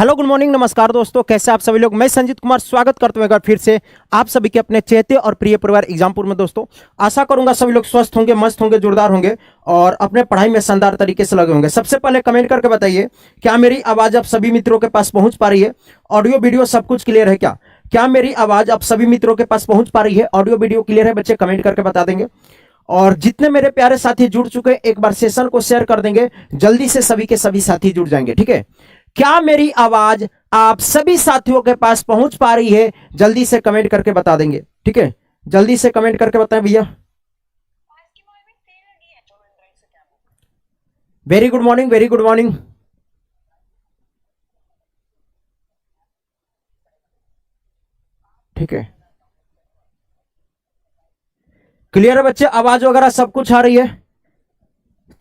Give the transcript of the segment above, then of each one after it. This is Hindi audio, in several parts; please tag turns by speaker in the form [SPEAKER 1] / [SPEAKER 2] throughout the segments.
[SPEAKER 1] हेलो गुड मॉर्निंग नमस्कार दोस्तों, कैसे आप सभी लोग। मैं संजीत कुमार स्वागत करता हूं एक बार फिर से आप सभी के अपने चहेते और प्रिय परिवार एग्जामपुर में। दोस्तों आशा करूंगा सभी लोग स्वस्थ होंगे, मस्त होंगे, जोरदार होंगे और अपने पढ़ाई में शानदार तरीके से लगे होंगे। सबसे पहले कमेंट करके बताइए, क्या मेरी आवाज आप सभी मित्रों के पास पहुंच पा रही है? ऑडियो वीडियो सब कुछ क्लियर है क्या? क्या मेरी आवाज आप सभी मित्रों के पास पहुंच पा रही है? ऑडियो वीडियो क्लियर है? बच्चे कमेंट करके बता देंगे। और जितने मेरे प्यारे साथी जुड़ चुके हैं एक बार सेशन को शेयर कर देंगे, जल्दी से सभी के सभी साथी जुड़ जाएंगे। ठीक है, क्या मेरी आवाज आप सभी साथियों के पास पहुंच पा रही है? जल्दी से कमेंट करके बता देंगे। ठीक है, जल्दी से कमेंट करके बताएं भैया। Very good morning, very good morning. ठीक है, क्लियर है बच्चे? आवाज वगैरह सब कुछ आ रही है?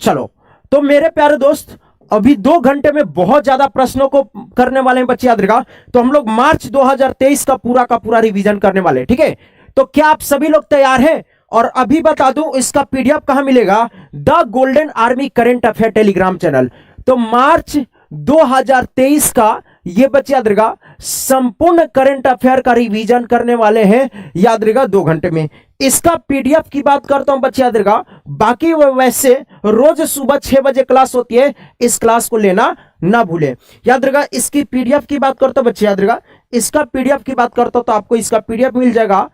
[SPEAKER 1] चलो, तो मेरे प्यारे दोस्त अभी 2 घंटे में बहुत ज्यादा प्रश्नों को करने वाले हैं बच्चे, याद रखा। तो हम लोग मार्च 2023 का पूरा रिवीजन करने वाले हैं। ठीक है, तो क्या आप सभी लोग तैयार हैं? और अभी बता दूं इसका पीडीएफ कहां मिलेगा? The golden army current affair Telegram channel. तो मार्च 2023 का ये बच्चे याद रखा संपूर्ण करंट अफेयर का रिवीजन करने वाले हैं, याद रखा 2 घंटे में। इसका पीडीएफ की बात करता हूं बच्चे, याद रखा। बाकी वैसे रोज सुबह 6 बजे क्लास होती है, इस क्लास को लेना ना भूले, याद रखा। इसकी पीडीएफ की बात करता हूं बच्चे, याद रखा। इसका पीडीएफ की बात करता हूं तो आपको इसका पीडीएफ मिल जाएगा।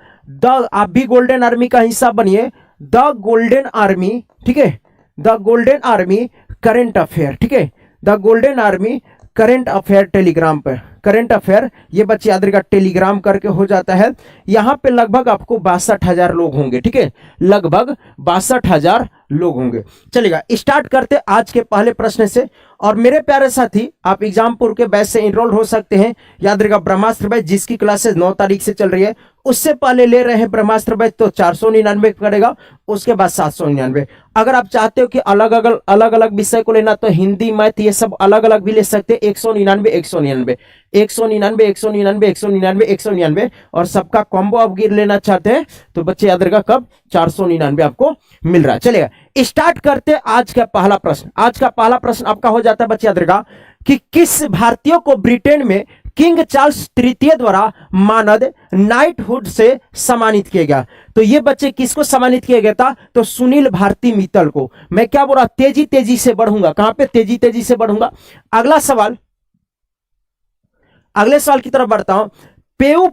[SPEAKER 1] आप भी गोल्डन आर्मी का हिस्सा बनिए, द गोल्डन आर्मी। ठीक है, the golden army current affair. ठीक है, the golden army current affair Telegram पर। करंट अफेयर ये बच्चे याद रखा टेलीग्राम करके हो जाता है। यहां पे लगभग आपको 62,000 लोग होंगे। ठीक है, लगभग 62,000 लोग होंगे। चलेगा, स्टार्ट करते आज के पहले प्रश्न से। और मेरे प्यारे साथी, आप एग्जामपुर के बैच से इनरोल हो सकते हैं। याद रखा ब्रह्मास्त्र बैच जिसकी क्लासेस 9 तारीख से चल रही है, उससे पहले ले रहे हैं ब्रह्मास्त्र बैच तो 499 पड़ेगा, उसके बाद 799। अगर आप चाहते हो कि अलग अलग विषय को लेना तो हिंदी मैथ ये सब अलग अलग भी ले सकते हैं। 199 199 199 199 199 199 और सबका कॉम्बो आप गिर लेना चाहते हैं तो बच्चे याद रखा कब 499 आपको मिल रहा है। चलेगा, स्टार्ट करते आज का पहला प्रश्न। आज का पहला प्रश्न आपका हो जाता है बच्चे याद रखा कि किस भारतीय को ब्रिटेन में किंग चार्ल्स तृतीय द्वारा मानद नाइटहुड से सम्मानित किया गया? तो ये बच्चे किसको सम्मानित किया गया था? तो सुनील भारती मित्तल को। मैं क्या बोल रहा, तेजी तेजी से बढ़ूंगा। कहां पे तेजी तेजी से बढ़ूंगा? अगला सवाल, अगले सवाल की तरफ बढ़ता हूं। पेयू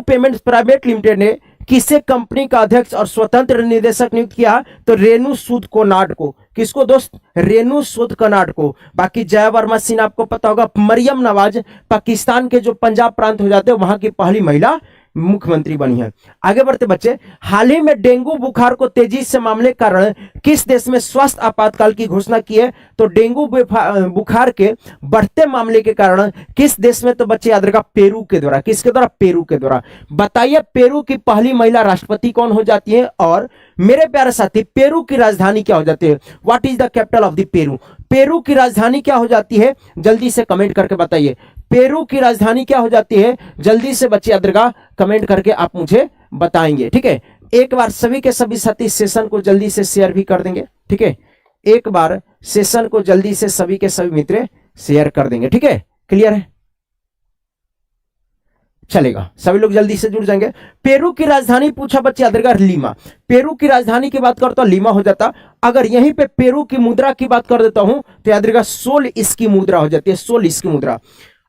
[SPEAKER 1] पेमेंट प्राइवेट लिमिटेड ने किसे कंपनी का अध्यक्ष और स्वतंत्र निदेशक नियुक्त किया? तो रेणु सूद कोनाड को। किसको दोस्त? रेणु सूद कोनाड को। बाकी जया वर्मा सिन्हा आपको पता होगा। मरियम नवाज पाकिस्तान के जो पंजाब प्रांत हो जाते हैं वहां की पहली महिला मुख्यमंत्री बनी है। आगे बढ़ते बच्चे, हाल ही में डेंगू बुखार को तेजी से मामले के कारण किस देश में स्वास्थ्य आपातकाल की घोषणा की है? तो डेंगू बुखार के बढ़ते मामले के कारण किस देश में? तो बच्चे याद रखा पेरू के द्वारा। किसके द्वारा? पेरू के द्वारा। बताइए पेरू की पहली महिला राष्ट्रपति कौन हो जाती है? और मेरे प्यारे साथी, पेरू की राजधानी क्या हो जाती है? What is the capital of the Peru? Peru की राजधानी क्या हो जाती है? जल्दी से कमेंट करके बताइए। पेरू की राजधानी क्या हो जाती है? जल्दी से बच्चे याद रखा कमेंट करके आप मुझे बताएंगे। ठीक है, एक बार सभी के सभी साथी सेशन को जल्दी से शेयर भी कर देंगे। ठीक है, एक बार सेशन को जल्दी से सभी के सभी मित्र शेयर कर देंगे। ठीक है, क्लियर है? चलेगा, सभी लोग जल्दी से जुड़ जाएंगे। पेरू की राजधानी पूछा बच्चे याद रखा लीमा। पेरू की राजधानी की बात करता हूं लीमा हो जाता। अगर यहीं पे पेरू की मुद्रा की बात कर देता हूं तो याद रखा सोल इसकी मुद्रा हो जाती है, सोल इसकी मुद्रा।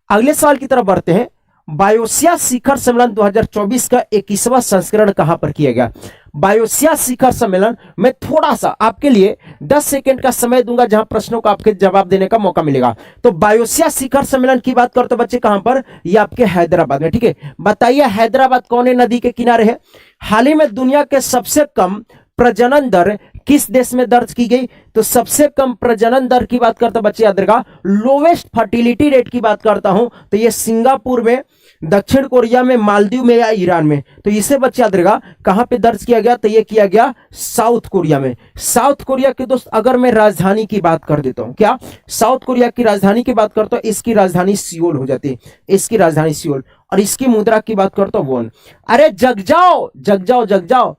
[SPEAKER 1] अगले सवाल की तरफ बढ़ते हैं। बायोसिया शिखर सम्मेलन 2024 का 21वां संस्करण कहां पर किया गया? बायोसिया शिखर सम्मेलन में थोड़ा सा आपके लिए 10 सेकंड का समय दूंगा जहां प्रश्नों का आपके जवाब देने का मौका मिलेगा। तो बायोसिया शिखर सम्मेलन की बात करते बच्चे कहां पर? ये आपके हैदराबाद में। ठीक है, बताइए हैदराबाद कौन है नदी के किनारे है? हाल ही में दुनिया के सबसे कम प्रजनन दर किस देश में दर्ज की गई? तो सबसे कम प्रजनन दर की बात करता बच्चे याद रखा, लोवेस्ट फर्टिलिटी रेट की बात करता हूं तो ये सिंगापुर में, दक्षिण कोरिया में, मालदीव में या ईरान में। तो इसे बच्चे याद रखा कहां पे दर्ज किया गया? तो ये किया गया साउथ कोरिया में। साउथ कोरिया के दोस्त अगर मैं राजधानी की बात कर देता हूं, क्या साउथ कोरिया की राजधानी की बात करता हूं, इसकी राजधानी सियोल हो जाती है, इसकी राजधानी सियोल। और इसकी मुद्रा की बात करता हूं वोन। अरे जग जाओ जग जाओ जग जाओ।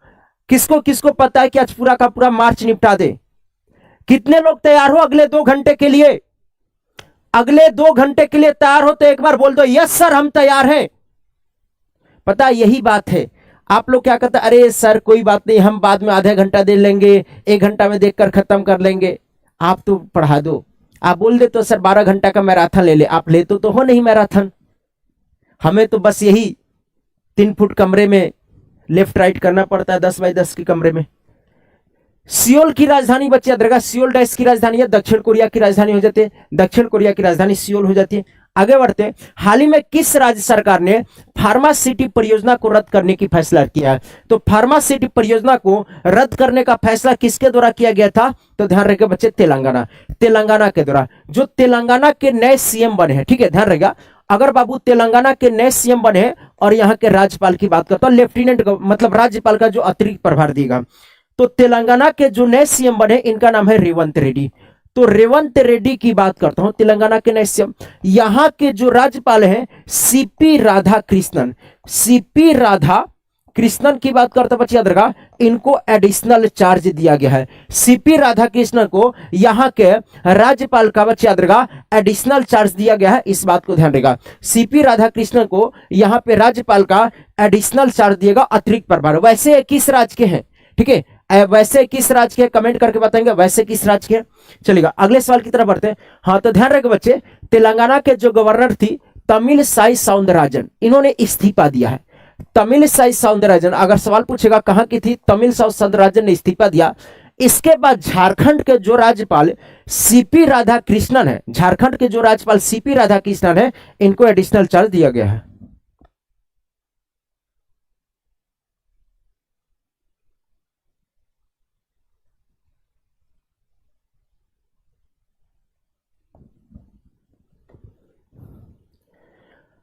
[SPEAKER 1] किसको किसको पता है कि आज पूरा का पूरा मार्च निपटा दे? कितने लोग तैयार हो अगले 2 घंटे के लिए? अगले 2 घंटे के लिए तैयार हो तो एक बार बोल दो यस सर हम तैयार हैं। पता यही बात है, आप लोग क्या कहते हैं, अरे सर कोई बात नहीं हम बाद में आधा घंटा दे लेंगे, 1 घंटा में देखकर खत्म कर लेंगे। आप तो पढ़ा दो, आप बोल दे तो सर 12 घंटा का मैराथन ले ले, आप ले तो हो नहीं मैराथन। हमें तो बस यही 3 फुट कमरे में लेफ्ट राइट करना पड़ता है, 10 बाई 10 के कमरे में। सियोल की राजधानी बच्चे याद रखा, सियोल देश की राजधानी है, दक्षिण कोरिया की राजधानी हो जाती है, दक्षिण कोरिया की राजधानी सियोल हो जाती है। आगे बढ़ते हैं, हाल ही में किस राज्य सरकार ने फार्मा सिटी परियोजना को रद्द करने की फैसला किया है? तो फार्मा सिटी परियोजना को रद्द करने का फैसला किसके द्वारा किया गया था? तो ध्यान रखिए बच्चे, तेलंगाना, तेलंगाना के द्वारा। जो तेलंगाना के नए सीएम बने हैं, ठीक है ध्यान रखिएगा, अगर बाबू तेलंगाना के नए सीएम बने और यहाँ के राज्यपाल की बात करता हूं, लेफ्टिनेंट मतलब राज्यपाल का जो अतिरिक्त प्रभार देगा, तो तेलंगाना के जो नए सीएम बने इनका नाम है रेवंत रेड्डी। तो रेवंत रेड्डी की बात करता हूं, तेलंगाना के नए सीएम। यहां के जो राज्यपाल हैं सीपी राधा कृष्णन, सीपी राधा कृष्णन की बात करते बच्चे याद रखा, इनको एडिशनल चार्ज दिया गया है। सीपी राधा कृष्णन को यहां के राज्यपाल का बच्चे याद रखा एडिशनल चार्ज दिया गया है, इस बात को ध्यान रखा। सीपी राधा कृष्णन को यहां पे राज्यपाल का एडिशनल चार्ज दिएगा, अतिरिक्त प्रभार। वैसे किस राज्य के हैं, ठीक है, वैसे किस राज्य के, कमेंट करके बताएंगे वैसे किस राज्य के। चलेगा अगले सवाल की तरफ बढ़ते हैं। हाँ तो ध्यान रखें बच्चे, तेलंगाना के जो गवर्नर थी तमिलसाई सौंदरराजन, इन्होंने इस्तीफा दिया है। तमिलसाई सौंदरराजन, अगर सवाल पूछेगा कहां की थी, तमिलसाई सौंदरराजन ने इस्तीफा दिया। इसके बाद झारखंड के जो राज्यपाल सीपी राधा कृष्णन है, झारखंड के जो राज्यपाल सीपी राधा कृष्णन है, इनको एडिशनल चार्ज दिया गया है।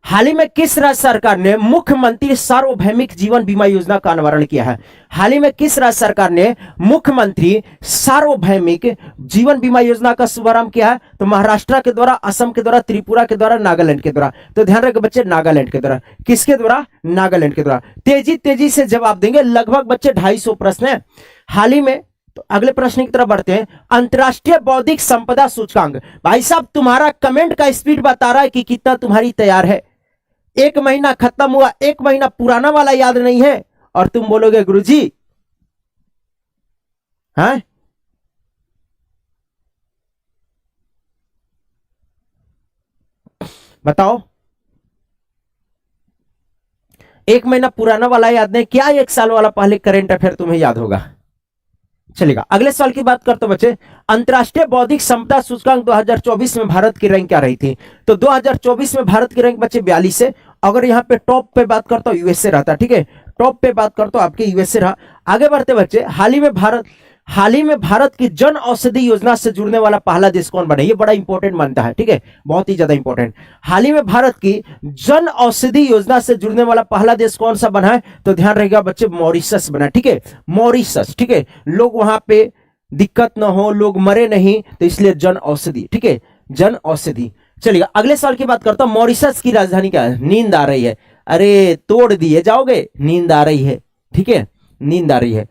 [SPEAKER 1] हाल ही में किस राज्य सरकार ने मुख्यमंत्री सार्वभौमिक जीवन बीमा योजना का अनावरण किया है? हाल ही में किस राज्य सरकार ने मुख्यमंत्री सार्वभौमिक जीवन बीमा योजना का शुभारंभ किया है? तो महाराष्ट्र के द्वारा, असम के द्वारा, त्रिपुरा के द्वारा, नागालैंड के द्वारा। तो ध्यान रखें बच्चे, नागालैंड के द्वारा। किसके द्वारा? नागालैंड के द्वारा। तेजी से जवाब देंगे, लगभग बच्चे 250 प्रश्न है हाल ही में। तो अगले प्रश्न की तरफ बढ़ते हैं। अंतरराष्ट्रीय बौद्धिक संपदा सूचकांक, भाई साहब तुम्हारा कमेंट का स्पीड बता रहा है कि कितना तुम्हारी तैयार है। 1 महीना खत्म हुआ, 1 महीना पुराना वाला याद नहीं है और तुम बोलोगे गुरुजी हैं? बताओ, 1 महीना पुराना वाला याद नहीं, क्या 1 साल वाला पहले करंट अफेयर तुम्हें याद होगा? चलेगा अगले सवाल की बात करते बच्चे। अंतरराष्ट्रीय बौद्धिक संपदा सूचकांक 2024 में भारत की रैंक क्या रही थी? तो 2024 में भारत की रैंक बच्चे 42 है। अगर यहाँ पे टॉप पे बात करता हूं यूएसए रहता, ठीक है, टॉप पे बात करता हूं आपके यूएसए रहा। आगे बढ़ते बच्चे, हाल ही में भारत की जन औषधि योजना से जुड़ने वाला पहला देश कौन बना? ये बड़ा इंपॉर्टेंट मानता है, ठीक है, बहुत ही ज्यादा इंपॉर्टेंट। हाल ही में भारत की जन औषधि योजना से जुड़ने वाला पहला देश कौन सा बना है? तो ध्यान रहेगा बच्चे, मॉरिशस बना, ठीक है, मॉरिशस, ठीक है। लोग वहां पे दिक्कत ना हो, लोग मरे नहीं, तो इसलिए जन औषधि, ठीक है, जन औषधि। चलिए अगले सवाल की बात करता हूं। मॉरिशस की राजधानी क्या है? नींद आ रही है, अरे तोड़ दिए जाओगे, नींद आ रही है, ठीक है, नींद आ रही है।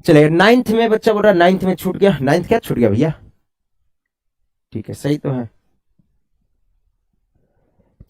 [SPEAKER 1] चलिए 9th में बच्चा बोल रहा है 9th में छूट गया, 9th क्या छूट गया भैया? ठीक है सही तो है,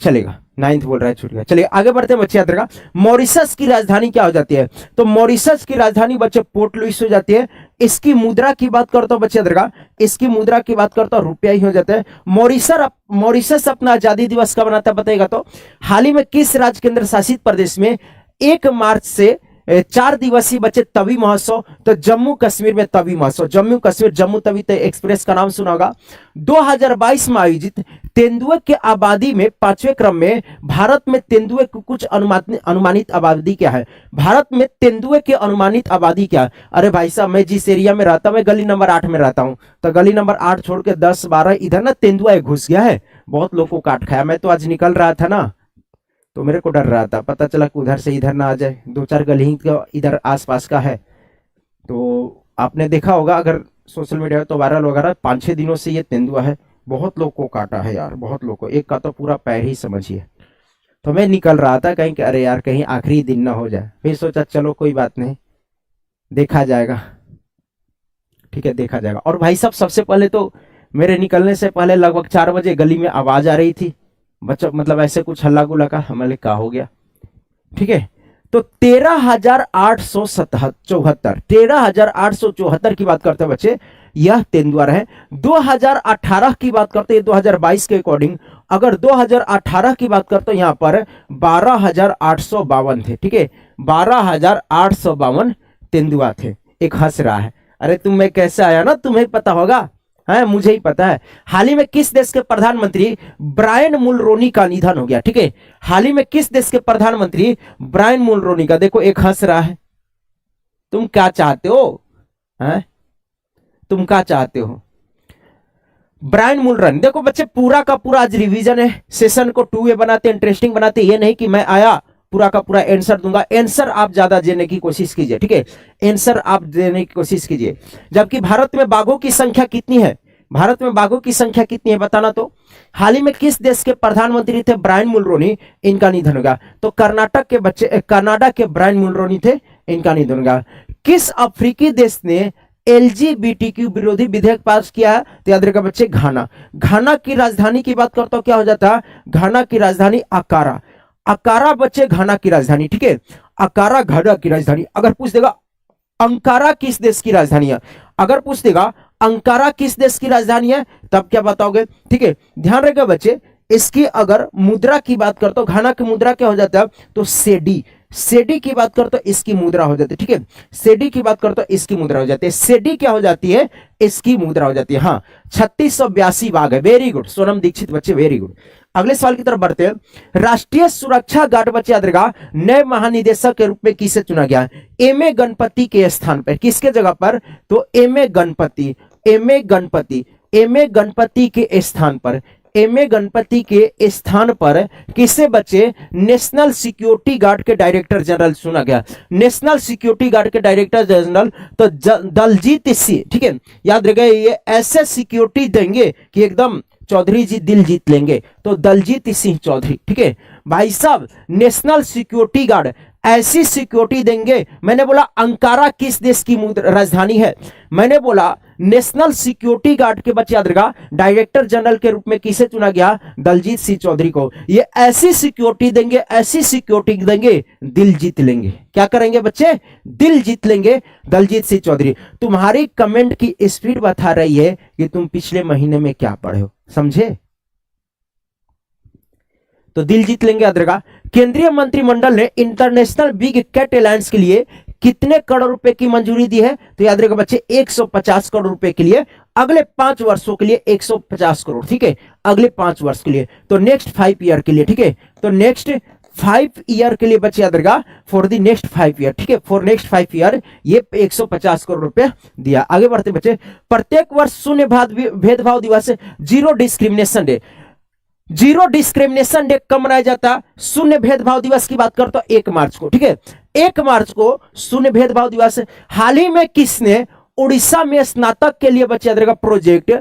[SPEAKER 1] चलेगा 9th बोल रहा है छूट गया। चलिए आगे बढ़ते हैं बच्चे, याद रखा मॉरिशस की राजधानी क्या हो जाती है? तो मॉरिशस की राजधानी बच्चे पोर्ट लुइस हो जाती है। इसकी मुद्रा की बात करता हूं बच्चे, याद रखा इसकी मुद्रा की बात करता हूं रुपया ही हो जाता है। मॉरिशस अपना आजादी दिवस कब मनाता है बताएगा? तो हाल ही में किस राज्य केंद्र शासित प्रदेश में 1 मार्च से 4 दिवसीय बच्चे तवी महोत्सव? तो जम्मू कश्मीर में तवी महोत्सव, जम्मू कश्मीर, जम्मू तवी एक्सप्रेस का नाम सुना होगा। 2022 में आयोजित तेंदुए के आबादी में 5वें क्रम में भारत में तेंदुए की कुछ अनुमानित आबादी क्या है? भारत में तेंदुए की अनुमानित आबादी क्या है? अरे भाई साहब, मैं जिस एरिया में रहता हूं, मैं गली नंबर 8 में रहता हूं, तो गली नंबर 8 छोड़ के 10 12 इधर ना तेंदुआ घुस गया है, बहुत लोगों को काट खाया। मैं तो आज निकल रहा था ना, तो मेरे को डर रहा था, पता चला कि उधर से इधर ना आ जाए, 2-4 गली का इधर आसपास का है। तो आपने देखा होगा अगर सोशल मीडिया तो वायरल वगैरह, 5-6 दिनों से ये तेंदुआ है, बहुत लोग को काटा है यार, बहुत लोग को, एक का तो पूरा पैर ही समझिए। तो मैं निकल रहा था कहीं, अरे यार कहीं आखिरी दिन ना हो जाए, फिर सोचा चलो कोई बात नहीं, देखा जाएगा, ठीक है देखा जाएगा। और भाई साहब सबसे पहले तो मेरे निकलने से पहले लगभग 4 बजे गली में आवाज आ रही थी, बच्चों मतलब ऐसे कुछ हल्ला गुल्ला का। हमारे क्या हो गया, ठीक है। तो 13,874 की बात करते हैं बच्चे, यह तेंदुआ है। 2018 की बात करते हैं 2022 के अकॉर्डिंग, अगर 2018 की बात करते हैं यहाँ पर 12,852 थे, ठीक है, 12,852 तेंदुआ थे। एक हंस रहा है, अरे तुम में कैसे आया ना, तुम्हें पता होगा, है मुझे ही पता है। हाल ही में किस देश के प्रधानमंत्री ब्रायन मुलरोनी का निधन हो गया, ठीक है। हाल ही में किस देश के प्रधानमंत्री ब्रायन मुलरोनी का, देखो एक हंस रहा है, तुम क्या चाहते हो, हैं तुम क्या चाहते हो, ब्रायन मुलरन। देखो बच्चे पूरा का पूरा आज रिवीजन है, सेशन को 2 वे बनाते, इंटरेस्टिंग बनाते, ये नहीं कि मैं आया पूरा का पूरा आंसर दूंगा। आंसर आप ज्यादा देने की कोशिश कीजिए, ठीक है, आंसर आप देने की कोशिश कीजिए। जबकि भारत में बाघों की संख्या कितनी है, भारत में बाघों की संख्या कितनी है बताना। तो हाल ही में किस देश के प्रधानमंत्री थे ब्रायन मुलरोनी, इनका निधन हो गया। तो कर्नाटक के बच्चे, कनाडा के ब्रायन मुलरोनी थे, इनका निधन हो गया। किस अफ्रीकी देश ने एलजीबीटीक्यू विरोधी विधेयक पास किया है, तो याद रखिएगा बच्चे घाना। घाना की राजधानी की बात करता हूं, क्या हो जाता है, घाना की राजधानी अकारा। अकारा बच्चे घाना की राजधानी, ठीक है, अकारा घाना की राजधानी। अगर पूछ देगा अंकारा किस देश की राजधानी है, अगर पूछ देगा अंकारा किस देश की राजधानी है, तब क्या बताओगे, ठीक है। ध्यान रखिएगा बच्चे, इसकी अगर मुद्रा की बात करते हो, घाना की मुद्रा क्या हो जाता है, तो सेडी। सेडी की बात करते हो, इसकी मुद्रा हो जाती है, ठीक है, सेडी की बात करते हो, इसकी मुद्रा हो जाती है। सेडी क्या हो जाती है, इसकी मुद्रा हो जाती है। हाँ, 3682 बाघ है, वेरी गुड सोनम दीक्षित बच्चे, वेरी गुड। अगले सवाल की तरफ बढ़ते हैं। राष्ट्रीय सुरक्षा गार्ड बच्चे याद रखा, नए महानिदेशक के रूप में किसे चुना गया, एमए गणपति के स्थान पर, किसके जगह पर, तो MA Ganpati, MA Ganpati, MA Ganpati के स्थान पर, एमए गणपति के स्थान पर किसे बच्चे, नेशनल सिक्योरिटी गार्ड के डायरेक्टर जनरल चुना गया। नेशनल सिक्योरिटी गार्ड के डायरेक्टर जनरल तो दलजीत सिंह, ठीक है, याद रखिए ये ऐसे सिक्योरिटी देंगे कि एकदम चौधरी जी दिल जीत लेंगे, तो दलजीत सिंह चौधरी, ठीक है भाई साहब। नेशनल सिक्योरिटी गार्ड ऐसी सिक्योरिटी देंगे, मैंने बोला अंकारा किस देश की राजधानी है, मैंने बोला नेशनल सिक्योरिटी गार्ड के बच्चे याद रखा, डायरेक्टर जनरल के रूप में किसे चुना गया, दलजीत सिंह चौधरी को। ये ऐसी सिक्योरिटी देंगे, ऐसी सिक्योरिटी देंगे, दिल जीत लेंगे। क्या करेंगे बच्चे, दिल जीत लेंगे, दलजीत सिंह चौधरी। तुम्हारी कमेंट की स्पीड बता रही है कि तुम पिछले महीने में क्या पढ़े हो, समझे। तो दिल जीत लेंगे याद रखा। केंद्रीय मंत्रिमंडल ने इंटरनेशनल बिग कैट अलायंस के लिए कितने करोड़ रुपए की मंजूरी दी है, तो याद रखिएगा बच्चे 150 करोड़ रुपए के लिए, अगले 5 वर्षों के लिए 150 करोड़, ठीक है, अगले 5 वर्ष के लिए, तो नेक्स्ट 5 ईयर के लिए, ठीक है, तो नेक्स्ट 5 ईयर के लिए बच्चे याद रखिएगा, फॉर द नेक्स्ट 5 ईयर, ठीक है, फॉर नेक्स्ट 5 ईयर ये 150 करोड़ रुपए दिया। आगे बढ़ते बच्चे, प्रत्येक वर्ष शून्य भेदभाव दिवस, zero discrimination day. Zero discrimination day कब मनाया जाता है, शून्य भेदभाव दिवस की बात करते हो 1 मार्च को, ठीक है, 1 मार्च को शून्य भेदभाव दिवस। हाल ही में किसने उड़ीसा में स्नातक के लिए बच्चे याद रखिएगा प्रोजेक्ट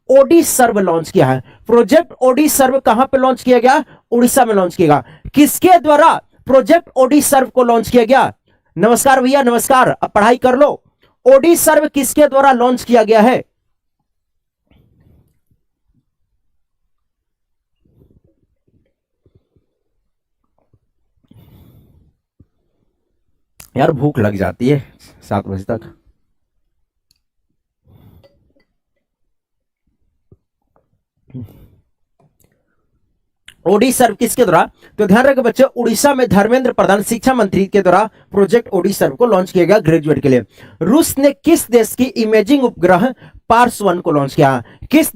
[SPEAKER 1] ओडी सर्व लॉन्च किया है। प्रोजेक्ट ओडी सर्व कहां पे लॉन्च किया गया, उड़ीसा में लॉन्च किया गया। किसके द्वारा प्रोजेक्ट ओडी सर्व को लॉन्च किया गया, नमस्कार भैया नमस्कार, अब पढ़ाई कर लो। ओडी सर्व किसके द्वारा लॉन्च किया गया है, यार भूख लग जाती है 7 बजे तक। ओडी सर्व किसके द्वारा, तो ध्यान रखें बच्चे, उड़ीसा में धर्मेंद्र प्रधान शिक्षा मंत्री के द्वारा प्रोजेक्ट ओडी सर्व को लॉन्च किया गया ग्रेजुएट के लिए। रूस ने किस देश की इमेजिंग उपग्रह पार्स 1 को लॉन्च किया, किस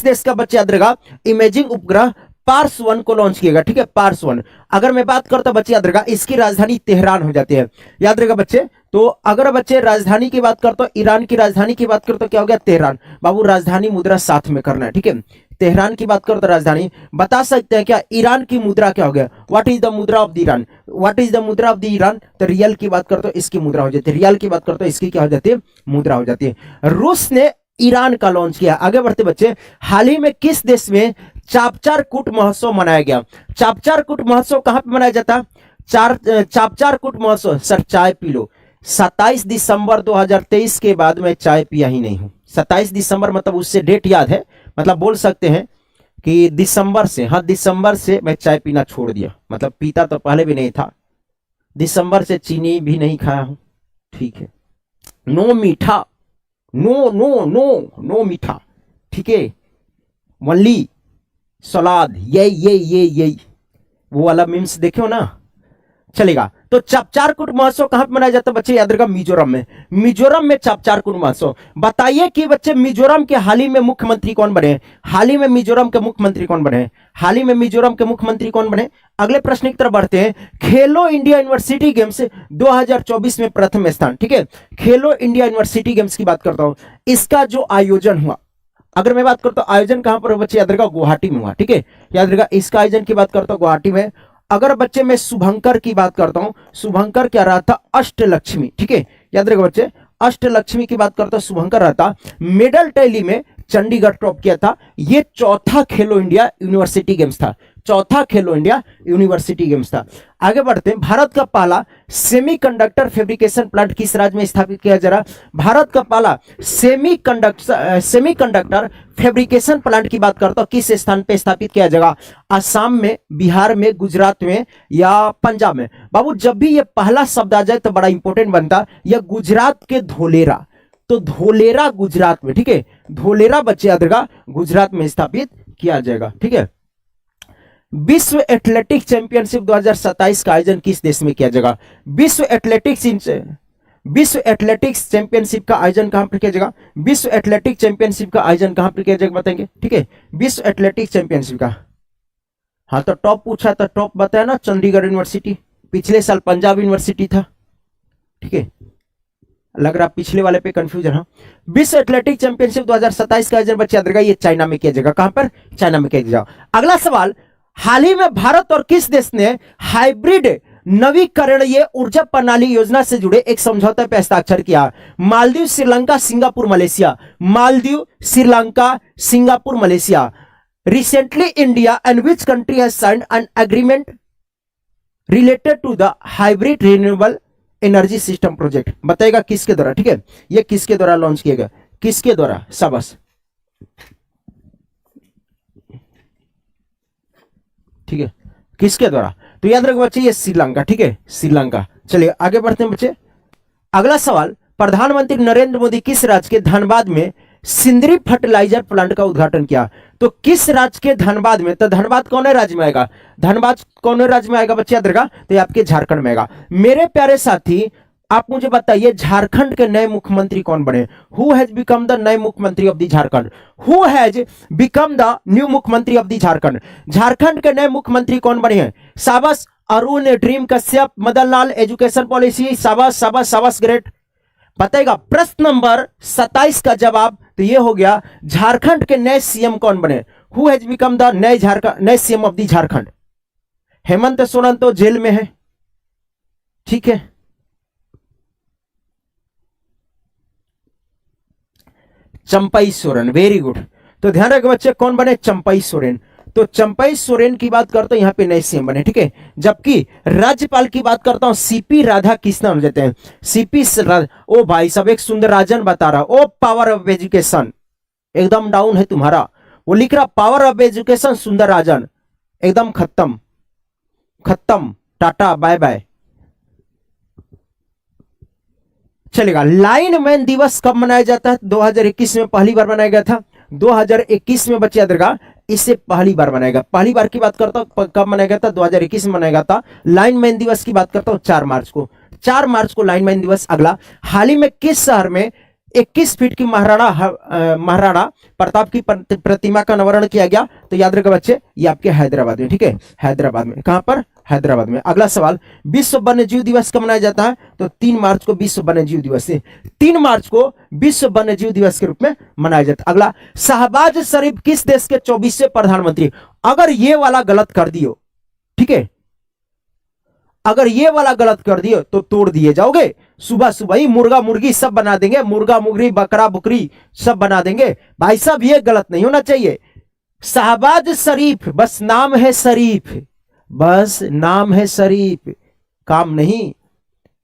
[SPEAKER 1] देश का बच्चे याद रखेगा इमेजिंग उपग्रह पार्स 1 को लॉन्च किया गया, ठीक है, पार्स 1। अगर मैं बात करता बच्चे याद रखेगा, इसकी राजधानी तेहरान हो जाती है, याद रखेगा बच्चे। तो अगर बच्चे राजधानी की बात करते हो, ईरान की राजधानी की बात करते हो, क्या हो गया तेहरान। बाबू राजधानी मुद्रा साथ में करना है, ठीक है, तेहरान की बात करो तो राजधानी बता सकते हैं क्या, ईरान की मुद्रा क्या हो गया, व्हाट इज द मुद्रा of the Iran, what is the मुद्रा ऑफ द ईरान, तो रियल की बात करते हो इसकी मुद्रा हो जाती है, रियल की बात करते हो इसकी क्या हो जाती है, मुद्रा हो जाती है। रूस ने ईरान का लॉन्च किया। आगे बढ़ते बच्चे, हाल ही में किस देश में चापचार कूट महोत्सव मनाया गया। चापचार कूट महोत्सव कहां पे मनाया जाता, चापचार कूट महोत्सव, सर चाय पी लो, 27 दिसंबर 2023 के बाद मैं चाय पिया ही नहीं हूं, 27 दिसंबर, मतलब उससे डेट याद है, मतलब बोल सकते हैं कि दिसंबर से, हाँ दिसंबर से मैं चाय पीना छोड़ दिया, मतलब पीता तो पहले भी नहीं था, दिसंबर से चीनी भी नहीं खाया हूं, ठीक है। नो मीठा, नो नो नो नो मीठा, ठीक है, वनली सलाद, ये वो वाला मीम्स देखे हो ना, चलेगा। तो चापचारकुट महोत्सव कहां पे मनाया जाता है बच्चे, याद रखा, मिजोरम में। मिजोरम में चापचारकुट महोत्सव। बताइए कि बच्चे मिजोरम के हाल ही में मुख्यमंत्री कौन बने, हाल ही में मिजोरम के मुख्यमंत्री कौन बने, हाल ही में मिजोरम के मुख्यमंत्री कौन बने। अगले प्रश्न की तरफ बढ़ते हैं। खेलो इंडिया यूनिवर्सिटी गेम्स 2024 में प्रथम स्थान, ठीक है। खेलो इंडिया यूनिवर्सिटी गेम्स की बात करता हूं, इसका जो आयोजन हुआ, अगर मैं बात करता हूं आयोजन कहां पर बच्चे, याद रखा गुवाहाटी में हुआ, ठीक है, याद रखा। इसका आयोजन की बात करता हूं गुवाहाटी में। अगर बच्चे मैं शुभंकर की बात करता हूं, शुभंकर क्या रहा था, अष्टलक्ष्मी, ठीक है, याद रखो बच्चे, अष्टलक्ष्मी की बात करता हूं, शुभंकर रहता। मेडल टैली में चंडीगढ़ टॉप किया था। ये चौथा खेलो इंडिया यूनिवर्सिटी गेम्स था, चौथा खेलो इंडिया यूनिवर्सिटी गेम्स था। आगे बढ़ते हैं। भारत का पहला सेमीकंडक्टर फैब्रिकेशन प्लांट किस राज्य में स्थापित किया जा रहा, भारत का पहला सेमीकंडक्टर फैब्रिकेशन प्लांट की बात करता हूं, किस स्थान पे स्थापित किया जाएगा, असम में, बिहार में, गुजरात में या पंजाब में। बाबू जब भी ये पहला शब्द आ जाए तो बड़ा इंपॉर्टेंट बनता, यह गुजरात के धोलेरा, तो धोलेरा गुजरात में, ठीक है, धोलेरा बच्चे याद रखा गुजरात में स्थापित किया जाएगा, ठीक है। विश्व एथलेटिक्स चैंपियनशिप 2027 का आयोजन किस देश में किया जाएगा, विश्व एथलेटिक्स चैंपियनशिप का आयोजन कहां पर किया जाएगा, विश्व एथलेटिक्स चैंपियनशिप का आयोजन कहां पर किया जाएगा बताएंगे, ठीक है, विश्व एथलेटिक्स चैंपियनशिप का। हाँ तो टॉप पूछा तो टॉप बताया ना, चंडीगढ़ यूनिवर्सिटी, पिछले साल पंजाब यूनिवर्सिटी था, ठीक है, लग रहा पिछले वाले पे कंफ्यूजन। हाँ, विश्व एथलेटिक चैंपियनशिप 2027 का आयोजन बच्चे याद रखा, ये चाइना में किया जाएगा, कहां पर, चाइना में किया जाएगा। अगला सवाल, हाल ही में भारत और किस देश ने हाइब्रिड नवीकरणीय ऊर्जा प्रणाली योजना से जुड़े एक समझौते पर हस्ताक्षर किया, Maldives, Sri Lanka, Singapore, Malaysia, Maldives, Sri Lanka, Singapore, Malaysia. Recently India and which country has signed an agreement related to the hybrid renewable energy system project, बताएगा किसके द्वारा, ठीक है, ये किसके द्वारा लॉन्च किया गया, किसके द्वारा, शाबाश, ठीक है, किसके द्वारा, तो याद रखो बच्चे ये श्रीलंका, ठीक है, श्रीलंका। चलिए आगे बढ़ते हैं बच्चे। अगला सवाल, प्रधानमंत्री नरेंद्र मोदी किस राज्य के धनबाद में सिंदरी फर्टिलाइजर प्लांट का उद्घाटन किया, तो किस राज्य के धनबाद में, तो धनबाद कौन है राज्य में आएगा, धनबाद कौन है राज्य में आएगा बच्चे याद रखा, तो ये आपके झारखंड में आएगा। मेरे प्यारे साथी आप मुझे बताइए झारखंड के नए मुख्यमंत्री कौन बने, हु हैज बिकम द नए मुख्यमंत्री of the Jharkhand, who has become the new मुख्यमंत्री ऑफ द झारखंड, झारखंड के नए मुख्यमंत्री कौन बने हैं, शाबाश Arun dream Kashyap, Madan Lal education policy, शाबाश शाबाश शाबाश ग्रेट। बताएगा प्रश्न नंबर 27 का जवाब तो ये हो गया, झारखंड के नए सीएम कौन बने, हु हैज बिकम द नए CM of the Jharkhand, Hemant Soren तो जेल में है, ठीक है, चंपई सोरेन, वेरी गुड। तो ध्यान रखो बच्चे कौन बने, चंपई सोरेन, तो चंपई सोरेन की बात करता हूं, यहां पे नए सीएम बने, ठीक है। जबकि राज्यपाल की बात करता हूं, सीपी राधा कृष्णन देते हैं, सीपी ओ भाई सब एक सुंदरराजन बता रहा, ओ पावर ऑफ एजुकेशन एकदम डाउन है तुम्हारा, वो लिख रहा पावर ऑफ एजुकेशन सुंदरराजन, एकदम खत्म खत्म, टाटा बाय बाय। चलेगा। लाइनमैन दिवस कब मनाया जाता है, 2021 में पहली बार मनाया गया था, 2021 में बच्चे याद रखा, इससे पहली बार मनाएगा, पहली बार की बात करता हूं कब मनाया गया था, 2021 में मनाया गया था। लाइनमैन दिवस की बात करता हूं 4 मार्च को, 4 मार्च को लाइनमैन दिवस। अगला, हाल ही में किस शहर में 21 फीट की महाराणा प्रताप की प्रतिमा का अनावरण किया गया, तो याद रखा बच्चे ये आपके हैदराबाद में, ठीक है, हैदराबाद में, कहां पर, हैदराबाद में। अगला सवाल, विश्व वन्यजीव दिवस कब मनाया जाता है, तो 3 मार्च को विश्व वन्यजीव दिवस है, 3 मार्च को विश्व वन्यजीव दिवस के रूप में मनाया जाता है। अगला, शहबाज शरीफ किस देश के 24वें प्रधानमंत्री, अगर ये वाला गलत कर दियो, ठीक है, अगर ये वाला गलत कर दियो तो तोड़ दिए जाओगे, सुबह सुबह ही मुर्गा मुर्गी सब बना देंगे, मुर्गा मुर्गी बकरा बुकरी सब बना देंगे, भाई साहब ये गलत नहीं होना चाहिए। शहबाज शरीफ बस नाम है शरीफ, बस नाम है शरीफ, काम नहीं,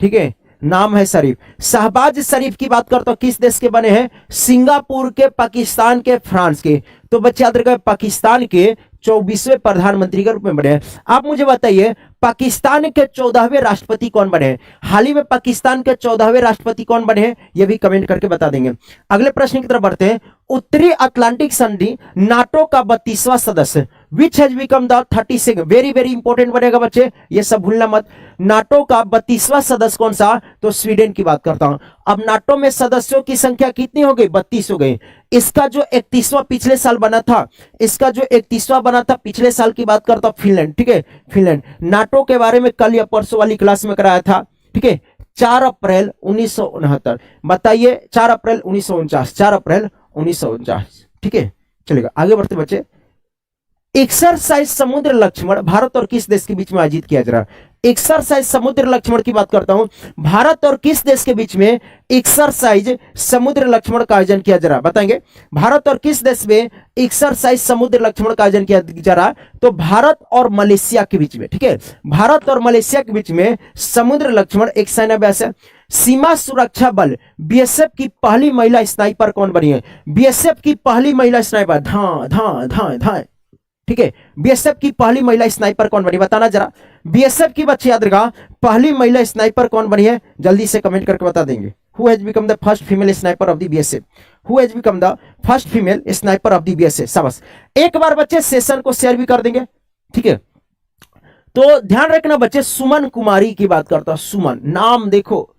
[SPEAKER 1] ठीक है, नाम है शरीफ। शहबाज शरीफ की बात करता हूं, किस देश के बने हैं? सिंगापुर के, पाकिस्तान के, फ्रांस के। तो बच्चे याद रखिए पाकिस्तान के 24वें प्रधानमंत्री के रूप में बने हैं। आप मुझे बताइए पाकिस्तान के 14वें राष्ट्रपति कौन बने हैं? हाल ही में पाकिस्तान के 14वें राष्ट्रपति कौन बने हैं, यह भी कमेंट करके बता देंगे। अगले प्रश्न की तरफ बढ़ते हैं। उत्तरी अटलांटिक संधि नाटो का 32वां सदस्य, विच has become the 36, very very important बनेगा बच्चे, ये सब भूलना मत। नाटो का 32वां सदस्य कौन सा? तो स्वीडन की बात करता हूं। अब नाटो में सदस्यों की संख्या कितनी हो गई? 32 हो गई। इसका जो 31वां पिछले साल बना था, इसका जो 31वां बना था पिछले साल की बात करता हूं, फिनलैंड। ठीक है, फिनलैंड। नाटो के बारे में कल या परसों वाली क्लास में कराया था। ठीक है, 4 अप्रैल 1969। बताइए 4 अप्रैल 1949, 4 अप्रैल 1949। ठीक है, चलेगा, आगे बढ़ते बच्चे। एक्सरसाइज समुद्र लक्ष्मण भारत और किस देश के बीच में आयोजित किया जा रहा है? एक्सरसाइज समुद्र लक्ष्मण की बात करता हूं, भारत और किस देश के बीच में एक्सरसाइज समुद्र लक्ष्मण का आयोजन किया जा रहा है? बताएंगे, भारत और किस देश में एक्सरसाइज समुद्र लक्ष्मण का आयोजन किया जा रहा है? तो भारत और मलेशिया के बीच में। ठीक है, भारत और मलेशिया के बीच में समुद्र लक्ष्मण एक सैन्य अभ्यास है। सीमा सुरक्षा बल बीएसएफ की पहली महिला स्नाइपर कौन बनी है? बीएसएफ की पहली महिला स्नाइपर, धां धां धां धां। ठीक है, बीएसएफ की पहली महिला स्नाइपर कौन बनी, बताना जरा। बीएसएफ की बच्चे याद रखा, पहली महिला स्नाइपर कौन बनी है? जल्दी से कमेंट करके बता देंगे। Who has become the first female sniper of the BSF? Who has become the first female sniper of the BSF? शाबाश। एक बार बच्चे सेशन को शेयर भी कर देंगे। ठीक है, तो ध्यान रखना बच्चे, सुमन कुमारी की बात करता हूं। सुमन, नाम देखो,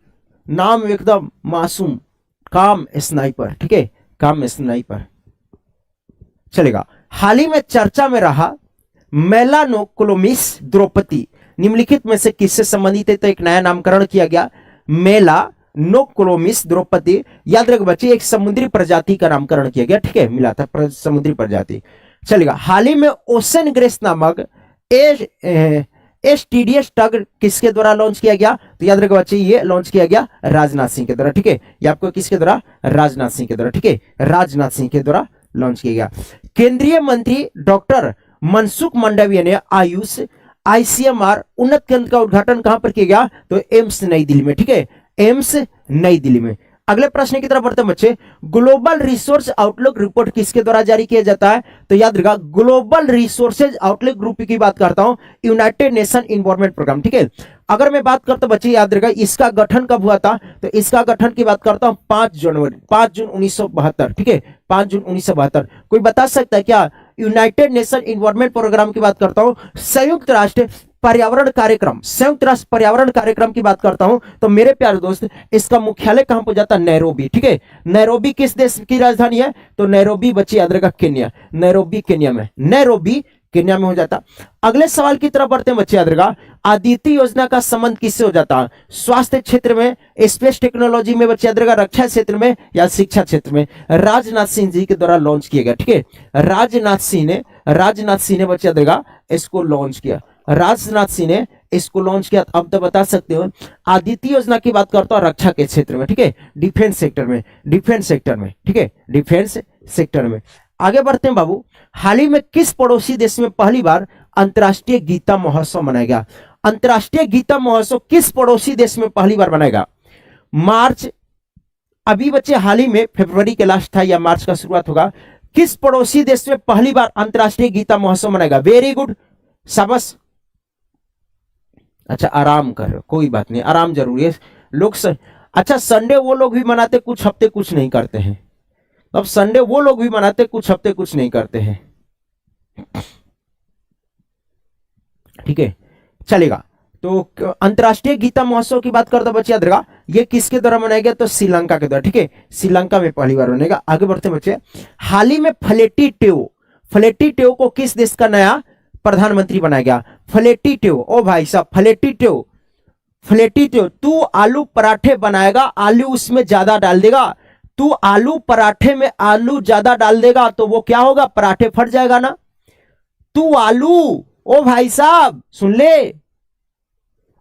[SPEAKER 1] नाम एकदम मासूम, काम स्नाइपर। ठीक है, काम स्नाइपर, चलेगा। हाल ही में चर्चा में रहा मेलानोकोलोमिस द्रौपदी निम्नलिखित में से किससे संबंधित है? तो एक नया नामकरण किया गया, मेलानोकोलोमिस द्रौपदी। याद रख बच्चे, एक समुद्री प्रजाति का नामकरण किया गया। ठीक है, मिला था समुद्री प्रजाति, चलेगा। हाल ही में ओशन ग्रेस नामक एसटीडीएस टग किसके द्वारा लॉन्च किया गया? तो याद रखो बच्चे, ये लॉन्च किया गया राजनाथ सिंह के द्वारा। ठीक है, ये आपको किसके द्वारा? राजनाथ सिंह के द्वारा। ठीक है, राजनाथ सिंह के द्वारा लॉन्च किया गया। केंद्रीय मंत्री डॉक्टर मनसुख मांडविया ने आयुष आईसीएमआर उन्नत केंद्र का उद्घाटन कहां पर किया गया? तो एम्स नई दिल्ली में। ठीक है, एम्स नई दिल्ली में। अगले प्रश्न की तरफ बढ़ते हैं बच्चे। ग्लोबल रिसोर्स आउटलुक रिपोर्ट किसके द्वारा जारी किया जाता है? तो याद रखा, ग्लोबल रिसोर्सेज आउटलुक ग्रुप की बात करता हूं, यूनाइटेड नेशन इन्वायरमेंट प्रोग्राम। ठीक है, अगर मैं बात करता हूं बच्चे, याद रखा इसका गठन कब हुआ था? तो इसका गठन की बात करता हूं 5 जून 1972। ठीक है, 5 जून 1972। कोई बता सकता है क्या? यूनाइटेड नेशन इन्वायरमेंट प्रोग्राम की बात करता हूं, संयुक्त राष्ट्र पर्यावरण कार्यक्रम, संयुक्त राष्ट्र पर्यावरण कार्यक्रम की बात करता हूं, तो मेरे प्यारे दोस्त इसका मुख्यालय कहां पर जाता है? नैरोबी। ठीक है, नैरोबी किस देश की राजधानी है? तो नैरोबी बच्चे याद रखा केन्या, नैरोबी केन्या में, नैरोबी केन्या में हो जाता। अगले सवाल की तरफ बढ़ते हैं बच्चे, याद रखा आदित्य योजना का संबंध किससे हो जाता है? स्वास्थ्य क्षेत्र में, स्पेस टेक्नोलॉजी में बच्चे याद रखा, रक्षा क्षेत्र में या शिक्षा क्षेत्र में? राजनाथ सिंह जी के द्वारा लॉन्च किया गया। ठीक है, राजनाथ सिंह ने बच्चे याद रखा इसको लॉन्च किया, राजनाथ सिंह ने इसको लॉन्च किया। अब तो बता सकते हो, आदित्य योजना की बात करता हूं रक्षा के क्षेत्र में। ठीक है, डिफेंस सेक्टर में, डिफेंस सेक्टर में। ठीक है, डिफेंस सेक्टर में। आगे बढ़ते हैं बाबू। हाल ही में किस पड़ोसी देश में पहली बार अंतरराष्ट्रीय गीता महोत्सव मनाया गया? अंतरराष्ट्रीय गीता महोत्सव किस पड़ोसी देश में पहली बार मनाएगा? मार्च, अभी बच्चे हाल ही में फरवरी के लास्ट था या मार्च का शुरुआत होगा। किस पड़ोसी देश में पहली बार अंतरराष्ट्रीय गीता महोत्सव मनाएगा? वेरी गुड, शाबाश। अच्छा, आराम कर रहे हो, कोई बात नहीं, आराम जरूरी है लोग अच्छा, संडे वो लोग भी मनाते कुछ हफ्ते कुछ नहीं करते हैं। अब संडे वो लोग भी मनाते कुछ हफ्ते कुछ नहीं करते हैं। ठीक है, चलेगा। तो अंतरराष्ट्रीय गीता महोत्सव की बात करते बच्चे याद रखा, ये किसके द्वारा मनाया गया? तो श्रीलंका के द्वारा। ठीक है, श्रीलंका में पहली बार मनाएगा। आगे बढ़ते बच्चे। हाल ही में फ्लेटी टेओ को किस देश का नया प्रधानमंत्री बनाया गया? फ्लेटी टेओ, ओ भाई साहब, फ्लेटी टेओ, तू आलू पराठे बनाएगा, आलू उसमें ज्यादा डाल देगा, तू आलू पराठे में आलू ज्यादा डाल देगा तो वो क्या होगा? पराठे फट जाएगा ना। तू आलू, ओ भाई साहब सुन ले,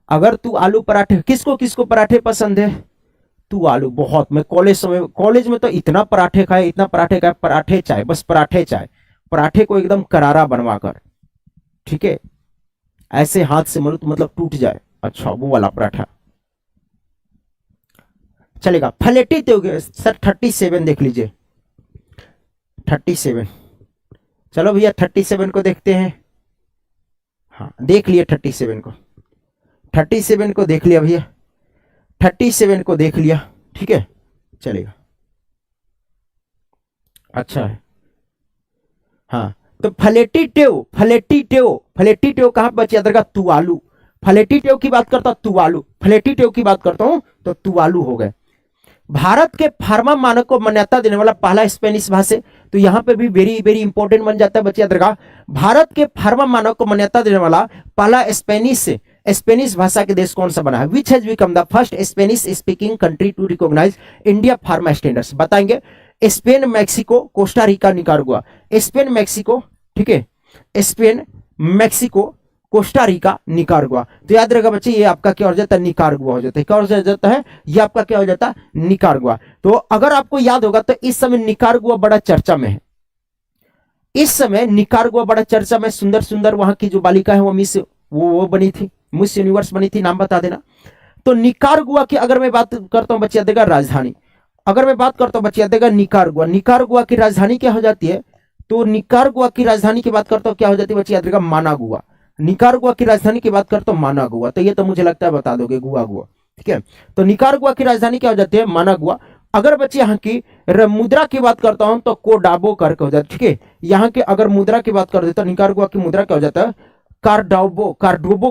[SPEAKER 1] अगर तू आलू पराठे, किसको किसको पराठे पसंद है? तू आलू बहुत, मैं कॉलेज में तो इतना पराठे खाए, पराठे चाय, बस पराठे चाय, पराठे को एकदम करारा बनवा कर। ठीक है, ऐसे हाथ से मलो तो मतलब टूट जाए, अच्छा वो वाला पराठा। चलेगा। फलेटिव सर 37 देख लीजिए, 37। चलो भैया 37 को देखते हैं। हाँ देख लिया 37 को, 37 को देख लिया भैया, 37 को देख लिया, ठीक है चलेगा। अच्छा है। हाँ तो फलेटिव, फलेटिव कहां पर बची अदरगा? तुवालू। फलेटिव की बात करता हूं तुवालू, फलेटिव की बात करता हूं तो तुवालू हो गए। भारत के फार्मा मानक को मान्यता देने वाला पहला स्पेनिश भाषा, तो यहां पे भी वेरी वेरी इंपॉर्टेंट बन जाता है बच्चे दरगाह। भारत के फार्मा मानक को मान्यता देने वाला पहला स्पेनिश भाषा के देश कौन सा बना है? Which has become the first Spanish speaking country to recognise India pharma standards? बताएंगे। Spain, Mexico, Costa Rica, Nicaragua. Spain, Mexico, ठीक है, Spain, Mexico, Costa Rica, Nicaragua. तो याद रखा बच्चे ये आपका क्या हो जाता है? निकारागुआ हो जाता है। क्या हो जाता है? ये आपका क्या हो जाता है? निकारागुआ। तो अगर आपको याद होगा तो इस समय निकारागुआ बड़ा चर्चा में है। इस समय निकारागुआ बड़ा चर्चा में, सुंदर सुंदर वहां की जो बालिका है वो मिस वो बनी थी, मिस यूनिवर्स बनी थी, नाम बता देना। तो निकारागुआ की अगर मैं बात करता हूं बच्चे देगा राजधानी, अगर मैं बात करता हूं बच्चे देगा निकारागुआ, निकारागुआ की राजधानी क्या हो जाती है? तो निकारागुआ की राजधानी की बात करता हूं क्या हो जाती है बच्चे देगा? मानागुआ। निकारागुआ की राजधानी की बात करता हूं मानागुआ, तो ये तो मुझे लगता है बता दोगे गुआ गुआ, ठीक है। तो निकारागुआ की राजधानी क्या हो जाती है? मानागुआ। अगर बच्चे यहाँ की मुद्रा की बात करता हूं तो कोडाबो करके हो जाता है, ठीक है। यहाँ के अगर मुद्रा की बात कर देता हूं, निकारागुआ की मुद्रा क्या हो जाता है? कार्डोबो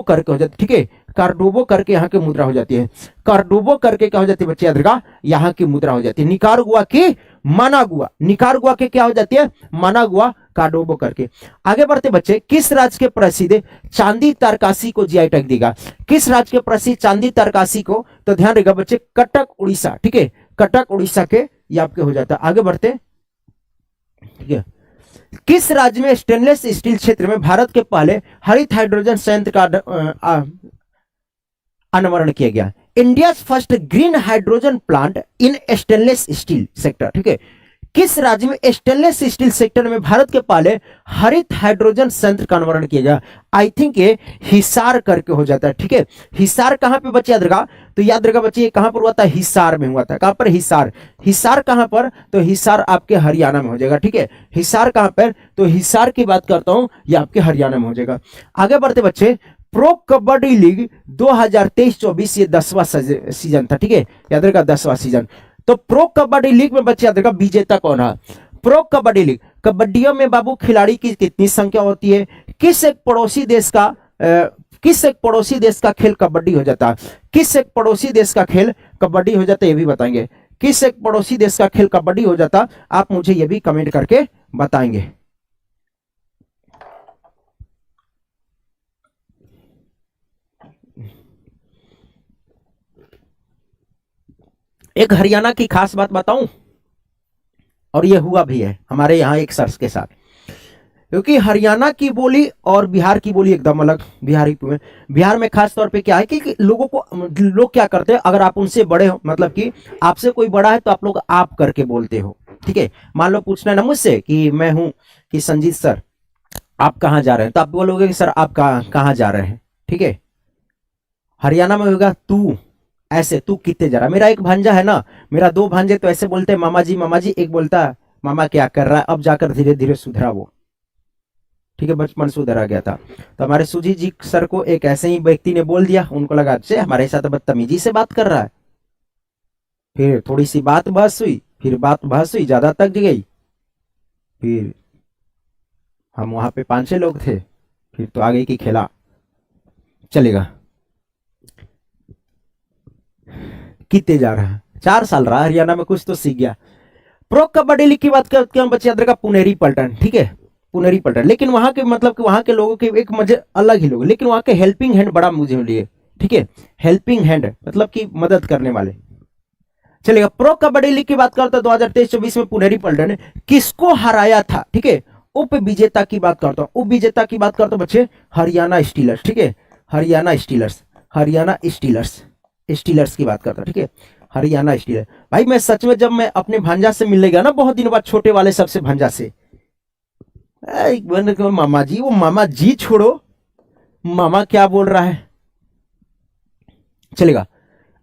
[SPEAKER 1] करके हो जाती है, ठीक है। कार्डोबो करके यहाँ की मुद्रा हो जाती है, कार्डोबो करके क्या हो जाती है बच्चे याद, यहाँ की मुद्रा हो जाती है। निकारागुआ की मानागुआ, निकारागुआ के क्या हो जाती है? मानागुआ, कार्डोबो करके। आगे बढ़ते बच्चे, किस राज्य के प्रसिद्ध चांदी तारकासी को जीआई टैग देगा? किस राज्य के प्रसिद्ध चांदी तारकासी को? तो ध्यान रहेगा बच्चे, कटक उड़ीसा, ठीक है, कटक उड़ीसा के ये आपके हो जाता है। आगे बढ़ते, ठीक है। किस राज्य में स्टेनलेस स्टील क्षेत्र में भारत के पहले हरित हाइड्रोजन संयंत्र का अनावरण किया गया? India first green hydrogen plant in stainless steel sector, ठीक है। किस राज्य में स्टेनलेस स्टील सेक्टर में भारत के पहले हरित हाइड्रोजन संयंत्र का अनावरण किया गया? आई थिंक ये हिसार करके हो जाता है, ठीक है। हिसार कहां पे बच्चे याद रखा? तो याद रखा बच्चे ये कहां पर हुआ था? हिसार में हुआ था। कहां पर? हिसार। हिसार कहां पर? तो हिसार आपके हरियाणा में हो जाएगा, ठीक है। हिसार कहां पर? तो हिसार की बात करता हूं ये आपके हरियाणा में हो जाएगा। आगे बढ़ते बच्चे, प्रो कबड्डी लीग 2023-24 ये 10वां सीजन था, ठीक है, याद रखा 10वां सीजन। तो प्रो कबड्डी लीग में बच्चे याद रखा विजेता कौन है? प्रो कबड्डी लीग, कबड्डियों में बाबू खिलाड़ी की कितनी संख्या होती है? किस एक पड़ोसी देश का खेल कबड्डी हो जाता है? किस एक पड़ोसी देश का खेल कबड्डी हो जाता है, ये भी बताएंगे। किस एक पड़ोसी देश का खेल कबड्डी हो जाता, आप मुझे ये भी कमेंट करके बताएंगे। एक हरियाणा की खास बात बताऊं, और ये हुआ भी है हमारे यहाँ एक सर के साथ, क्योंकि हरियाणा की बोली और बिहार की बोली एकदम अलग। बिहार में खास तौर पे क्या है कि लोग क्या करते हैं, अगर आप उनसे बड़े हो, मतलब कि आपसे कोई बड़ा है तो आप लोग आप करके बोलते हो, ठीक है। मान लो पूछना है ना मुझसे कि मैं हूं कि संजीत सर आप कहाँ जा रहे हैं, तो आप बोलोगे कि सर आप कहाँ जा रहे हैं, ठीक है। हरियाणा में होगा तू, ऐसे तू कितने जा रहा है। मेरा एक भांजा है ना, मेरा 2 भांजे तो ऐसे बोलते हैं मामा जी, एक बोलता है मामा क्या कर रहा है। अब जाकर धीरे धीरे सुधरा वो, ठीक है, बचपन सुधरा गया था। तो हमारे सुजीत जी सर को एक ऐसे ही व्यक्ति ने बोल दिया, उनको लगा अच्छे हमारे साथ बदतमीजी से बात कर रहा है। फिर थोड़ी सी बात बहस हुई, ज्यादा तक गई। फिर हम वहां पे 5-6 लोग थे, फिर तो आगे की खेला चलेगा। कितने जा रहा है? 4 साल रहा हरियाणा में, कुछ तो सीख गया। प्रो कबड्डी लीग की बात करते हैं बच्चे याद रखा, पुनेरी पलटन, ठीक है, पुनेरी पलटन। लेकिन वहां के मतलब कि वहां के लोगों के एक मजे अलग ही लोग, लेकिन वहां के हेल्पिंग हैंड बड़ा मुझे लिए, ठीक है, हेल्पिंग हैंड मतलब कि मदद करने वाले। चलेगा। प्रो कबड्डी लीग की बात करते हैं 2023-24 में पुनेरी पलटन ने किसको हराया था, ठीक है। उप विजेता की बात करता हूं, उप विजेता की बात करता हूं बच्चे, हरियाणा स्टीलर्स, ठीक है, हरियाणा स्टीलर्स की बात करता हूं, ठीक है, हरियाणा स्टीलर्स। भाई मैं सच में जब मैं अपने भांजा से मिलने गया ना बहुत दिन बाद, छोटे वाले सबसे भांजा से, मामा जी, वो मामा जी छोड़ो, मामा क्या बोल रहा है, चलेगा।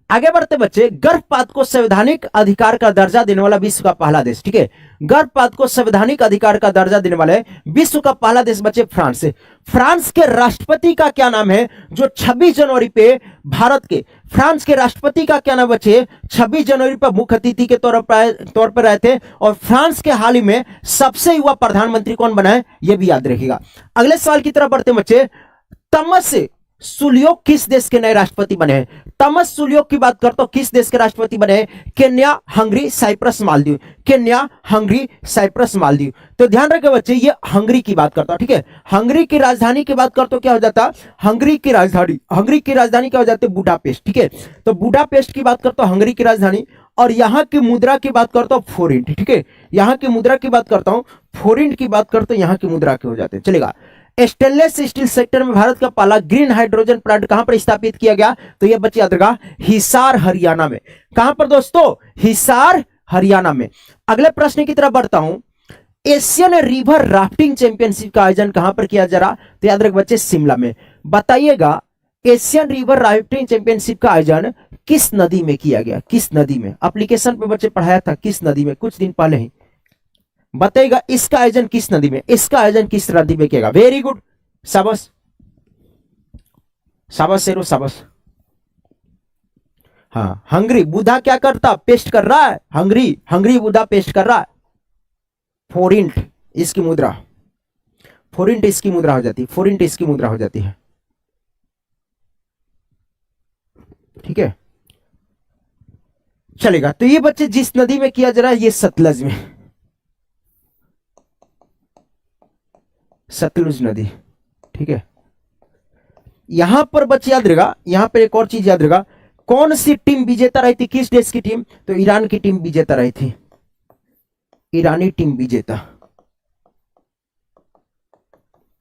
[SPEAKER 1] आगे बढ़ते बच्चे, गर्भपात को संवैधानिक अधिकार का दर्जा देने वाला विश्व का पहला देश, ठीक है, गर्भपात को संवैधानिक अधिकार का दर्जा देने वाले विश्व का पहला देश बच्चे फ्रांस है। फ्रांस के राष्ट्रपति का क्या नाम है, जो 26 जनवरी पे भारत के, फ्रांस के राष्ट्रपति का क्या नाम बच्चे, 26 जनवरी पर मुख्य अतिथि के तौर पर रहे थे। और फ्रांस के हाल ही में सबसे युवा प्रधानमंत्री कौन बना है, यह भी याद रखिएगा। अगले सवाल की तरफ बढ़ते बच्चे, तमस सुलियोक किस देश के नए राष्ट्रपति बने हैं? तमस सुलियोक की बात करता हूं, किस देश के राष्ट्रपति बने हैं? Kenya, Hungary, Cyprus, Maldives. Kenya, Hungary, Cyprus, Maldives. तो ध्यान रखें बच्चे, ये हंगरी की बात करता हूं, ठीक है। हंगरी की राजधानी की बात करता हूं, क्या हो जाता? हंगरी की राजधानी क्या हो जाती है? बुडापेस्ट, ठीक है। तो बुडापेस्ट की बात करता हूं, हंगरी की राजधानी। और यहां की मुद्रा की बात करता हूं, फोरिंट, ठीक है। यहां की मुद्रा की बात करता हूं, फोरिंट की बात करता हूं, यहां की मुद्रा के हो जाते हैं, चलेगा। स्टेनलेस स्टील सेक्टर में भारत का पहला ग्रीन हाइड्रोजन प्लांट कहां पर स्थापित किया गया? तो यह बच्चे याद रखा, हिसार, हरियाणा में। कहां पर दोस्तों? हिसार, हरियाणा में। अगले प्रश्न की तरफ बढ़ता हूं, एशियन रिवर राफ्टिंग चैंपियनशिप का आयोजन कहां पर किया जा रहा? तो याद रख बच्चे, शिमला में। बताइएगा, एशियन रिवर राफ्टिंग चैंपियनशिप का आयोजन किस नदी में किया गया? किस नदी में? एप्लीकेशन पे बच्चे पढ़ाया था, किस नदी में, कुछ दिन पहले ही। बताइएगा, इसका आयोजन किस नदी में, इसका आयोजन किस नदी में किया? वेरी गुड, शाबाश, शाबाश शेरो, शाबाश। हाँ, हंगरी, बुधा क्या करता? पेस्ट कर रहा है, हंगरी बुधा पेस्ट कर रहा है। फोरिंट इसकी मुद्रा, फोरिंट इसकी मुद्रा हो जाती है, फोरिंट इसकी मुद्रा हो जाती है, ठीक है, चलेगा। तो ये बच्चे जिस नदी में किया जा रहा है, ये सतलज में, सतलुज नदी, ठीक है। यहां पर बच्चे याद रहेगा, यहां पर एक और चीज याद रहेगा, कौन सी टीम विजेता रही थी? किस देश की टीम? तो ईरान की टीम विजेता रही थी, ईरानी टीम विजेता,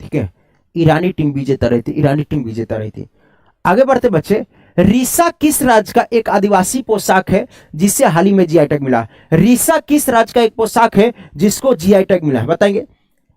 [SPEAKER 1] ठीक है, ईरानी टीम विजेता रही थी, ईरानी टीम विजेता रही थी। आगे बढ़ते बच्चे, रीसा किस राज्य का एक आदिवासी पोशाक है जिससे हाल ही में जीआई टैग मिला? रीसा किस राज्य का एक पोशाक है जिसको जीआई टैग मिला है? बताएंगे।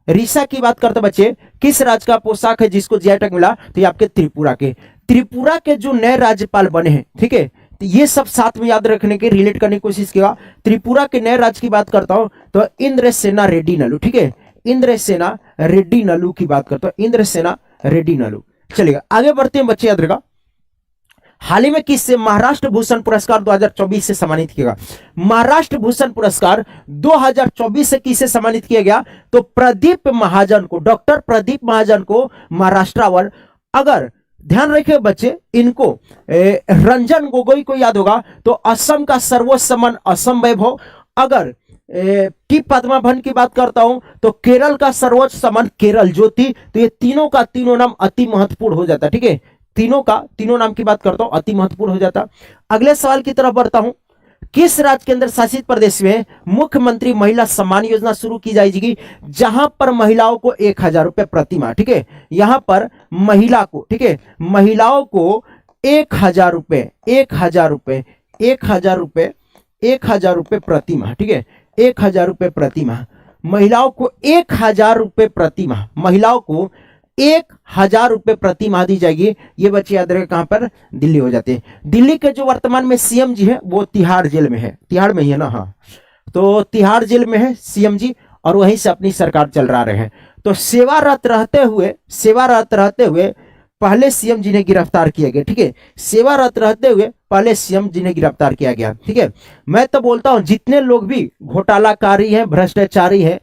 [SPEAKER 1] रीसा की बात करते बच्चे, किस राज्य का पोशाक है जिसको जीआई टैग मिला? तो ये आपके त्रिपुरा के जो नए राज्यपाल बने हैं, ठीक है, तो ये सब साथ में याद रखने के, रिलेट करने की कोशिश किया। त्रिपुरा के नए राज्य की बात करता हूं तो इंद्रसेना रेड्डी नलू, ठीक है, इंद्रसेना रेड्डी नलू की बात करता हूं, इंद्रसेना रेड्डी नलू। चलेगा, आगे बढ़ते हैं बच्चे, याद रखा, हाल ही में किससे महाराष्ट्र भूषण पुरस्कार 2024 से सम्मानित किया गया? महाराष्ट्र भूषण पुरस्कार 2024 से किससे सम्मानित किया गया? तो प्रदीप महाजन को, डॉक्टर प्रदीप महाजन को महाराष्ट्र अवार्ड। अगर ध्यान रखिए बच्चे, इनको रंजन गोगोई को याद होगा तो असम का सर्वोच्च सम्मान असम वैभव। अगर टी पद्माभन की बात करता हूं तो केरल का सर्वोच्च सम्मान केरल ज्योति। तो ये तीनों का तीनों नाम अति महत्वपूर्ण हो जाता है, ठीक है, तीनों नाम की बात करता हूं, अति महत्वपूर्ण हो जाता। अगले सवाल की तरफ बढ़ता हूं, किस राज्य केंद्र शासित प्रदेश में मुख्यमंत्री महिला सम्मान योजना शुरू की जाएगी जहां पर महिलाओं को 1000 रुपए प्रति माह, ठीक है, यहां पर महिला को, ठीक है, महिलाओं को 1000 रुपए, 1000 रुपए, 1000 रुपए, 1000 रुपए प्रति माह, ठीक है, 1000 रुपए प्रति माह, महिलाओं को 1000 रुपए प्रति माह, महिलाओं को 1000 रुपए प्रति माह दी जाएगी। ये बच्चे याद रखें, कहां पर? दिल्ली हो जाते हैं। दिल्ली के जो वर्तमान में सीएम जी है वो तिहाड़ जेल में है, तिहाड़ में ही है ना, हाँ, तो तिहाड़ जेल में है सीएम जी और वहीं से अपनी सरकार चला रहे हैं। तो सेवारत रहते हुए पहले सीएम जी ने गिरफ्तार किया गया, ठीक है, सेवारत रहते हुए पहले सीएम जी ने गिरफ्तार किया गया, ठीक है। मैं तो बोलता हूं जितने लोग भी घोटालाकारी हैं, भ्रष्टाचारी हैं,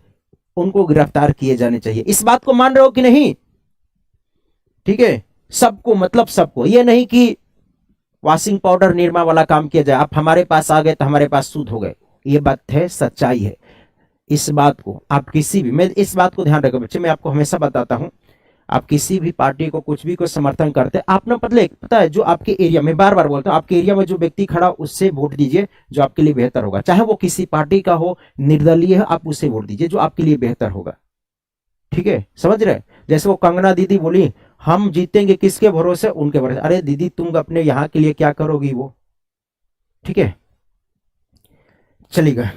[SPEAKER 1] उनको गिरफ्तार किए जाने चाहिए। इस बात को मान रहे हो कि नहीं? ठीक है, सबको, मतलब सबको, ये नहीं कि वॉशिंग पाउडर निरमा वाला काम किया जाए, आप हमारे पास आ गए तो हमारे पास सूद हो गए, ये बात है, सच्चाई है। इस बात को आप किसी भी, मैं इस बात को ध्यान रखो बच्चे, मैं आपको हमेशा बताता हूं, आप किसी भी पार्टी को कुछ भी को समर्थन करते हैं, आप ना पता है, जो आपके एरिया में, बार बार बोलता हूं, आपके एरिया में जो व्यक्ति खड़ा उससे वोट दीजिए जो आपके लिए बेहतर होगा, चाहे वो किसी पार्टी का हो, निर्दलीय है, आप उसे वोट दीजिए जो आपके लिए बेहतर होगा, ठीक है, समझ रहे? जैसे वो कंगना दीदी बोली हम जीतेंगे किसके भरोसे? उनके भरोसे। अरे दीदी तुम अपने यहां के लिए क्या करोगी वो, ठीक है, चलिएगा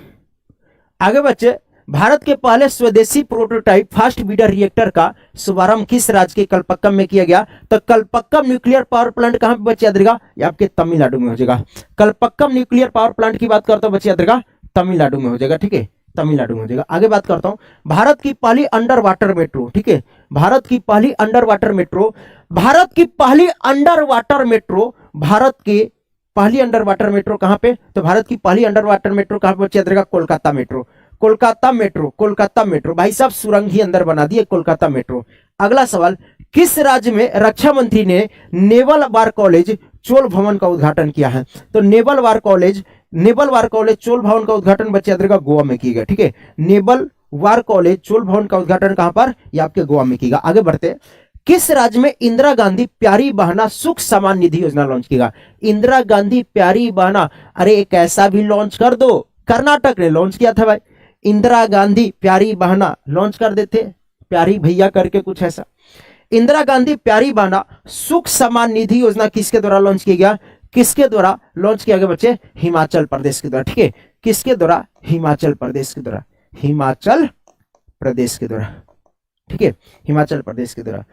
[SPEAKER 1] आगे बच्चे। भारत के पहले स्वदेशी प्रोटोटाइप फास्ट ब्रीडर रिएक्टर का शुभारंभ किस राज्य के कलपक्कम में किया गया? तो कलपक्कम न्यूक्लियर पावर प्लांट कहां पे बच्चे याद रहेगा? ये आपके तमिलनाडु में हो जाएगा। कलपक्कम न्यूक्लियर पावर प्लांट की बात करता हूं बच्चे याद रहेगा, तमिलनाडु में हो जाएगा। ठीक है, तमिलनाडु में हो जाएगा। आगे बात करता हूं, भारत की पहली अंडर वाटर मेट्रो। ठीक है, भारत की पहली अंडर वाटर मेट्रो, भारत की पहली अंडर वाटर मेट्रो, भारत की पहली अंडर वाटर मेट्रो कहां पे? तो भारत की पहली अंडर वाटर मेट्रो कहां पे बच्चे याद रहेगा? Kolkata metro. Kolkata metro, Kolkata metro भाई साहब सुरंग ही अंदर बना दी है कोलकाता मेट्रो। अगला सवाल, किस राज्य में रक्षा मंत्री ने नेवल वार कॉलेज चोल भवन का उद्घाटन किया है? तो नेवल वार कॉलेज चोल भवन का उद्घाटन बच्चे याद रहेगा गोवा में किया गया। ठीक है, नेवल वार कॉलेज चोल भवन का उद्घाटन कहां पर? ये आपके गोवा में किया। आगे बढ़ते हैं, किस राज्य में इंदिरा गांधी प्यारी बहना सुख समान निधि योजना लॉन्च किया? इंदिरा गांधी प्यारी बहना, अरे एक ऐसा भी लॉन्च कर दो, कर्नाटक ने लॉन्च किया था भाई, इंदिरा गांधी प्यारी बहना लॉन्च कर देते, प्यारी भैया करके कुछ ऐसा। इंदिरा गांधी प्यारी बहना सुख समान निधि योजना किसके द्वारा लॉन्च किया गया? किसके द्वारा लॉन्च किया गया बच्चे? हिमाचल प्रदेश के द्वारा। ठीक है, किसके द्वारा? हिमाचल प्रदेश के द्वारा, हिमाचल प्रदेश के द्वारा। ठीक है, हिमाचल प्रदेश के द्वारा।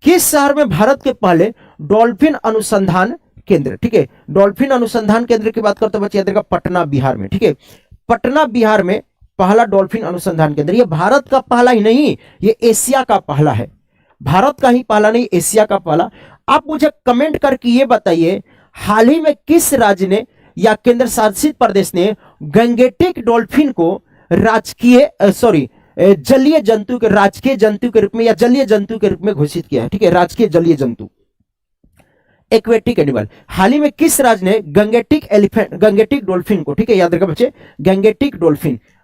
[SPEAKER 1] किस शहर में भारत के पहले डॉल्फिन अनुसंधान केंद्र? ठीक है, डॉल्फिन अनुसंधान केंद्र की बात करते बच्चे याद रखिएगा, पटना बिहार में। ठीक है, पटना बिहार में पहला डॉल्फिन अनुसंधान केंद्र। ये भारत का पहला ही नहीं, ये एशिया का पहला है। भारत का ही पहला नहीं, एशिया का पहला। आप मुझे कमेंट करके ये बताइए, हाल ही में किस राज्य ने या केंद्र शासित प्रदेश ने गंगेटिक डॉल्फिन को राजकीय जलीय जंतु के राजकीय जंतु के रूप में या जलीय जंतु के रूप में घोषित किया है? ठीक है, राजकीय जलीय जंतु, एक्वेटिक एनिमल। हाल ही में किस राज्य ने गंगेटिक डॉल्फिन को, ठीक है याद रखा बच्चे,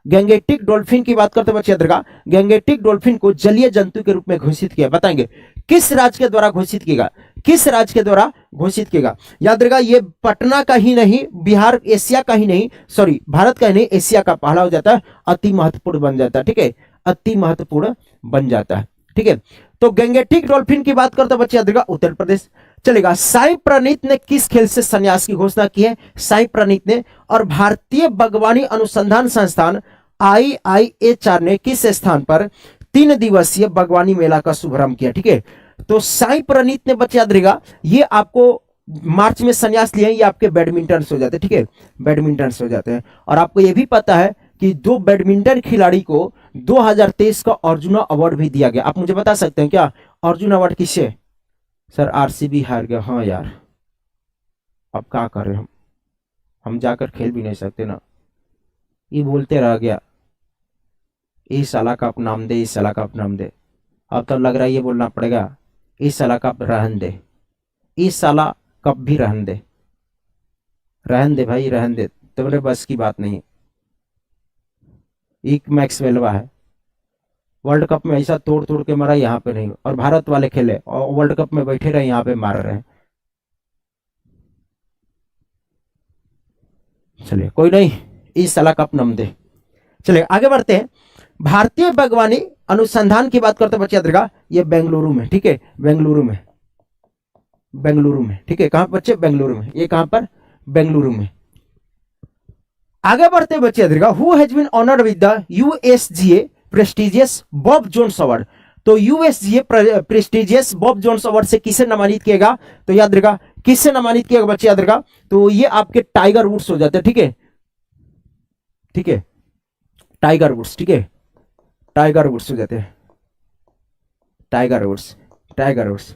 [SPEAKER 1] गंगेटिक डॉल्फिन की बात करते बच्चे याद रखा, गंगेटिक डॉल्फिन को जलीय जंतु के रूप में घोषित किया? बताएंगे किस राज्य के द्वारा घोषित किया? किस राज्य के द्वारा घोषित किया? याद रखा, ये पटना का ही नहीं, बिहार एशिया का ही नहीं, सॉरी भारत का ही नहीं, एशिया का पहला हो जाता है, अति महत्वपूर्ण बन जाता है। ठीक है, अति महत्वपूर्ण बन जाता है। ठीक है, तो गंगेटिक डॉल्फिन की बात करते बच्चे याद रखा, उत्तर प्रदेश चलेगा। साई प्रणीत ने किस खेल से संन्यास की घोषणा की है? साई प्रणीत ने। और भारतीय बागवानी अनुसंधान संस्थान IIHR ने किस स्थान पर 3 दिवसीय बागवानी मेला का शुभारंभ किया? ठीक है, तो साई प्रणीत ने बच्चे याद रहेगा, ये आपको मार्च में संन्यास लिए, ये आपके बैडमिंटन से हो जाते हैं। ठीक है, बैडमिंटन से हो जाते हैं। और आपको ये भी पता है कि 2 बैडमिंटन खिलाड़ी को 2023 का अर्जुन अवार्ड भी दिया गया। आप मुझे बता सकते हैं क्या अर्जुन अवार्ड किससे? सर RCB हार गया। हाँ यार, अब क्या कर रहे हम जाकर खेल भी नहीं सकते ना, ये बोलते रह गया, इस साला का नाम दे, इस साला का नाम दे। अब तो लग रहा है ये बोलना पड़ेगा, इस साला का रहन दे, इस साला कब भी रहन दे, रहन दे भाई, रहन दे, तुम्हारे बस की बात नहीं। एक मैक्सवेलवा है, वर्ल्ड कप में ऐसा तोड़ तोड़ के मारा, यहाँ पे नहीं। और भारत वाले खेले और वर्ल्ड कप में बैठे रहे, यहाँ पे मार रहे हैं। चलिए कोई नहीं, इस साला कप नम दे। चलिए आगे बढ़ते हैं। भारतीय बागवानी अनुसंधान की बात करते बच्चे याद रखा, ये बेंगलुरु में। ठीक है, बेंगलुरु में, ठीक है, कहां पर बच्चे? बेंगलुरु में। ये कहां पर? बेंगलुरु में। आगे बढ़ते बच्चे याद रखा, who has been honoured with the USGA prestigious Bob Jones award? तो USGA prestigious Bob Jones award से किसे सम्मानित किएगा? तो याद रखा, किससे सम्मानित किएगा बच्चे याद रखा, तो ये आपके टाइगर वुड्स हो जाते हैं। ठीक है, ठीक है, टाइगर वुड्स। ठीक है, टाइगर वुड्स हो जाते हैं, टाइगर वुड्स।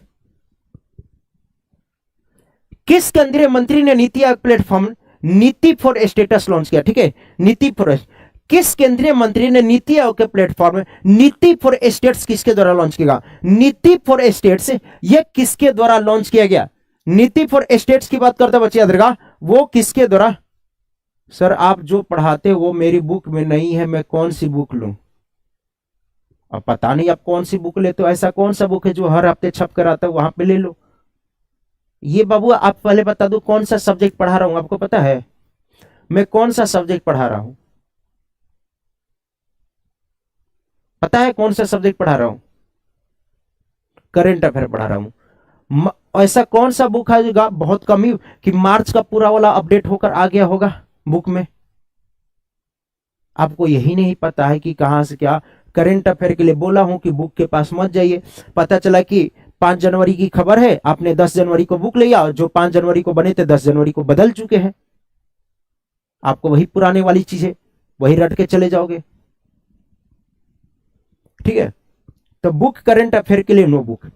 [SPEAKER 1] किस केंद्रीय मंत्री ने नीति आयोग प्लेटफॉर्म नीति फॉर स्टेटस लॉन्च किया? ठीक है, नीति फॉर, किस केंद्रीय मंत्री ने नीति आयोग के प्लेटफॉर्म नीति फॉर स्टेट्स किसके द्वारा लॉन्च किया? नीति फॉर स्टेट्स ये किसके द्वारा लॉन्च किया गया? नीति फॉर स्टेट्स की बात करते बच्चे याद रखा, वो किसके द्वारा? सर आप जो पढ़ाते वो मेरी बुक में नहीं है, मैं कौन सी बुक लूं? अब पता नहीं आप कौन सी बुक लेते हो, ऐसा कौन सा बुक है जो हर हफ्ते छप कर आता है, वहां पे ले लो। ये बाबू आप पहले बता दो कौन सा सब्जेक्ट पढ़ा रहा हूं, आपको पता है मैं कौन सा सब्जेक्ट पढ़ा रहा हूं? पता है कौन सा सब्जेक्ट पढ़ा रहा हूं? करेंट अफेयर पढ़ा रहा हूं। ऐसा कौन सा बुक है जो बहुत कम ही कि मार्च का पूरा वाला अपडेट होकर आ गया होगा बुक में? आपको यही नहीं पता है कि कहां से क्या। करंट अफेयर के लिए बोला हूं कि बुक के पास मत जाइए, पता चला कि 5 जनवरी की खबर है, आपने 10 जनवरी को बुक लिया, जो 5 जनवरी को बने थे 10 जनवरी को बदल चुके हैं, आपको वही पुराने वाली चीजें वही रट के चले जाओगे। ठीक है, तो बुक करंट अफेयर के लिए नो बुक।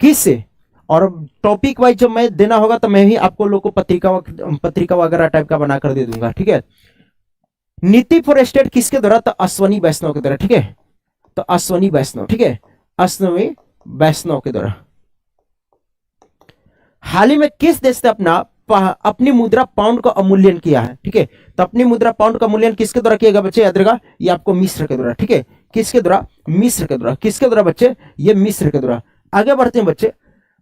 [SPEAKER 1] किससे और टॉपिक वाइज जब मैं देना होगा तो मैं ही आपको लोग को पत्रिका वगैरह टाइप का बनाकर दे दूंगा। ठीक है, नीति फॉर स्टेट किसके द्वारा, तो अश्वनी वैष्णव के द्वारा। ठीक है, तो अश्वनी वैष्णव, ठीक है, अश्वनी वैष्णव के द्वारा। हाल ही में किस देश ने अपनी मुद्रा पाउंड का अवमूल्यन किया है। ठीक है, तो अपनी मुद्रा पाउंड का मूल्यांकन किसके द्वारा किया गया बच्चे, याद रखिएगा, ये आपको मिस्र के द्वारा। ठीक है, किसके द्वारा, मिस्र के द्वारा। किसके द्वारा बच्चे, ये मिस्र के द्वारा। आगे बढ़ते हैं बच्चे,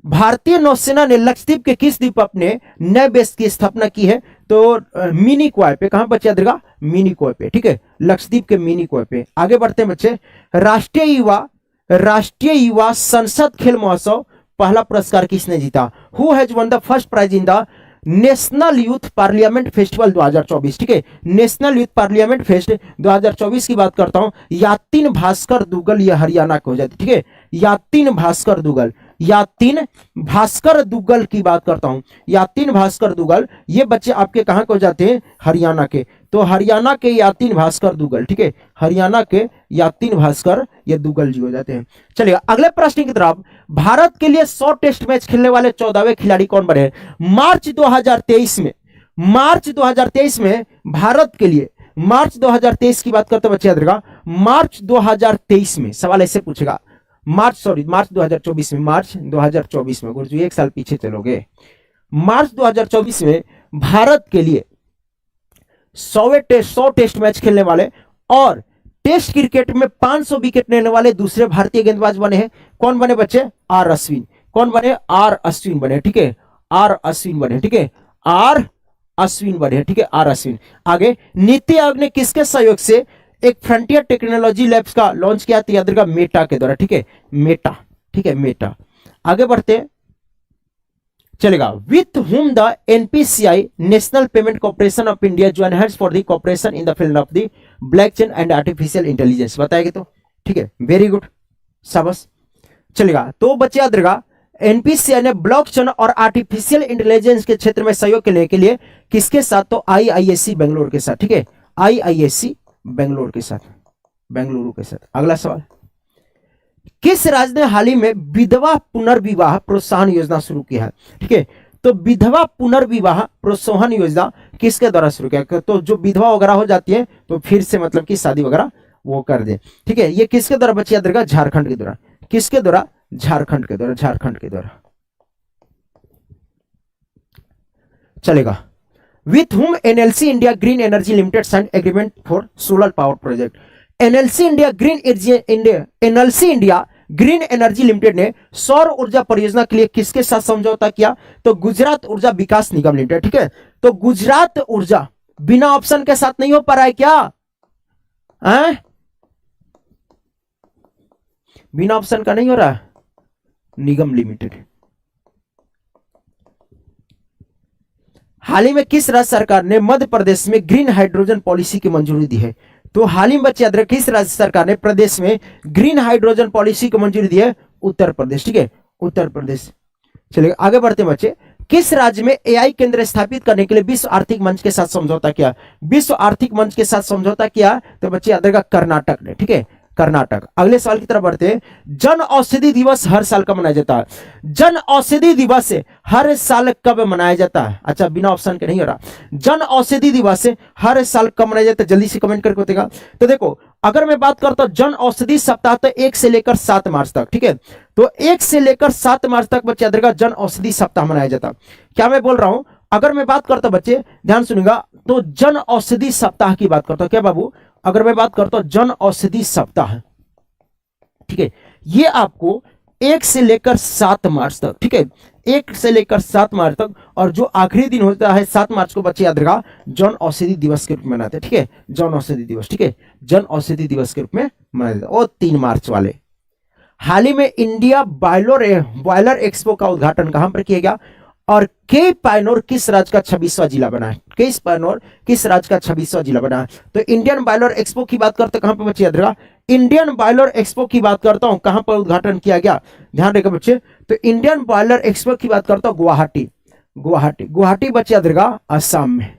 [SPEAKER 1] भारतीय नौसेना ने लक्षद्वीप के किस द्वीप अपने नए बेस की स्थापना की है, तो मिनी क्वाय पे। कहां बच्चे, याद रखिएगा, मिनी क्वाय पे। ठीक है, लक्षद्वीप के मिनी क्वाय पे। आगे बढ़ते हैं बच्चे, राष्ट्रीय युवा संसद खेल महोत्सव पहला पुरस्कार किसने जीता, who has won the first prize in the national youth parliament festival 2024। ठीक है, नेशनल यूथ पार्लियामेंट फेस्ट 2024 की बात करता हूं, यातिन भास्कर दुग्गल, ये हरियाणा को हो जाती। ठीक है, यातिन भास्कर दुग्गल, यातिन भास्कर दुग्गल की बात करता हूं, यातिन भास्कर दुग्गल, ये बच्चे आपके कहां को जाते हैं, हरियाणा के। तो हरियाणा के यातिन भास्कर दुग्गल, ठीक है, हरियाणा के यातिन भास्कर ये दुग्गल जी हो जाते हैं। चलिए अगले प्रश्न की तरफ, भारत के लिए 100 टेस्ट मैच खेलने वाले 14वें खिलाड़ी कौन बने। मार्च 2023 में, मार्च 2023 में भारत के लिए, मार्च 2023 की बात करते बच्चे याद रखिएगा, मार्च 2023 में सवाल ऐसे पूछेगा, मार्च 2024 में, मार्च 2024 में, गुरुजी एक साल पीछे चलोगे, मार्च 2024 में भारत के लिए 100 टेस्ट मैच खेलने वाले और टेस्ट क्रिकेट में 500 विकेट लेने वाले दूसरे भारतीय गेंदबाज बने हैं। कौन बने बच्चे, आर अश्विन। कौन बने, आर अश्विन बने। ठीक है, आर अश्विन बने। ठीक है, आर अश्विन बने। ठीक है, आर अश्विन। आगे, नीति आयोग ने किसके सहयोग से एक फ्रंटियर टेक्नोलॉजी लैब्स का लॉन्च किया, तो याद रखिएगा मेटा के द्वारा। ठीक है, मेटा। ठीक है, मेटा। आगे बढ़ते चलेगा, with whom the NPCI national payment corporation of India join hands for the corporation in the field of the blockchain and artificial intelligence. बताएगा तो, ठीक है, वेरी गुड, शाबाश। चलेगा, तो बच्चे याद रखिएगा, एनपीसीआई ने ब्लॉकचेन और आर्टिफिशियल इंटेलिजेंस के क्षेत्र में सहयोग करने के लिए किसके साथ, तो आईआईएससी बेंगलुरु के साथ। ठीक है, आईआईएससी बेंगलुरु के साथ, बेंगलुरु के साथ। अगला सवाल, किस राज्य ने हाल ही में विधवा पुनर्विवाह प्रोत्साहन योजना शुरू की है। ठीक है, तो विधवा पुनर्विवाह प्रोत्साहन योजना किसके द्वारा शुरू किया, तो जो विधवा वगैरह हो जाती है तो फिर से मतलब कि शादी वगैरह वो कर दे। ठीक है, ये किसके द्वारा बच्चे याद रखिएगा, झारखंड के द्वारा। किसके द्वारा, झारखंड के द्वारा, झारखंड के द्वारा। चलेगा, with whom NLC India green energy limited sign agreement for solar power project. NLC India green energy limited ने सौर ऊर्जा परियोजना के लिए किसके साथ समझौता किया, तो गुजरात ऊर्जा विकास निगम लिमिटेड। ठीक है, तो गुजरात ऊर्जा बिना ऑप्शन के साथ नहीं हो पा रहा है क्या, बिना ऑप्शन का नहीं हो रहा, निगम लिमिटेड। हाल ही में किस राज्य सरकार ने मध्य प्रदेश में ग्रीन हाइड्रोजन पॉलिसी की मंजूरी दी है, तो हाल ही में बच्चे याद रखें, किस राज्य सरकार ने प्रदेश में ग्रीन हाइड्रोजन पॉलिसी को मंजूरी दी है, उत्तर प्रदेश। ठीक है, उत्तर प्रदेश। चलिए आगे बढ़ते हैं बच्चे, किस राज्य में एआई केंद्र स्थापित करने के लिए विश्व आर्थिक मंच के साथ समझौता किया, विश्व आर्थिक मंच के साथ समझौता किया, तो बच्चे याद रखेगा कर्नाटक ने। ठीक है, कर्नाटक। अगले सवाल की तरफ बढ़ते हैं, जन औषधि दिवस हर साल कब मनाया जाता है, जन औषधि दिवस हर साल कब मनाया जाता है। अच्छा, बिना ऑप्शन के नहीं हो रहा, जन औषधि दिवस हर साल कब मनाया जाता है, जल्दी से कमेंट करके बताएगा। तो देखो, अगर मैं बात करता हूं जन औषधि सप्ताह, तो 1 से लेकर 7 मार्च तक। ठीक है, तो 1 से लेकर 7 मार्च तक बच्चे याद रखेगा जन औषधि सप्ताह मनाया जाता। क्या मैं बोल रहा हूं, अगर मैं बात करता हूं बच्चे ध्यान सुनिएगा, तो जन औषधि सप्ताह की बात करता हूं। क्या बाबू, अगर मैं बात करता हूं जन औषधि सप्ताह, ठीक है, ये आपको 1 से लेकर 7 मार्च तक। ठीक है, 1 से लेकर 7 मार्च तक, और जो आखिरी दिन होता है 7 मार्च को बच्चे याद रखा जन औषधि दिवस के रूप में मनाते हैं। ठीक है, जन औषधि दिवस। ठीक है, जन औषधि दिवस के रूप में मनाया जाता है। और 3 मार्च वाले, हाल ही में इंडिया बॉयलर एक्सपो का उद्घाटन कहां पर किया गया, और के पायनोर किस राज्य का 26वां जिला बना है? केस पायनोर किस राज्य का 26वां जिला बना है? तो इंडियन बॉयलर एक्सपो की बात करते कहां पे बच्चे याद रखा, इंडियन बॉयलर एक्सपो की बात करता हूं, कहां पर उद्घाटन किया गया, ध्यान रखिए बच्चे। तो इंडियन बॉयलर एक्सपो की बात करता हूं गुवाहाटी, गुवाहाटी बच्चे याद रखा असम में,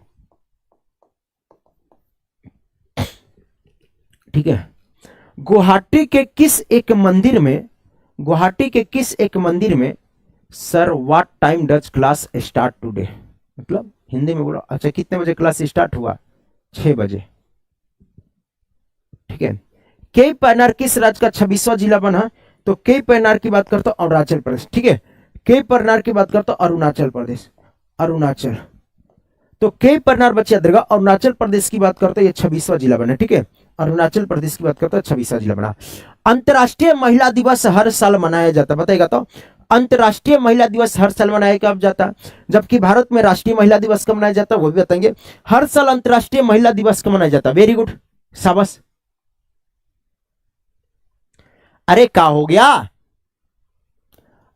[SPEAKER 1] ठीक है। गुवाहाटी के किस एक मंदिर में, गुवाहाटी के किस एक मंदिर में sir what time does class start today, मतलब हिंदी में बोलो, अच्छा कितने बजे क्लास स्टार्ट हुआ? 6 बजे, ठीक है। के पैनार किस राज्य का 26वां जिला बना? तो के पैनार की बात करता हूं अरुणाचल प्रदेश, ठीक है। के पैनार की बात करता हूं अरुणाचल प्रदेश, अरुणाचल। तो के पैनार बच्चे याद रखा, अरुणाचल प्रदेश की बात करते हैं, ये 26वां जिला बना, ठीक है। अरुणाचल प्रदेश की बात करते हैं, 26वां जिला बना। अंतर्राष्ट्रीय महिला दिवस हर साल मनाया जाता है, बताएगा तो अंतर्राष्ट्रीय महिला दिवस हर साल मनाया कब जाता है, जबकि भारत में राष्ट्रीय महिला दिवस कब मनाया जाता है वो भी बताएंगे। हर साल अंतर्राष्ट्रीय महिला दिवस कब मनाया जाता है? वेरी गुड, शाबाश। अरे क्या हो गया,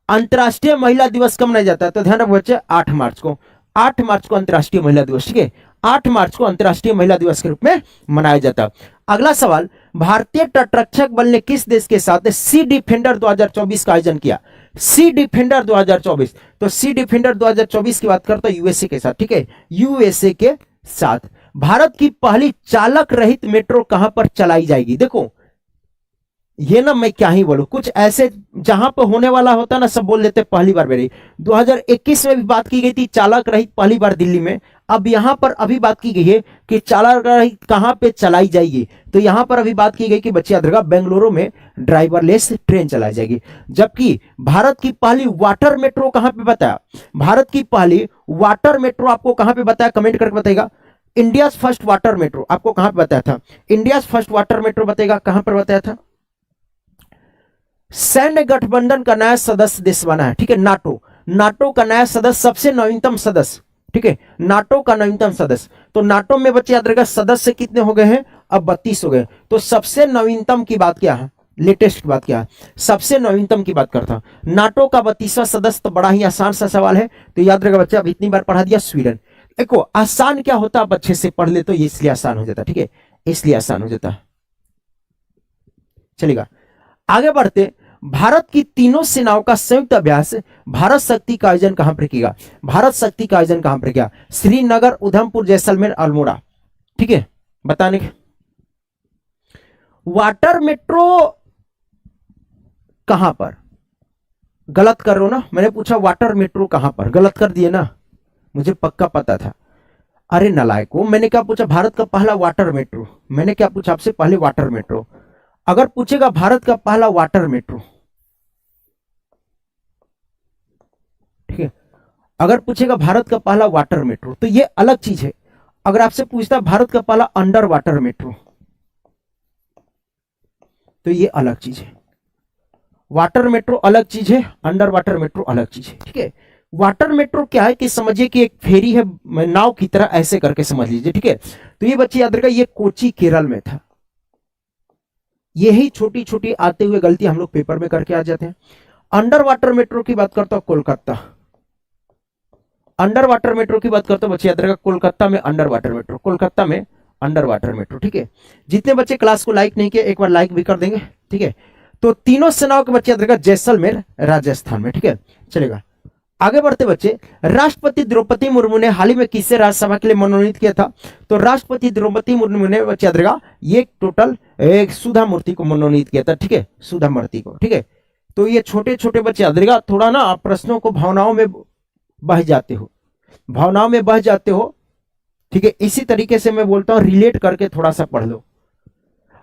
[SPEAKER 1] अंतर्राष्ट्रीय महिला दिवस कब मनाया जाता है? तो ध्यान रखो बच्चे 8 मार्च को, 8 मार्च को अंतर्राष्ट्रीय महिला दिवस, ठीक है। 8 मार्च को अंतर्राष्ट्रीय महिला दिवस के रूप में मनाया जाता है। अगला सवाल, भारतीय तटरक्षक बल ने किस देश के साथ सी डिफेंडर 2024 का आयोजन किया? सी डिफेंडर 2024, तो सी डिफेंडर 2024 की बात करता है यूएसए के साथ, ठीक है, यूएसए के साथ। भारत की पहली चालक रहित मेट्रो कहां पर चलाई जाएगी? देखो ये ना मैं क्या ही बोलूं, कुछ ऐसे जहां पर होने वाला होता ना सब बोल देते पहली बार मेरी। 2021 में भी बात की गई थी चालक रहित पहली बार दिल्ली में, अब यहां पर अभी बात की गई है कि चालक रहित कहां पे चलाई जाएगी, तो यहां पर अभी बात की गई कि बच्चे याद रखा बेंगलुरु में ड्राइवरलेस ट्रेन चलाई जाएगी। जबकि भारत की पहली वाटर मेट्रो कहां पे बताया, भारत की पहली वाटर मेट्रो आपको कहां पे बताया, कमेंट करके बताएगा। इंडिया फर्स्ट वाटर मेट्रो आपको कहां पे बताया था, इंडिया फर्स्ट वाटर मेट्रो बताएगा कहां पर बताया था? सैन्य गठबंधन का नया सदस्य देश बना है, ठीक है, नाटो, नाटो का नया सदस्य, सबसे नवीनतम सदस्य, ठीक है, नाटो का नवीनतम सदस्य। तो नाटो में बच्चे याद रखिएगा सदस्य कितने हो गए हैं? अब 32 हो गए। तो सबसे नवीनतम की बात क्या है, लेटेस्ट की बात क्या है, सबसे नवीनतम की बात करता हूं। नाटो का 32वां सदस्य, तो बड़ा ही आसान सा सवाल है, तो याद रखिएगा बच्चे, अब इतनी बार पढ़ा दिया स्वीडन। देखो आसान क्या होता, अब अच्छे से पढ़ ले तो ये इसलिए आसान हो जाता, ठीक है, इसलिए आसान हो जाता। चलेगा आगे बढ़ते। भारत की तीनों सेनाओं का संयुक्त अभ्यास भारत शक्ति का आयोजन कहां पर किया? भारत शक्ति का आयोजन कहां पर किया? श्रीनगर, उधमपुर, जैसलमेर, अल्मोड़ा, ठीक है, बताने के। वाटर मेट्रो कहां पर? गलत कर रहे हो ना, मैंने पूछा वाटर मेट्रो कहां पर, गलत कर दिए ना, मुझे पक्का पता था। अरे नालायको, मैंने क्या पूछा? भारत का पहला वाटर मेट्रो, मैंने क्या पूछा आपसे? पहले वाटर मेट्रो। अगर पूछेगा भारत का पहला वाटर मेट्रो, ठीक है, अगर पूछेगा भारत का पहला वाटर मेट्रो तो ये अलग चीज है। अगर आपसे पूछता भारत का पहला अंडर वाटर मेट्रो तो ये अलग चीज है। वाटर मेट्रो अलग चीज है, अंडर वाटर मेट्रो अलग चीज है, ठीक है। वाटर मेट्रो क्या है कि समझिए कि एक फेरी है नाव की तरह, ऐसे करके समझ लीजिए, ठीक है। तो ये बच्चे याद रखा, ये कोची केरल में था। यही छोटी छोटी आते हुए गलती हम लोग पेपर में करके आ जाते हैं। अंडर वाटर मेट्रो की बात करता हूं कोलकाता, अंडर वाटर मेट्रो की बात करता हूं बच्चे याद रखा, कोलकाता में अंडर वाटर मेट्रो, कोलकाता में अंडर वाटर मेट्रो, ठीक है। जितने बच्चे क्लास को लाइक नहीं किए एक बार लाइक भी कर देंगे, ठीक है। तो तीनों सेनाओं के बच्चे याद रखा, जैसलमेर राजस्थान में, ठीक है, चलेगा। आगे बढ़ते बच्चे, राष्ट्रपति द्रौपदी मुर्मू ने हाल ही में किसे राज्यसभा के लिए मनोनीत किया था? तो राष्ट्रपति द्रौपदी मुर्मू ने बच्चे याद रखा, ये टोटल एक सुधा मूर्ति को मनोनीत किया था, ठीक है, सुधा मूर्ति को, ठीक है। तो ये छोटे छोटे बच्चे याद रखा, थोड़ा ना प्रश्नों को भावनाओं में बह जाते हो, भावनाओं में बह जाते हो, ठीक है। इसी तरीके से मैं बोलता हूं रिलेट करके थोड़ा सा पढ़ लो।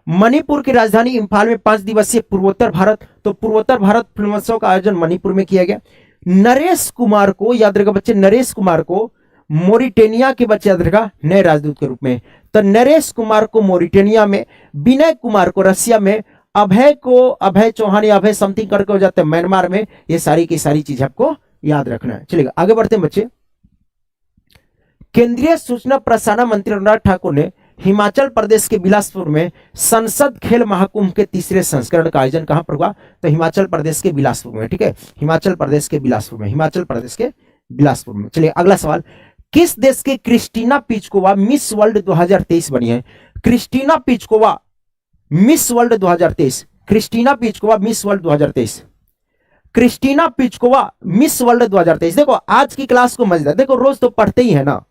[SPEAKER 1] मणिपुर की राजधानी इंफाल में 5 दिवसीय पूर्वोत्तर भारत, तो पूर्वोत्तर भारत फिल्मोत्सव का आयोजन मणिपुर में किया गया। नरेश कुमार को याद रखा बच्चे, नरेश कुमार को मोरिटेनिया के बच्चे याद रखा नए राजदूत के रूप में। तो नरेश कुमार को मोरिटेनिया में, विनय कुमार को रसिया में, अभय को अभय चौहान या अभय समथिंग करके हो जाते हैं म्यांमार में। ये सारी की सारी चीज आपको याद रखना है। चलेगा आगे बढ़ते हैं बच्चे। केंद्रीय सूचना प्रसारण मंत्री अनुराग ठाकुर ने हिमाचल प्रदेश के बिलासपुर में संसद खेल महाकुंभ के तीसरे संस्करण का आयोजन कहां पर हुआ? तो हिमाचल प्रदेश के बिलासपुर में, ठीक है, हिमाचल प्रदेश के बिलासपुर में, हिमाचल प्रदेश के बिलासपुर में। चलिए अगला सवाल, किस देश के क्रिस्टीना पिचकोवा मिस वर्ल्ड 2023 बनी है? Krystyna Pyszkova Miss World 2023, Krystyna Pyszkova Miss World 2023, Krystyna Pyszkova Miss World 2023। देखो आज की क्लास को मजेदार, देखो रोज तो पढ़ते ही है ना,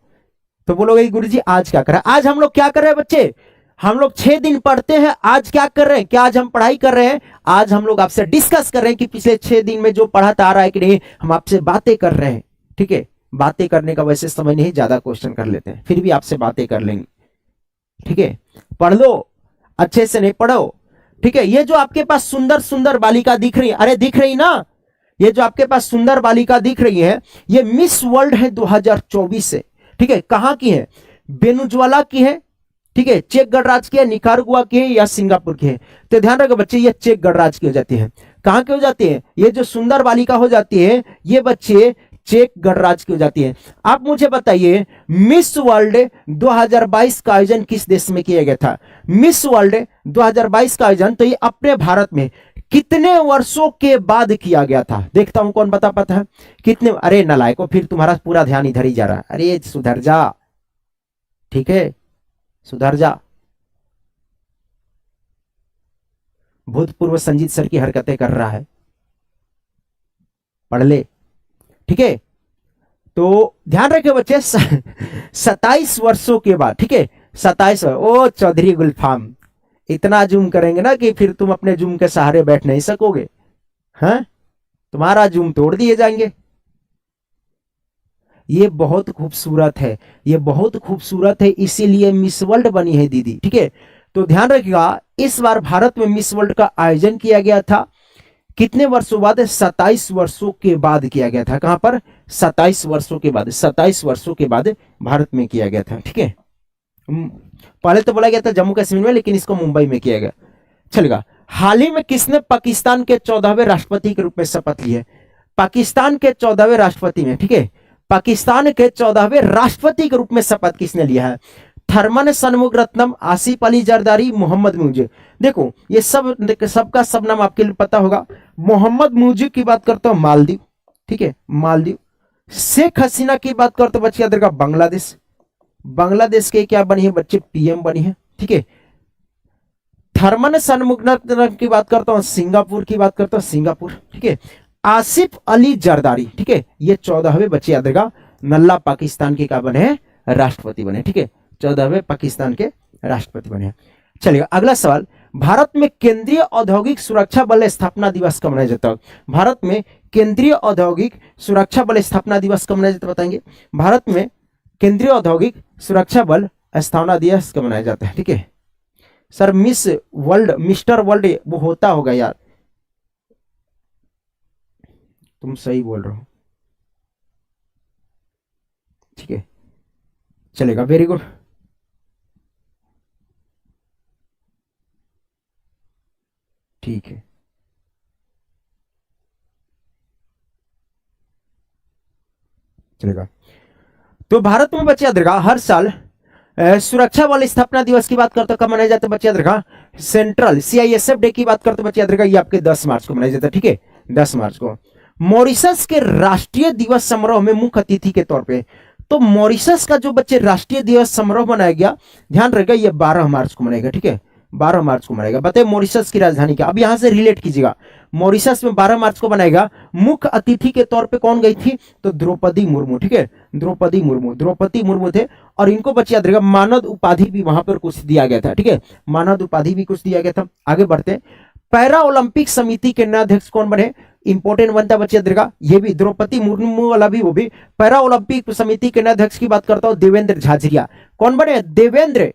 [SPEAKER 1] तो बोलोगे गुरुजी आज क्या कर रहे हैं? आज हम लोग क्या कर रहे हैं बच्चे? हम लोग 6 दिन पढ़ते हैं, आज क्या कर रहे हैं? क्या आज हम पढ़ाई कर रहे हैं? आज हम लोग आपसे डिस्कस कर रहे हैं कि पिछले 6 दिन में जो पढ़ा था आ रहा है कि नहीं, हम आपसे बातें कर रहे हैं। ठीक है, बातें करने का वैसे समय नहीं, ज्यादा क्वेश्चन कर लेते हैं, फिर भी आपसे बातें कर लेंगे। ठीक है, पढ़ लो, अच्छे से नहीं पढ़ो। ठीक है, ये जो आपके पास सुंदर सुंदर बालिका दिख रही है, अरे दिख रही ना, ये जो आपके पास सुंदर बालिका दिख रही है, ये मिस वर्ल्ड है 2024 से। ठीक है, कहां की है? वेनेजुएला की है। ठीक है, चेक गणराज्य की है, निकारागुआ की है या सिंगापुर की है? तो ध्यान रखो बच्चे, ये चेक गणराज्य की हो जाती है। कहां की हो जाती है? ये जो सुंदर बालिका हो जाती है, ये बच्चे चेक गणराज्य की हो जाती है। आप मुझे बताइए, मिस वर्ल्ड 2022 का आयोजन किस देश में किया गया था? मिस वर्ल्ड 2022 का आयोजन तो ये अपने भारत में कितने वर्षों के बाद किया गया था? देखता हूं कौन बता पाता है कितने। अरे नालायको, फिर तुम्हारा पूरा ध्यान इधर ही जा रहा है। अरे सुधर जा, ठीक है, सुधर जा। भूतपूर्व संजीत सर की हरकतें कर रहा है, पढ़ ले। ठीक है, तो ध्यान रखे बच्चे, 27 वर्षों के बाद। ठीक है, 27। ओ चौधरी गुलफाम, इतना जूम करेंगे ना कि फिर तुम अपने जूम के सहारे बैठ नहीं सकोगे। हैं, तुम्हारा जूम तोड़ दिए जाएंगे। ये बहुत खूबसूरत है, ये बहुत खूबसूरत है, इसीलिए मिस वर्ल्ड बनी है दीदी। ठीक है, तो ध्यान रखिएगा, इस बार भारत में मिस वर्ल्ड का आयोजन किया गया था कितने वर्षों बाद? 27 वर्षों के बाद किया गया था। कहां पर? 27 वर्षों के बाद, 27 वर्षों के बाद भारत में किया गया था। ठीक है, पहले तो बोला गया था जम्मू कश्मीर में, लेकिन इसको मुंबई में किया गया। चलेगा। हाल ही में किसने पाकिस्तान के 14वें राष्ट्रपति के रूप में शपथ ली है? पाकिस्तान के 14वें राष्ट्रपति में, ठीक है, पाकिस्तान के 14वें राष्ट्रपति के रूप में शपथ किसने लिया है? थरमन शनमुगरत्नम, आसिफ अली जरदारी, मोहम्मद मुजिब। देखो ये सबका सब नाम आपके लिए पता होगा। मोहम्मद मुजिब की बात करता हूं, मालदीव। ठीक है, मालदीव। शेख हसीना की बात करते बच्चे याद रखा, बांग्लादेश। बांग्लादेश के क्या बनी है बच्चे? पीएम बनी है। ठीक है, थरमन शनमुगरत्नम की बात करता हूं, सिंगापुर की बात करता हूं, सिंगापुर। ठीक है, आसिफ अली जरदारी, ठीक है, ये 14वें बच्चे याद रखा, नल्ला पाकिस्तान के क्या बने हैं? राष्ट्रपति बने। ठीक है, 14वें पाकिस्तान के राष्ट्रपति बने हैं। चलिए अगला सवाल, भारत में केंद्रीय औद्योगिक सुरक्षा बल स्थापना दिवस कब मनाया जाता है? भारत में केंद्रीय औद्योगिक सुरक्षा बल स्थापना दिवस कब मनाया जाता है बताएंगे? भारत में केंद्रीय औद्योगिक सुरक्षा बल स्थापना दिवस कब मनाया जाता है? ठीक है sir, miss world, mister world वो होता होगा यार, तुम सही बोल रहे हो। ठीक है, चलेगा, वेरी गुड। ठीक है, चलेगा। तो भारत में बच्चे याद रखा, हर साल सुरक्षा बल स्थापना दिवस की बात करते कब मनाया जाता है बच्चे याद रखा? सेंट्रल CISF डे की बात करते बच्चे याद रखा, ये आपके 10 मार्च को मनाया जाता है। ठीक है, 10 मार्च को। मॉरिशस के राष्ट्रीय दिवस समारोह में मुख्य अतिथि के तौर पे, तो मॉरिशस का जो बच्चे राष्ट्रीय दिवस समारोह मनाया गया, ध्यान रखिएगा, ये 12 मार्च को मनाएगा। ठीक है, 12 मार्च को मनाएगा। बताइए मॉरिशस की राजधानी क्या? अब यहां से रिलेट कीजिएगा, मॉरिशस में 12 मार्च को बनाएगा। मुख्य अतिथि के तौर पे कौन गई थी? तो द्रौपदी मुर्मू। ठीक है, द्रौपदी मुर्मू, द्रौपदी मुर्मू थे। और इनको बच्चे याद रखिएगा, मानद उपाधि भी वहां पर कुछ दिया गया था। ठीक है, मानद उपाधि भी कुछ दिया गया था। आगे बढ़ते हैं, पैरा ओलंपिक समिति के नए अध्यक्ष कौन बने? इंपोर्टेंट बनता है बच्चे याद रखिएगा, ये भी द्रौपदी मुर्मू वाला भी, वो भी। पैरा ओलंपिक समिति के नए अध्यक्ष की बात करता हूं, देवेंद्र झाझरिया। कौन बने?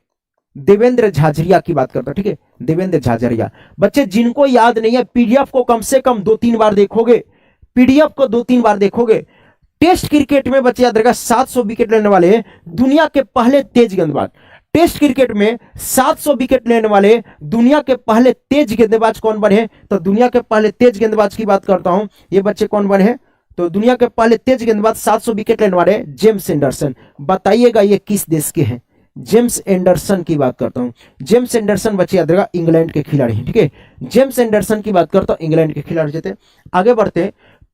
[SPEAKER 1] देवेंद्र झाझरिया की बात करता हूं। ठीक है, देवेंद्र झाझरिया। बच्चे जिनको याद नहीं है, पीडीएफ को कम से कम 2-3 बार देखोगे, पीडीएफ को 2-3 बार देखोगे। टेस्ट क्रिकेट में बच्चे याद रखा, 700 विकेट लेने वाले दुनिया के पहले तेज गेंदबाज। टेस्ट क्रिकेट में 700 विकेट लेने वाले दुनिया के पहले तेज गेंदबाज कौन बने? तो दुनिया के पहले तेज गेंदबाज की बात करता हूं, ये बच्चे कौन बने हैं? तो दुनिया के पहले तेज गेंदबाज 700 विकेट लेने वाले जेम्स एंडरसन। बताइएगा ये किस देश के हैं? जेम्स एंडरसन की बात करता हूं। जेम्स एंडरसन बच्चे याद रखा, इंग्लैंड के खिलाड़ी हैं। ठीक है, जेम्स एंडरसन की बात करता हूं, इंग्लैंड के खिलाड़ी थे। आगे बढ़ते हैं,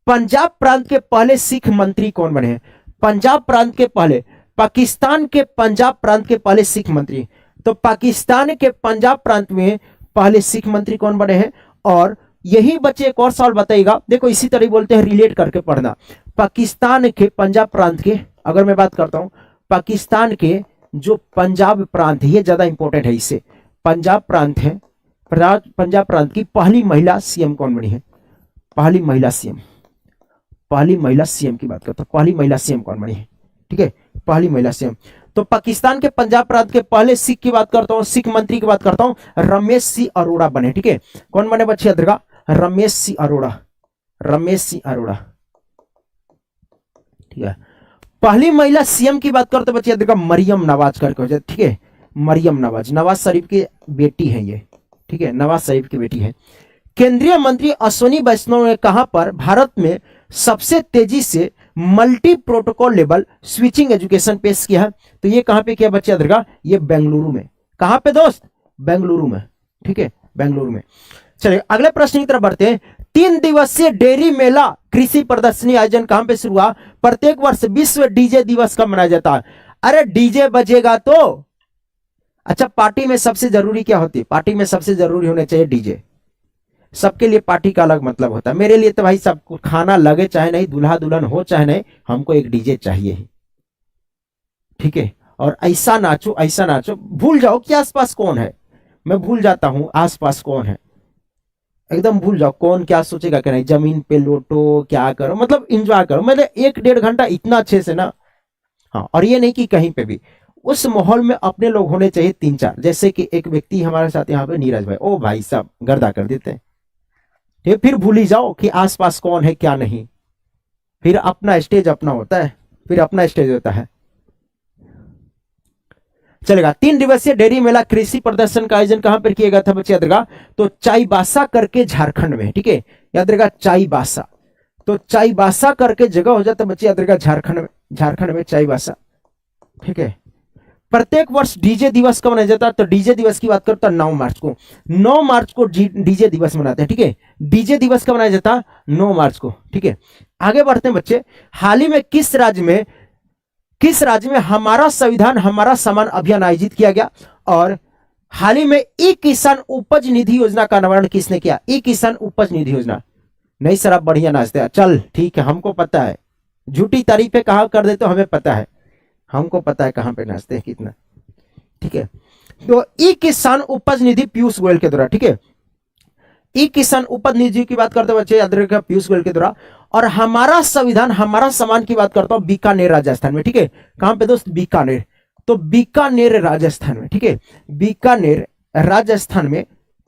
[SPEAKER 1] पंजाब प्रांत के पहले सिख मंत्री कौन बने हैं? पंजाब प्रांत के पहले, पाकिस्तान के पंजाब प्रांत के पहले सिख मंत्री। तो पाकिस्तान के पंजाब प्रांत में पहले सिख मंत्री कौन बने हैं? और यही बच्चे एक और सवाल बताइएगा, देखो इसी तरह बोलते हैं, रिलेट करके पढ़ना। पाकिस्तान के पंजाब प्रांत के, अगर मैं बात करता हूं पाकिस्तान के जो पंजाब प्रांत है, ये ज्यादा इंपॉर्टेंट है, इससे पंजाब प्रांत है, पंजाब प्रांत की पहली महिला सीएम कौन बनी है? पहली महिला सीएम, पहली महिला सीएम की बात करता हूं, पहली महिला सीएम कौन बनी है? ठीक है, पहली महिला सीएम। तो पाकिस्तान के पंजाब प्रांत के पहले सिख की बात करता हूं, सिख मंत्री की बात करता हूं, रमेश सिंह अरोड़ा बने। ठीक है, कौन बने बच्चे? अदरगा रमेश सिंह अरोड़ा, रमेश सिंह अरोड़ा। ठीक है, पहली महिला सीएम की बात करते बच्चे अदरगा मरियम नवाज करके हो जाए। ठीक है, मरियम नवाज, नवाज शरीफ की बेटी है ये। ठीक है, नवाज शरीफ की बेटी है। केंद्रीय मंत्री अश्विनी वैष्णव ने कहां पर भारत में सबसे तेजी से multi protocol level switching education पेश किया है? तो ये कहां पे किया बच्चे अदरगा? ये बेंगलुरु में। कहां पे दोस्त? बेंगलुरु में। ठीक है, बेंगलुरु में। चलिए अगले प्रश्न की तरफ बढ़ते हैं। 3 दिवसीय डेयरी मेला कृषि प्रदर्शनी आयोजन कहां पे शुरू हुआ? प्रत्येक वर्ष विश्व डीजे दिवस कब मनाया जाता है? अरे डीजे बजेगा तो। अच्छा, पार्टी में सबसे जरूरी क्या होती है? पार्टी में सबसे जरूरी होने चाहिए डीजे। सबके लिए पार्टी का अलग मतलब होता है। मेरे लिए तो भाई सबको खाना लगे चाहे नहीं, दूल्हा दुल्हन हो चाहे नहीं, हमको एक डीजे चाहिए ही। ठीक है, और ऐसा नाचो, ऐसा नाचो, भूल जाओ कि आसपास कौन है। मैं भूल जाता हूं आसपास कौन है, एकदम भूल जाओ कौन क्या सोचेगा कि नहीं, जमीन पे लोटो, क्या करो, मतलब इंजॉय करो, मतलब 1-1.5 घंटा इतना अच्छे से ना। हाँ, और ये नहीं कि कहीं पे भी, उस माहौल में अपने लोग होने चाहिए 3-4। जैसे कि एक व्यक्ति हमारे साथ यहाँ पे नीरज भाई, ओ भाई साहब गर्दा कर देते हैं। फिर भूल ही जाओ कि आसपास कौन है क्या नहीं। फिर अपना स्टेज अपना होता है, फिर अपना स्टेज होता है। चलेगा। 3 दिवसीय डेयरी मेला कृषि प्रदर्शन का आयोजन कहां पर किया गया था बच्चे? याद रखा, तो चाईबासा करके झारखंड में। ठीक है, याद रखा चाईबासा। तो चाईबासा करके जगह हो जाता बच्चे, याद रखा झारखंड में, झारखंड में चाईबासा। ठीक है, प्रत्येक वर्ष डीजे दिवस कब मनाया जाता है? तो डीजे दिवस की बात करता है 9 मार्च को। 9 मार्च को डीजे दिवस मनाते हैं। ठीक है, डीजे दिवस कब मनाया जाता है? 9 मार्च को। ठीक है, आगे बढ़ते हैं बच्चे। हाल ही में किस राज्य में हमारा संविधान हमारा सम्मान अभियान आयोजित किया गया? और हाल ही में ई किसान उपज निधि योजना का अनावरण किसने किया? ई किसान उपज निधि योजना। नहीं सर आप बढ़िया नाचते हैं, चल ठीक है, हमको पता है, झूठी तारीफें कहा कर देते हो, हमें पता है, हमको पता है कहां पे नाचते हैं कितना। ठीक है, तो ई किसान उपज निधि पीयूष गोयल के द्वारा। ठीक है, ई किसान उपज निधि की बात करते बच्चे, याद रखिएगा पीयूष गोयल के द्वारा। और हमारा संविधान हमारा सम्मान की बात करता हूं बीकानेर राजस्थान में। ठीक है, कहां पे दोस्त? बीकानेर। तो बीकानेर राजस्थान में। ठीक है, बीकानेर राजस्थान में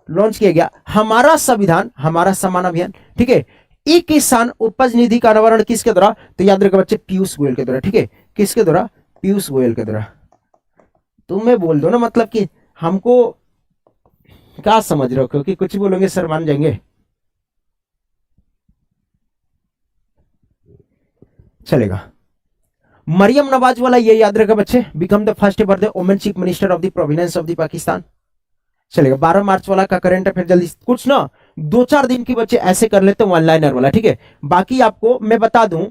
[SPEAKER 1] लॉन्च किया गया हमारा संविधान हमारा सम्मान अभियान। ठीक है, ई किसान उपज निधि का अनावरण किसके द्वारा? तो याद रखिएगा बच्चे पीयूष गोयल के द्वारा। ठीक है, किसके द्वारा? पीयूष गोयल के द्वारा। तुम्हें बोल दो ना, मतलब कि हमको क्या समझ रहे हो, क्योंकि कुछ बोलोगे सर मान जाएंगे। चलेगा। मरियम नवाज वाला ये याद रखा बच्चे, become the first ever the women chief minister of the Providence of the Pakistan. चलेगा। 12 मार्च वाला का करंट अफेयर जल्दी कुछ ना 2-4 दिन की बच्चे ऐसे कर लेते हैं वन लाइनर वाला। ठीक है, बाकी आपको मैं बता दूं,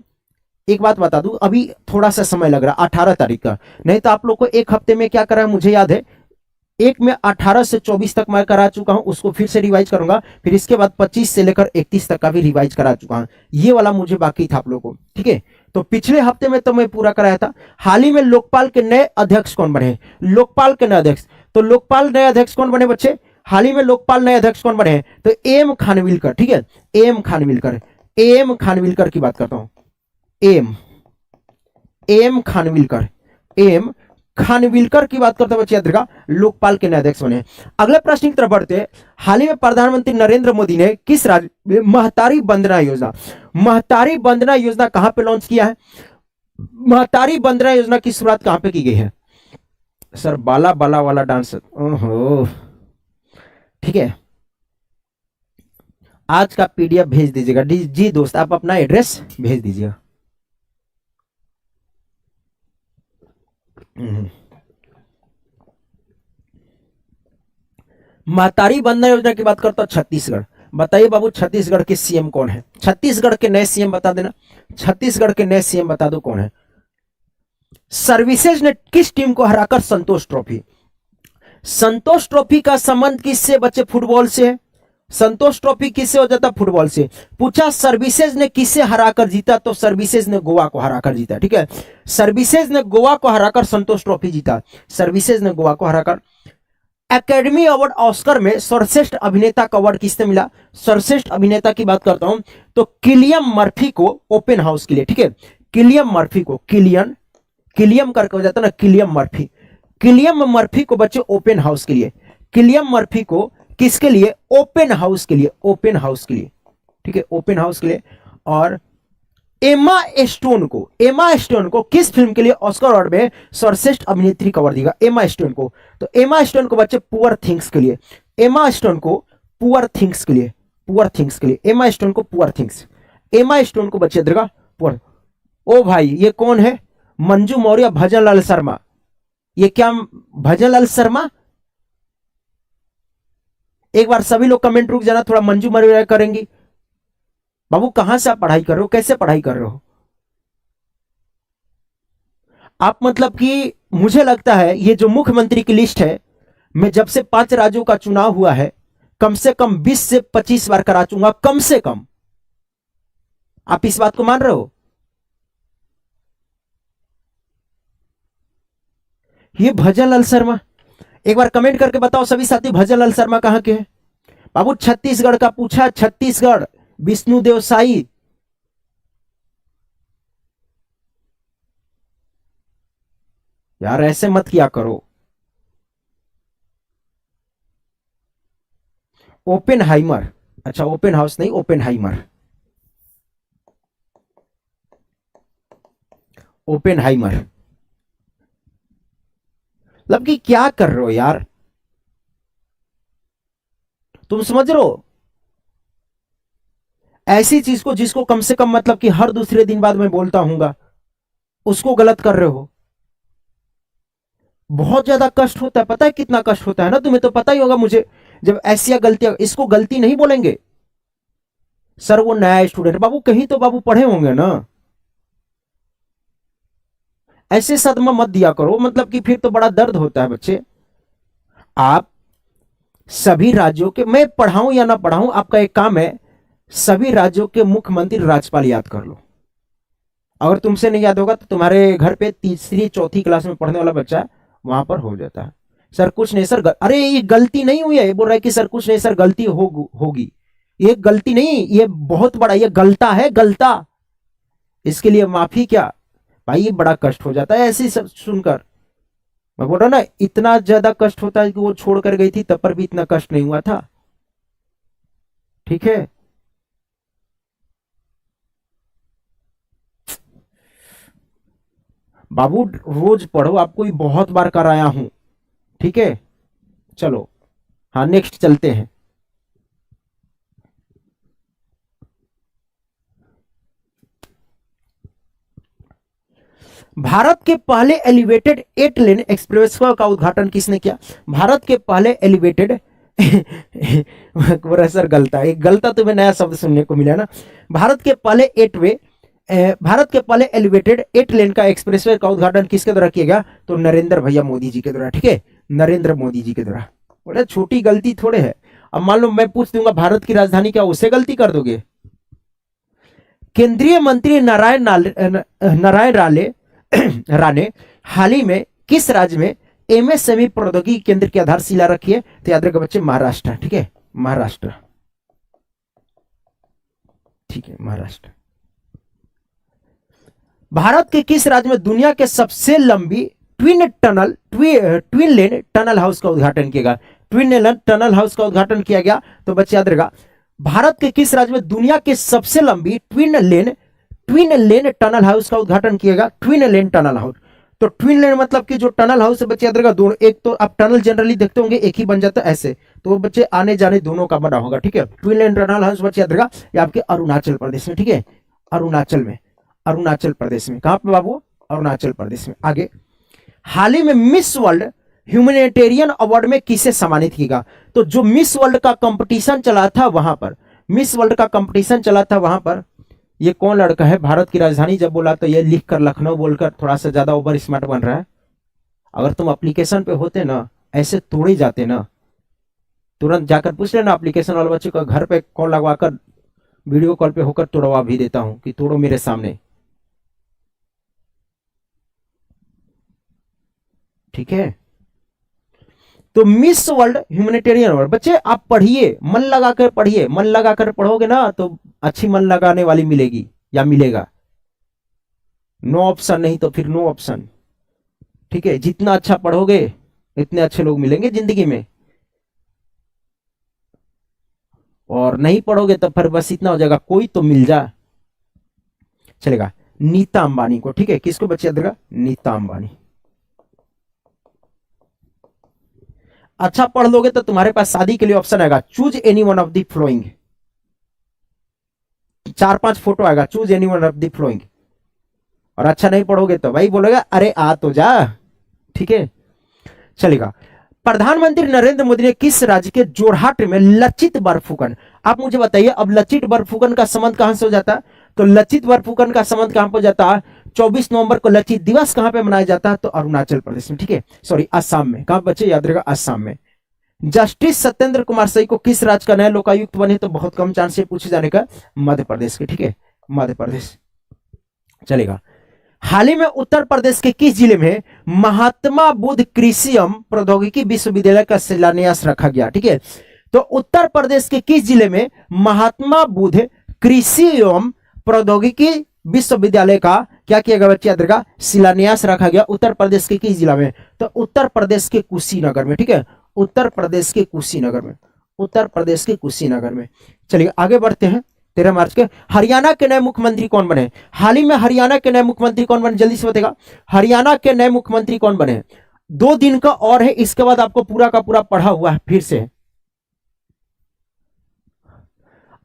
[SPEAKER 1] एक बात बता दूं, अभी थोड़ा सा समय लग रहा है 18 तारीख का, नहीं तो आप लोग को एक हफ्ते में क्या करा है मुझे याद है, एक में 18 से 24 तक मैं करा चुका हूं, उसको फिर से रिवाइज करूंगा, फिर इसके बाद 25 से लेकर 31 तक का भी रिवाइज करा चुका हूं, ये वाला मुझे बाकी था आप लोगों को। ठीक है, तो पिछले हफ्ते में तो मैं पूरा कराया था। हाल ही में लोकपाल के नए अध्यक्ष कौन बने? लोकपाल के नए अध्यक्ष, तो लोकपाल नए अध्यक्ष कौन बने बच्चे? हाल ही में लोकपाल नए अध्यक्ष कौन बने हैं? तो एम खानविलकर। ठीक है, एम खानविलकर, एम खानविलकर की बात करता हूं, एम खानविलकर, एम खानविलकर की बात करते बच्चे याद रखा, लोकपाल के नए अध्यक्ष बने। अगले प्रश्न की तरफ बढ़ते हैं। हाल ही में प्रधानमंत्री नरेंद्र मोदी ने किस राज्य में महतारी वंदना योजना, महतारी वंदना योजना कहां पे लॉन्च किया है? महतारी वंदना योजना की शुरुआत कहां पे की गई है? सर बाला बाला वाला डांस, ओहो ठीक है, आज का पीडीएफ भेज दीजिएगा जी दोस्त, आप अपना एड्रेस भेज दीजिएगा। महतारी वंदना योजना की बात करता हूं छत्तीसगढ़, बताइए बाबू, छत्तीसगढ़ के सीएम कौन है? छत्तीसगढ़ के नए सीएम बता देना, छत्तीसगढ़ के नए सीएम बता दो कौन है। सर्विसेज ने किस टीम को हराकर संतोष ट्रॉफी? संतोष ट्रॉफी का संबंध किससे बच्चे? फुटबॉल से है। संतोष ट्रॉफी किससे हो जाता? फुटबॉल से। पूछा सर्विसेज ने किससे हराकर जीता? तो सर्विसेज ने गोवा को हराकर जीता। ठीक है, सर्विसेज ने गोवा को हराकर संतोष ट्रॉफी जीता। सर्विसेज ने गोवा को हराकर। एकेडमी अवार्ड ऑस्कर में सर्वश्रेष्ठ अभिनेता का अवार्ड किसने मिला? सर्वश्रेष्ठ अभिनेता की बात करता हूं तो किलियन मर्फी को ओपन हाउस के लिए। ठीक है, किलियन मर्फी को, किलियम करके हो जाता ना, किलियन मर्फी, किलियन मर्फी को बच्चे ओपन हाउस के लिए। किलियन मर्फी को किसके लिए? ओपन हाउस के लिए, ओपन हाउस के लिए। ठीक है, ओपन हाउस के लिए। और एमा स्टोन को किस फिल्म के लिए ऑस्कर अवार्ड में सर्वश्रेष्ठ अभिनेत्री का अवार्ड देगा? एमा स्टोन को। तो एमा स्टोन को बच्चे पुअर थिंग्स के लिए, एमा स्टोन को पुअर थिंग्स के लिए, पुअर थिंग्स के लिए, एमा स्टोन को पुअर थिंग्स, एमा स्टोन को बच्चे देगा पुअर। ओ भाई ये कौन है? मंजू मौर्य, भजन लाल शर्मा। ये क्या भजन लाल शर्मा? एक बार सभी लोग कमेंट रुक जाना, थोड़ा मंजू मौर्य करेंगी। बाबू कहां से आप पढ़ाई कर रहे हो? कैसे पढ़ाई कर रहे हो आप? मतलब कि मुझे लगता है ये जो मुख्यमंत्री की लिस्ट है, मैं जब से 5 राज्यों का चुनाव हुआ है कम से कम 20 से 25 बार करा चूंगा, कम से कम। आप इस बात को मान रहे हो? ये भजन लाल शर्मा, एक बार कमेंट करके बताओ सभी साथी, भजन लाल शर्मा कहां के हैं? बाबू छत्तीसगढ़ का पूछा, छत्तीसगढ़, विष्णुदेव साई। यार ऐसे मत किया करो। ओपेनहाइमर, अच्छा ओपन हाउस नहीं, ओपेनहाइमर, ओपेनहाइमर। मतलब कि क्या कर रहे हो यार, तुम समझ रहे हो? ऐसी चीज को जिसको कम से कम मतलब कि हर दूसरे दिन बाद मैं बोलता हूंगा, उसको गलत कर रहे हो। बहुत ज्यादा कष्ट होता है, पता है कितना कष्ट होता है ना? तुम्हें तो पता ही होगा मुझे, जब ऐसी गलतियां, इसको गलती नहीं बोलेंगे सर, वो नया स्टूडेंट। बाबू कहीं तो बाबू पढ़े होंगे ना, ऐसे सदमा मत दिया करो, मतलब कि फिर तो बड़ा दर्द होता है बच्चे। आप सभी राज्यों के, मैं पढ़ाऊं या ना पढ़ाऊं, आपका एक काम है, सभी राज्यों के मुख्यमंत्री राज्यपाल याद कर लो। अगर तुमसे नहीं याद होगा तो तुम्हारे घर पे तीसरी चौथी क्लास में पढ़ने वाला बच्चा वहां पर हो जाता है। सर कुछ नहीं सर, अरे ये गलती नहीं हुई है, ये बोल रहा है कि सर कुछ नहीं सर, गलती होगी। ये गलती नहीं, ये बहुत बड़ा, ये गलता है, गलता। इसके लिए माफी क्या भाई, ये बड़ा कष्ट हो जाता है ऐसे सब सुनकर। मैं बोल रहा ना, इतना ज्यादा कष्ट होता है कि वो छोड़ कर गई थी तब पर भी इतना कष्ट नहीं हुआ था। ठीक है, बाबू रोज पढ़ो, आपको भी बहुत बार कराया हूं। ठीक है, चलो हाँ नेक्स्ट चलते हैं। भारत के पहले एलिवेटेड 8 लेन एक्सप्रेस का उद्घाटन किसने किया? भारत के पहले एलिवेटेड सर गलता, एक गलता तुम्हें नया शब्द सुनने को मिला ना। भारत के पहले एलिवेटेड 8 लेन का एक्सप्रेसवे का उद्घाटन किसके द्वारा किया गया? तो नरेंद्र भैया मोदी जी के द्वारा। ठीक है, नरेंद्र मोदी जी के द्वारा। बोले छोटी गलती थोड़े है। अब मान लो मैं पूछ दूंगा भारत की राजधानी क्या, उससे गलती कर दोगे? केंद्रीय मंत्री नारायण राणे हाल ही में किस राज्य में एमएसएमई प्रौद्योगिकी केंद्र की आधारशिला रखी है? तो याद रखो बच्चे, महाराष्ट्र। ठीक है, महाराष्ट्र। ठीक है, महाराष्ट्र। भारत के किस राज्य में दुनिया के सबसे लंबी ट्विन लेन टनल हाउस का उद्घाटन किया गया? ट्विन लेन टनल हाउस का उद्घाटन किया गया। तो बच्चे याद रखेगा, भारत के किस राज्य में दुनिया के सबसे लंबी ट्विन लेन टनल हाउस का उद्घाटन किया गया? ट्विन लेन टनल हाउस। तो ट्विन लेन मतलब कि जो टनल हाउस है बच्चे याद रखेगा, दोनों, एक तो आप टनल जनरली देखते होंगे एक ही बन जाता है ऐसे, तो बच्चे आने जाने दोनों का बना होगा। ठीक है, ट्विन लेन टनल हाउस बच्चे याद रखेगा, ये आपके अरुणाचल प्रदेश में। ठीक है, अरुणाचल प्रदेश में। कहां पे बाबू? अरुणाचल प्रदेश में। आगे, हाल ही में मिस वर्ल्ड ह्यूमैनिटेरियन अवार्ड में किसे सम्मानित किया? तो जो मिस वर्ल्ड का कंपटीशन चला था वहां पर, मिस वर्ल्ड का कंपटीशन चला था वहां पर, ये कौन लड़का है? भारत की राजधानी जब बोला तो ये लिखकर लखनऊ बोलकर थोड़ा सा ज्यादा ओवर स्मार्ट बन रहा है। अगर तुम एप्लीकेशन पे होते ना, ऐसे तोड़े जाते ना, तुरंत जाकर पूछ लेना एप्लीकेशन वाले बच्चे को, घर पे कॉल लगवाकर वीडियो कॉल पे होकर तोड़वा भी देता हूं कि तोड़ो मेरे सामने, ठीक है। तो मिस वर्ल्ड ह्यूमैनिटेरियन अवार्ड, बच्चे आप पढ़िए, मन लगाकर पढ़िए, मन लगाकर पढ़ोगे ना तो अच्छी मन लगाने वाली मिलेगी या मिलेगा। नो ऑप्शन नहीं तो फिर नो ऑप्शन, ठीक है। जितना अच्छा पढ़ोगे इतने अच्छे लोग मिलेंगे जिंदगी में, और नहीं पढ़ोगे तो फिर बस इतना हो जाएगा, कोई तो मिल जा चलेगा। नीता अंबानी को, ठीक है, किसको बच्चे याद रखा? नीता अंबानी। अच्छा पढ़ लोगे तो तुम्हारे पास शादी के लिए ऑप्शन आएगा, choose any one of the following, 4-5 photo आएगा, choose any one of the following. और अच्छा नहीं पढ़ोगे तो भाई बोलेगा अरे आ तो जा, ठीक है, चलेगा। प्रधानमंत्री नरेंद्र मोदी ने किस राज्य के जोरहाट में लचित बरफुकन, आप मुझे बताइए, अब लचित बरफुकन का संबंध कहां से हो जाता है? तो लचित बरफुकन का संबंध कहां पर हो जाता है? 24 नवंबर को लचित दिवस कहां पे मनाया जाता है? तो अरुणाचल प्रदेश में, ठीक है, सॉरी असम में। कहां बच्चे याद रखेगा? असम में। जस्टिस सत्येंद्र कुमार सही को किस राज्य का नया लोकायुक्त बने? तो बहुत कम चांस है पूछे जाने का, मध्य प्रदेश के, ठीक है, मध्य प्रदेश, चलेगा। हाल ही में उत्तर प्रदेश के किस जिले में महात्मा बुद्ध कृषि एवं प्रौद्योगिकी विश्वविद्यालय का शिलान्यास रखा गया? ठीक है, तो उत्तर प्रदेश के किस जिले में महात्मा बुद्ध कृषि एवं प्रौद्योगिकी विश्वविद्यालय का क्या किया गया बच्चे याद रखा? शिलान्यास रखा गया। उत्तर प्रदेश के किस जिला में? तो उत्तर प्रदेश के कुशीनगर में, ठीक है, उत्तर प्रदेश के कुशीनगर में, उत्तर प्रदेश के कुशीनगर में। चलिए आगे बढ़ते हैं। 13 मार्च के हरियाणा के नए मुख्यमंत्री कौन बने? हाल ही में हरियाणा के नए मुख्यमंत्री कौन बने? जल्दी से बताएगा, हरियाणा के नए मुख्यमंत्री कौन बने? 2 दिन का और है, इसके बाद आपको पूरा का पूरा पढ़ा हुआ है फिर से।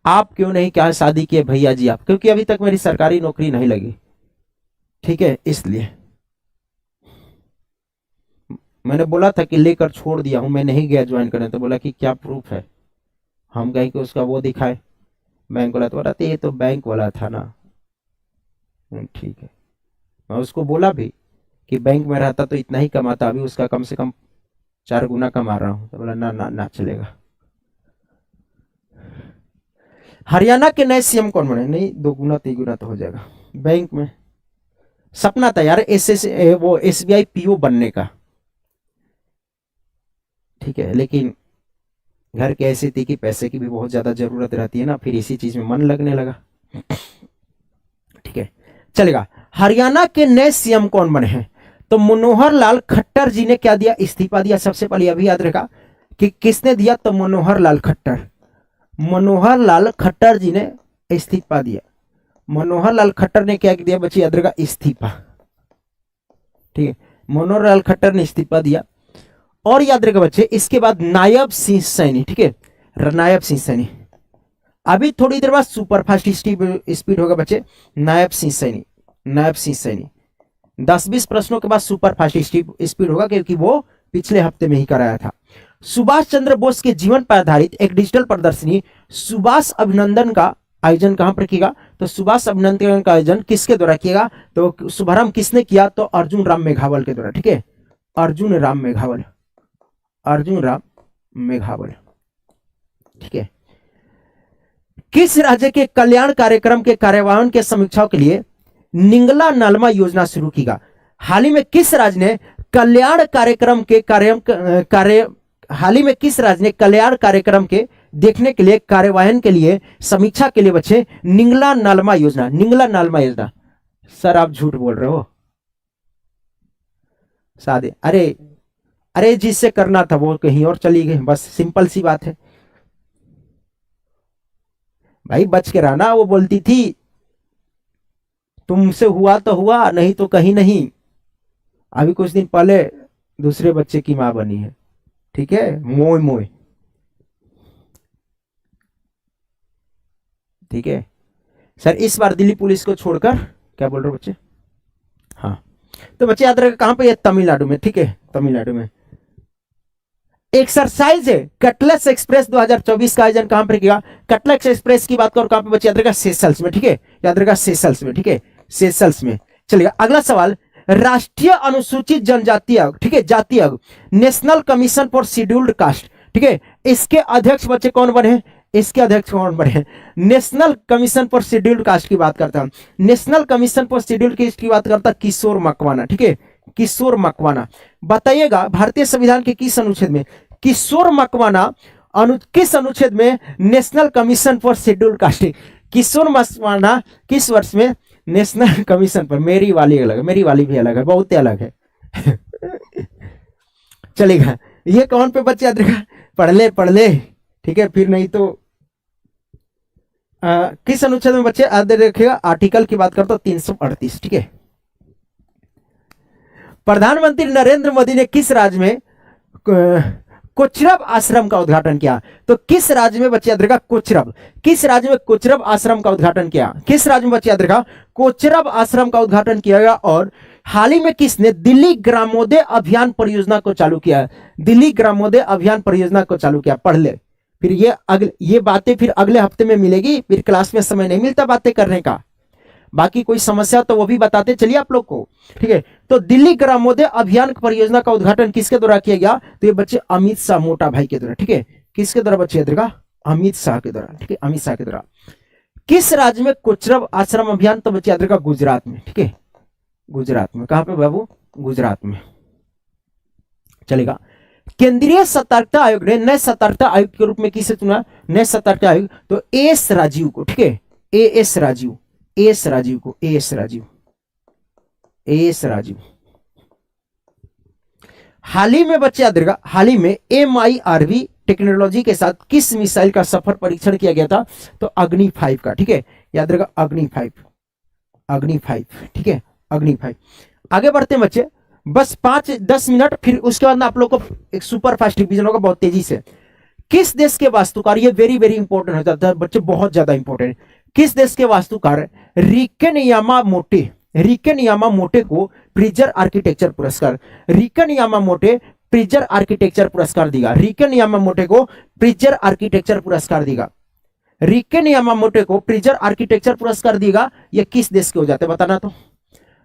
[SPEAKER 1] आप क्यों नहीं क्या शादी किए भैया जी आप? क्योंकि अभी तक मेरी सरकारी नौकरी नहीं लगी, ठीक है, इसलिए मैंने बोला था कि लेकर छोड़ दिया हूं, मैं नहीं गया ज्वाइन करने। तो बोला कि क्या प्रूफ है? हम कहीं कि उसका वो दिखाए बैंक वाला। तो बोला ये तो बैंक वाला था ना, ठीक है। मैं उसको बोला भी कि बैंक में रहता तो इतना ही कमाता, अभी उसका कम से कम 4 गुना कमा रहा हूं। तो बोला ना ना ना चलेगा। हरियाणा के नए सीएम कौन बने? नहीं 2 गुना 3 गुना तो हो जाएगा। बैंक में सपना था यार वो एसबीआई पीओ बनने का, ठीक है, लेकिन घर की ऐसी थी कि पैसे की भी बहुत ज्यादा जरूरत रहती है ना, फिर इसी चीज में मन लगने लगा, ठीक है, चलेगा। हरियाणा के नए सीएम कौन बने हैं? तो मनोहर लाल खट्टर जी ने क्या दिया? इस्तीफा दिया। सबसे पहले अभी याद रखा कि किसने दिया? तो मनोहर लाल खट्टर, मनोहर लाल खट्टर जी ने इस्तीफा दिया। मनोहर लाल खट्टर ने क्या दिया बच्चे याद रखा? इस्तीफा, ठीक है, मनोहर लाल खट्टर ने इस्तीफा दिया। और याद रखा बच्चे इसके बाद नायब सिंह सैनी, ठीक है, नायब सिंह सैनी। अभी थोड़ी देर बाद सुपर फास्ट स्पीड होगा बच्चे, नायब सिंह सैनी, नायब सिंह सैनी। 10-20 प्रश्नों के बाद सुपर फास्ट स्पीड होगा, क्योंकि वो पिछले हफ्ते में ही कराया था। सुभाष चंद्र बोस के जीवन पर आधारित एक डिजिटल प्रदर्शनी सुभाष अभिनंदन का आयोजन कहां पर किया? तो सुभाष अभिनंदन का आयोजन किसके द्वारा किया? तो शुभारंभ किसने किया? तो अर्जुन राम मेघावल के द्वारा, ठीक है, अर्जुन राम मेघावल, अर्जुन राम मेघावल, ठीक है। किस राज्य के कल्याण कार्यक्रम के कार्यान्वयन के समीक्षाओं के लिए निंगला नालमा योजना शुरू की गई? हाल ही में किस राज्य ने कल्याण कार्यक्रम के हाल ही में किस राज्य ने कल्याण कार्यक्रम के देखने के लिए कार्यान्वयन के लिए समीक्षा के लिए बच्चे निंगला नालमा योजना, निंगला नालमा योजना? सर आप झूठ बोल रहे हो सादे, अरे जिससे करना था वो कहीं और चली गई, बस सिंपल सी बात है भाई, बच के रहना। वो बोलती थी तुमसे हुआ तो हुआ, नहीं तो कहीं नहीं। अभी कुछ दिन पहले दूसरे बच्चे की मां बनी है, ठीक है, मोय मोय, ठीक है। सर इस बार दिल्ली पुलिस को छोड़कर, क्या बोल रहे हो बच्चे? हाँ, तो बच्चे याद रखें कहां पे? तमिलनाडु में, ठीक है, तमिलनाडु में। एक्सरसाइज है कटलेस एक्सप्रेस 2024 का आयोजन कहां पर किया? कटलेस एक्सप्रेस की बात करो कहां पे बच्चे? याद रखा सेशल्स में, ठीक है, याद रखा सेशल्स में, ठीक है, सेशल्स में। चलिए अगला सवाल, राष्ट्रीय अनुसूचित जनजाति आयोग, ठीक है, जाति आयोग, national commission for scheduled cast, ठीक है, इसके अध्यक्ष बच्चे कौन बने? इसके अध्यक्ष कौन बने? National commission for scheduled cast की बात करता हूं, national commission for scheduled cast की बात करता किशोर मकवाना, ठीक है, किशोर मकवाना। बताइएगा भारतीय संविधान के किस अनुच्छेद में किशोर मकवाना किस अनुच्छेद में national commission for scheduled caste? Kishore Makwana किस वर्ष में नेशनल कमीशन पर? मेरी वाली अलग है, मेरी वाली भी अलग है, बहुत ही अलग है। चलेगा, ये कौन पे बच्चे याद रखा? पढ़ ले, ठीक है, फिर नहीं तो किस अनुच्छेद में बच्चे याद रखिएगा? आर्टिकल की बात करता हूं 338, ठीक है। प्रधानमंत्री नरेंद्र मोदी ने किस राज्य में कोचरब आश्रम का उद्घाटन किया? तो किस राज्य में बच्चे याद रखा? कोचरब। किस राज्य में कोचरब आश्रम का उद्घाटन किया? किस राज्य में बच्चे याद रखा? कोचरब आश्रम का उद्घाटन किया गया। और हाल ही में किसने दिल्ली ग्रामोदय अभियान परियोजना को चालू किया? दिल्ली ग्रामोदय अभियान परियोजना को चालू किया। पढ़ ले, फिर ये बातें फिर अगले हफ्ते में मिलेगी, फिर क्लास में समय नहीं मिलता बातें करने का। बाकी कोई समस्या तो वो भी बताते चलिए आप लोग को, ठीक है। तो दिल्ली ग्रामोदय अभियान परियोजना का उद्घाटन किसके द्वारा किया गया? तो ये बच्चे अमित शाह मोटा भाई के द्वारा, ठीक है। किसके द्वारा बच्चे याद रखा? अमित शाह के द्वारा, ठीक है, अमित शाह के द्वारा। किस राज्य में कोचरब आश्रम अभियान? तो बच्चे याद रखा गुजरात में, ठीक है, गुजरात में। कहां पे बाबू? गुजरात में। चलेगा। केंद्रीय सतर्कता आयोग ने नए सतर्कता आयुक्त के रूप में किसे चुना? नए सतर्कता आयुक्त तो एस राजीव को, ठीक है, एस राजीव, एस राजीव को, एस राजीव, एस राजीव। हाल ही में बच्चे याद रखा, हाल ही में MIRV टेक्नोलॉजी के साथ किस मिसाइल का सफल परीक्षण किया गया था? तो अग्नि 5 का, ठीक है, याद रखा अग्नि 5, अग्नि 5, ठीक है, अग्नि 5। आगे बढ़ते हैं बच्चे, बस 5-10 मिनट, फिर उसके बाद आप लोग को एक सुपर फास्ट रिवीजन होगा बहुत तेजी से। किस देश के वास्तुकार, ये वेरी वेरी इंपॉर्टेंट हो जाता है बच्चे, बहुत ज्यादा इंपॉर्टेंट। किस देश के वास्तुकार रिकेन यामामोटे, रिकेन यामामोटे को प्रिजर आर्किटेक्चर पुरस्कार, रिकेन यामामोटे प्रिजर आर्किटेक्चर पुरस्कार देगा, रिकेन यामामोटे को प्रिजर आर्किटेक्चर पुरस्कार देगा, रिकेन यामामोटे को प्रिजर आर्किटेक्चर पुरस्कार देगा। ये किस देश के हो जाते बताना। तो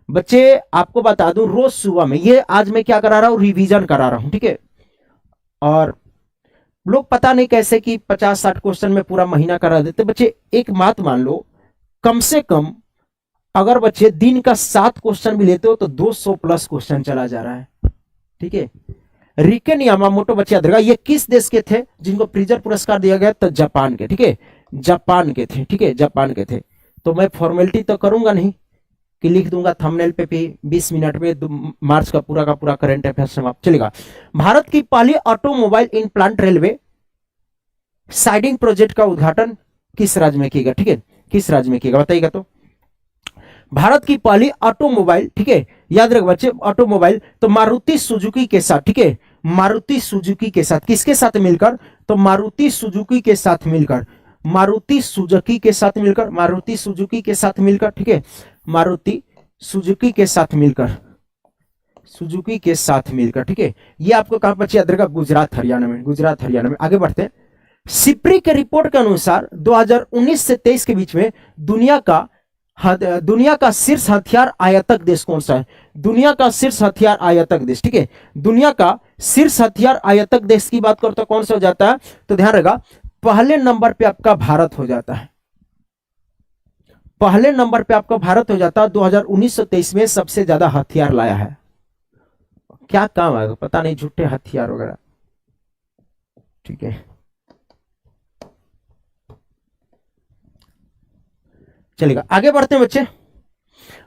[SPEAKER 1] बच्चे आपको बता दूं, रोज सुबह में, ये आज मैं क्या करा रहा हूं? रिवीजन करा रहा हूं, ठीक है। और लोग पता नहीं कैसे कि 50-60 क्वेश्चन में पूरा महीना करा देते। बच्चे एक बात मान लो, कम से कम अगर बच्चे दिन का 7 क्वेश्चन भी लेते हो तो 200 प्लस क्वेश्चन चला जा रहा है, ठीक है। रिकेन यामामोटो बच्चे याद रखा, ये किस देश के थे जिनको प्रिजर पुरस्कार दिया गया? तो जापान के, ठीक है, जापान के थे, ठीक है, जापान के थे। तो मैं फॉर्मेलिटी तो करूंगा नहीं कि लिख दूंगा थंबनेल पे भी 20 मिनट में मार्च का पूरा करंट अफेयर समाप्त। चलेगा। भारत की पहली automobile in plant railway siding project का उद्घाटन किस राज्य में किया गया? ठीक है, किस राज्य में किया गया बताइएगा। तो भारत की पहली ऑटोमोबाइल, ठीक है, याद रख बच्चे, ऑटोमोबाइल तो मारुति सुजुकी के साथ, ठीक है, मारुति सुजुकी के साथ, किसके साथ मिलकर? तो मारुति सुजुकी के साथ मिलकर, मारुति सुजुकी के साथ मिलकर, मारुति सुजुकी के साथ मिलकर, ठीक है, मारुति सुजुकी के साथ मिलकर, सुजुकी के साथ मिलकर, ठीक है। ये आपको कहां बच्चे याद रखा? गुजरात हरियाणा में, गुजरात हरियाणा में। आगे बढ़ते हैं। सिप्री के रिपोर्ट के अनुसार 2019 से 23 के बीच में दुनिया का शीर्ष हथियार आयातक देश कौन सा है? दुनिया का शीर्ष हथियार आयातक देश, ठीक है, दुनिया का शीर्ष हथियार आयातक देश की बात करते कौन सा हो जाता है? तो ध्यान रखा, पहले नंबर पे आपका भारत हो जाता है, पहले नंबर पे आपका भारत हो जाता है। 2019 से 23 में सबसे ज्यादा हथियार लाया है। क्या काम है पता नहीं, झूठे हथियार वगैरह, ठीक है। चलेगा, आगे बढ़ते हैं बच्चे।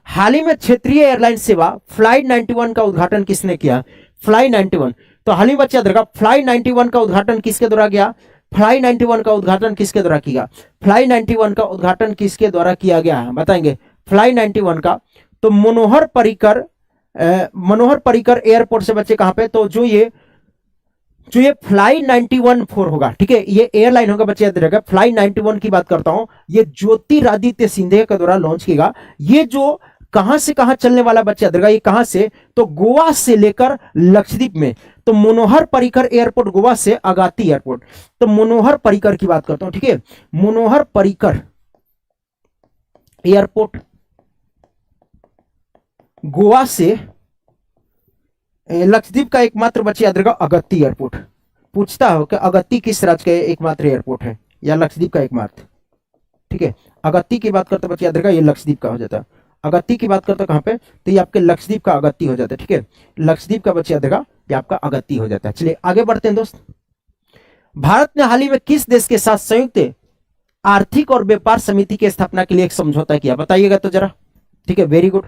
[SPEAKER 1] हाल ही में क्षेत्रीय एयरलाइन सेवा फ्लाइट 91 का उद्घाटन किसने किया? फ्लाई 91। तो हाल ही बच्चे याद रखा, फ्लाई 91 का उद्घाटन किसके द्वारा किया? फ्लाई 91 का उद्घाटन किसके द्वारा किया? फ्लाई 91 का उद्घाटन किसके द्वारा किया गया है बताएंगे? फ्लाई 91 का तो मनोहर पर्रिकर एयरपोर्ट से बच्चे कहां पे? तो जो ये फ्लाई 91 होगा, ठीक है, ये एयरलाइन होगा बच्चे याद रखा। फ्लाई 91 की बात करता हूं, ये ज्योतिरादित्य सिंधिया के द्वारा लॉन्च किया। ये जो कहां से कहां चलने वाला बच्चा दरगाह, ये कहां से, तो गोवा से लेकर लक्षद्वीप में। तो मनोहर पर्रिकर एयरपोर्ट गोवा से अगाती एयरपोर्ट। तो मनोहर पर्रिकर की बात करता हूं, ठीक है, मनोहर पर्रिकर एयरपोर्ट गोवा से लक्षद्वीप का एकमात्र बच्चा याद रखा अगत्ती एयरपोर्ट। पूछता हो कि अगत्ती किस राज्य का एकमात्र एयरपोर्ट है या लक्षद्वीप का एकमात्र, ठीक है। अगत्ती की बात करते बच्चे याद रखा ये लक्षद्वीप का हो जाता है। अगत्ती की बात करते कहां पे, तो ये आपके लक्षद्वीप का अगत्ती हो जाता है, ठीक है। लक्षद्वीप का बच्चे याद रखा ये आपका अगत्ती हो जाता है। चलिए आगे बढ़ते हैं दोस्त। भारत ने हाल ही में किस देश के साथ संयुक्त आर्थिक और व्यापार समिति की स्थापना के लिए एक समझौता किया, बताइएगा तो जरा, ठीक है, वेरी गुड।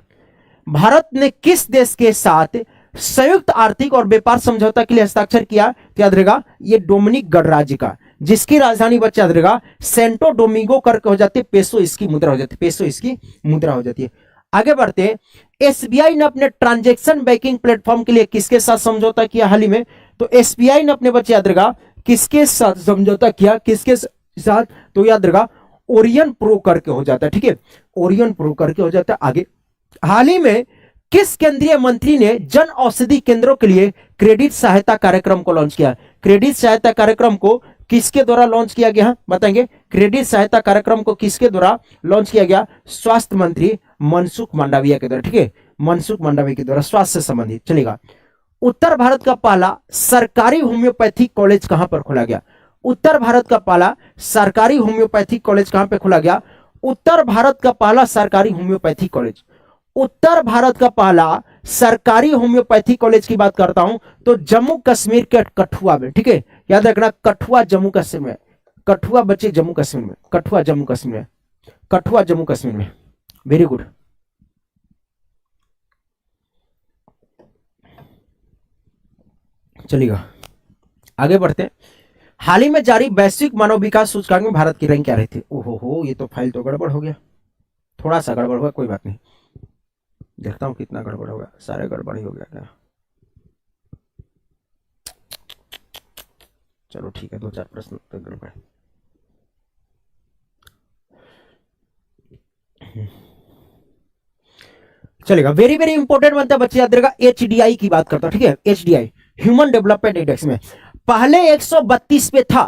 [SPEAKER 1] भारत ने किस देश के साथ संयुक्त आर्थिक और व्यापार समझौता के लिए हस्ताक्षर किया, याद रहेगा ये डोमिनिक गणराज्य का, जिसकी राजधानी बच्चा याद रहेगा सेंटो डोमिंगो करके हो जाती है, पेसो इसकी मुद्रा हो जाती है, पेसो इसकी मुद्रा हो जाती है। आगे बढ़ते हैं। एसबीआई ने अपने ट्रांजैक्शन बैंकिंग प्लेटफॉर्म के लिए किसके साथ समझौता किया हाल ही में, तो एसबीआई ने अपने बच्चे याद रहेगा किसके साथ समझौता किया, किसके साथ, तो याद रहेगा ओरियन प्रो करके हो जाता है, ठीक है, ओरियन प्रो करके हो जाता है। आगे, हाल ही में किस केंद्रीय मंत्री ने जन औषधि केंद्रों के लिए क्रेडिट सहायता कार्यक्रम को लॉन्च किया, क्रेडिट सहायता कार्यक्रम को किसके द्वारा लॉन्च किया गया, बताएंगे, क्रेडिट सहायता कार्यक्रम को किसके द्वारा लॉन्च किया गया, स्वास्थ्य मंत्री मनसुख मांडविया के द्वारा, ठीक है, मनसुख मांडविया के द्वारा स्वास्थ्य से संबंधित। चलेगा, उत्तर भारत का पहला सरकारी होम्योपैथिक कॉलेज कहां पर खोला गया, उत्तर भारत का पहला सरकारी होम्योपैथिक कॉलेज कहां पर खोला गया, उत्तर भारत का पहला सरकारी होम्योपैथिक कॉलेज, उत्तर भारत का पहला सरकारी होम्योपैथी कॉलेज की बात करता हूं तो जम्मू कश्मीर के कठुआ में, ठीक है, याद रखना कठुआ जम्मू कश्मीर में, कठुआ बच्चे जम्मू कश्मीर में, कठुआ जम्मू कश्मीर में, कठुआ जम्मू कश्मीर में, वेरी गुड। चलिएगा आगे बढ़ते हैं। हाल ही में जारी वैश्विक मानव विकास सूचकांक में भारत की रैंक क्या रही थी, ओहो हो, ये तो फाइल तो गड़बड़ हो गया, थोड़ा सा गड़बड़ हुआ, कोई बात नहीं, देखता हूं कितना गड़बड़ होगा, सारे गड़बड़ ही हो गया क्या, चलो ठीक है, 2-4 प्रश्न तो गड़बड़। चलेगा, वेरी वेरी इंपॉर्टेंट बनता है बच्चे, याद रखेगा एचडीआई की बात करता हूं, ठीक है, एचडीआई ह्यूमन डेवलपमेंट इंडेक्स में पहले 132 पे था,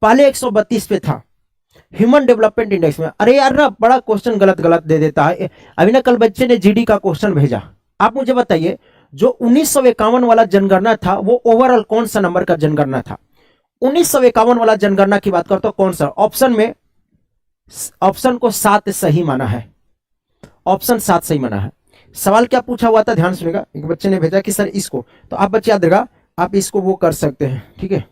[SPEAKER 1] पहले 132 पे था ह्यूमन डेवलपमेंट इंडेक्स में। अरे यार ना बड़ा क्वेश्चन गलत गलत दे देता है। अभी ना कल बच्चे ने जीडी का क्वेश्चन भेजा, आप मुझे बताइए जो 1951 वाला जनगणना था वो ओवरऑल कौन सा नंबर का जनगणना था, 1951 वाला जनगणना की बात करता हूं कौन सा, ऑप्शन में, ऑप्शन को 7 सही माना है, ऑप्शन 7 सही माना है। सवाल क्या पूछा हुआ था ध्यान सुनेगा, एक बच्चे ने भेजा कि सर इसको, तो आप बच्चे याद रखेगा आप इसको वो कर सकते हैं, ठीक है,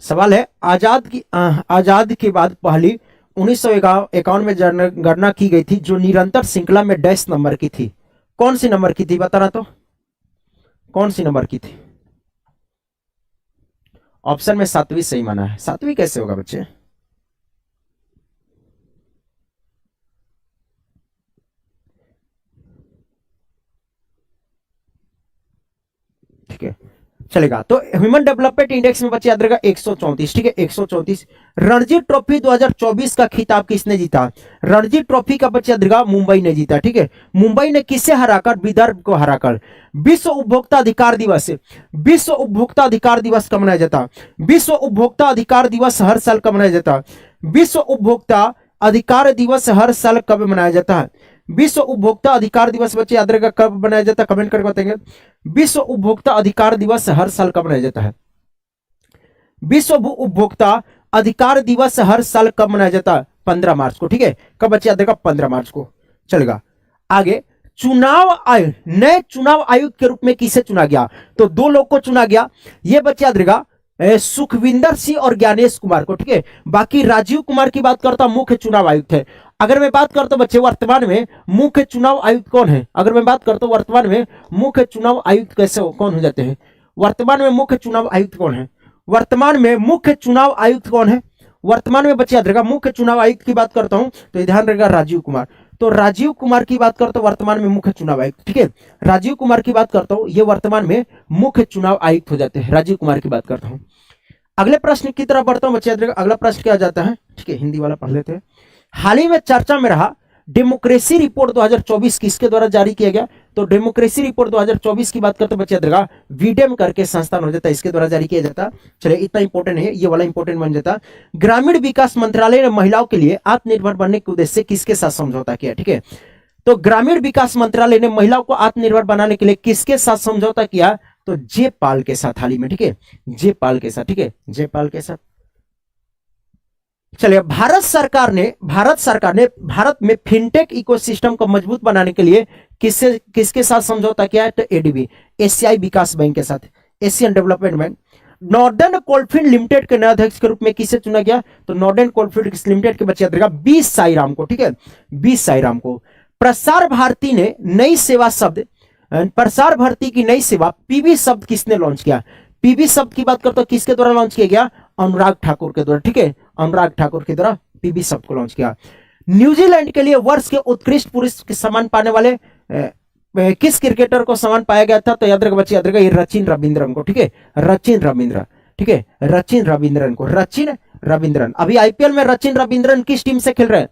[SPEAKER 1] सवाल है आजाद के बाद पहली 1951 में जनगणना की गई थी जो निरंतर श्रृंखला में डैश नंबर की थी, कौन सी नंबर की थी बताना, तो कौन सी नंबर की थी, ऑप्शन में 7वीं सही माना है, 7वीं कैसे होगा बच्चे, ठीक है, चलेगा। तो ह्यूमन डेवलपमेंट इंडेक्स में बच्चे याद रखेगा 134, ठीक है, 134। रणजी ट्रॉफी 2024 का खिताब किसने जीता, रणजी ट्रॉफी का बच्चे याद रखेगा मुंबई ने जीता, ठीक है, मुंबई ने किसे हराकर, विदर्भ को हराकर। विश्व उपभोक्ता अधिकार दिवस, विश्व उपभोक्ता अधिकार दिवस कब मनाया जाता, विश्व उपभोक्ता अधिकार दिवस हर साल कब मनाया जाता, विश्व उपभोक्ता अधिकार दिवस हर साल कब मनाया जाता है, विश्व उपभोक्ता अधिकार दिवस बच्चे याद रखेगा कब मनाया जाता है, कमेंट करके बताएंगे, विश्व उपभोक्ता अधिकार दिवस हर साल कब मनाया जाता है, विश्व उपभोक्ता अधिकार दिवस हर साल कब मनाया जाता है, 15 मार्च को, ठीक है, कब बच्चे याद रखेगा 15 मार्च को। चलेगा आगे, चुनाव आयोग, नए चुनाव आयुक्त के रूप में किसे चुना गया, तो 2 लोग को चुना गया, ये बच्चे याद रखेगा सुखविंदर सिंह और ज्ञानेश कुमार को, ठीक है, बाकी राजीव कुमार की बात करता मुख्य चुनाव आयुक्त है। अगर मैं बात करता हूं बच्चे वर्तमान में मुख्य चुनाव आयुक्त कौन है, अगर मैं बात करता हूं वर्तमान में मुख्य चुनाव आयुक्त कैसे कौन हो जाते हैं, वर्तमान में मुख्य चुनाव आयुक्त कौन है, वर्तमान में मुख्य चुनाव आयुक्त कौन है, वर्तमान में बच्चे याद रखेगा मुख्य चुनाव आयुक्त की बात करता हूं तो ध्यान रखेगा राजीव कुमार। तो राजीव कुमार की बात करता हूं, वर्तमान में मुख्य चुनाव आयुक्त, ठीक है, राजीव कुमार की बात करता हूं, ये वर्तमान में मुख्य चुनाव आयुक्त हो जाते हैं, राजीव कुमार की बात करता हूं। अगले प्रश्न की तरफ बढ़ता हूं बच्चे, अगला प्रश्न क्या जाता है, ठीक है, हिंदी वाला पढ़ लेते हैं। हाल ही में चर्चा में रहा डेमोक्रेसी रिपोर्ट 2024 किसके द्वारा जारी किया गया, तो डेमोक्रेसी रिपोर्ट 2024 की बात करते हैं बच्चे, वीडेम करके संस्थान हो जाता है, इसके द्वारा जारी किया जाता। चलिए इतना इंपॉर्टेंट है, ये वाला इंपॉर्टेंट बन जाता। ग्रामीण विकास मंत्रालय ने महिलाओं के लिए आत्मनिर्भर बनने के उद्देश्य से किसके साथ समझौता किया, ठीक है, तो ग्रामीण विकास मंत्रालय ने महिलाओं को आत्मनिर्भर बनाने के लिए किसके साथ समझौता किया, तो जेपाल के साथ हाल ही में, ठीक है, जेपाल के साथ, ठीक है, जेपाल के साथ। चलिए भारत सरकार ने भारत में फिनटेक इकोसिस्टम को मजबूत बनाने के लिए किसके साथ समझौता किया है, तो एडीबी, एशियाई विकास बैंक के साथ, Asian development bank. Northern coalfield limited के नए अध्यक्ष के रूप में किसे चुना गया, तो नॉर्दर्न कोलफील्ड लिमिटेड के बच्चे बी साईराम को, ठीक है, बी साईराम को। प्रसार भारती ने नई सेवा शब्द, प्रसार भारती की नई सेवा पीबी शब्द किसने लॉन्च किया, पीबी शब्द की बात करते हो किसके द्वारा लॉन्च किया गया, अनुराग ठाकुर के द्वारा, ठीक है, अनुराग ठाकुर के द्वारा पीबी शब्द को लॉन्च किया। न्यूजीलैंड के लिए वर्ष के उत्कृष्ट पुरुष के सम्मान पाने वाले किस क्रिकेटर को सम्मान पाया गया था, तो याद रखो बच्चे, याद रखो ये रचिन रविंद्रन को, ठीक है, रचिन रविंद्र, ठीक है, रचिन रविंद्रन को, रचिन रविंद्रन। अभी आईपीएल में रचिन रविंद्रन किस टीम से खेल रहे हैं,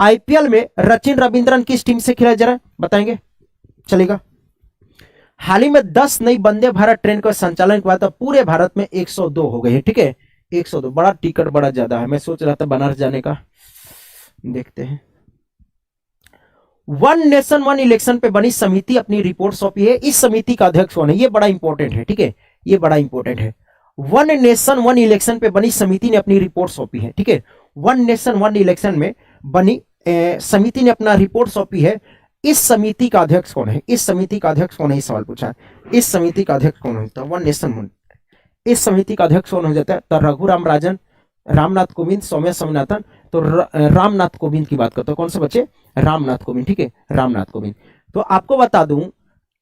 [SPEAKER 1] आईपीएल में रचिन रविंद्रन किस टीम से खेला, जरा बताएंगे, चलेगा। हाल ही में 10 नई वंदे भारत ट्रेन का संचालन के बाद पूरे भारत में 102 हो गए हैं, ठीक है, 102। बड़ा टिकट बड़ा ज्यादा है, मैं सोच रहा था बनारस जाने का, देखते हैं। वन नेशन वन इलेक्शन पे बनी समिति अपनी रिपोर्ट सौंपी है, इस समिति का अध्यक्ष कौन है, ये बड़ा इंपॉर्टेंट है, ठीक है, ये बड़ा इंपॉर्टेंट है। वन नेशन वन इलेक्शन पे बनी समिति ने अपनी रिपोर्ट सौंपी है, ठीक है, वन नेशन वन इलेक्शन में बनी समिति ने अपना रिपोर्ट सौंपी है। इस समिति का अध्यक्ष कौन है, इस समिति का अध्यक्ष कौन है, इस सवाल पूछा है, इस समिति का अध्यक्ष कौन होता है, वन नेशन वन, इस समिति का अध्यक्ष कौन हो जाता है, तो रघुराम राजन, रामनाथ कोविंद, सौम्या स्वामीनाथन। तो रामनाथ कोविंद की बात करते हो, कौन से बच्चे, रामनाथ कोविंद, ठीक है, रामनाथ कोविंद। तो आपको बता दूं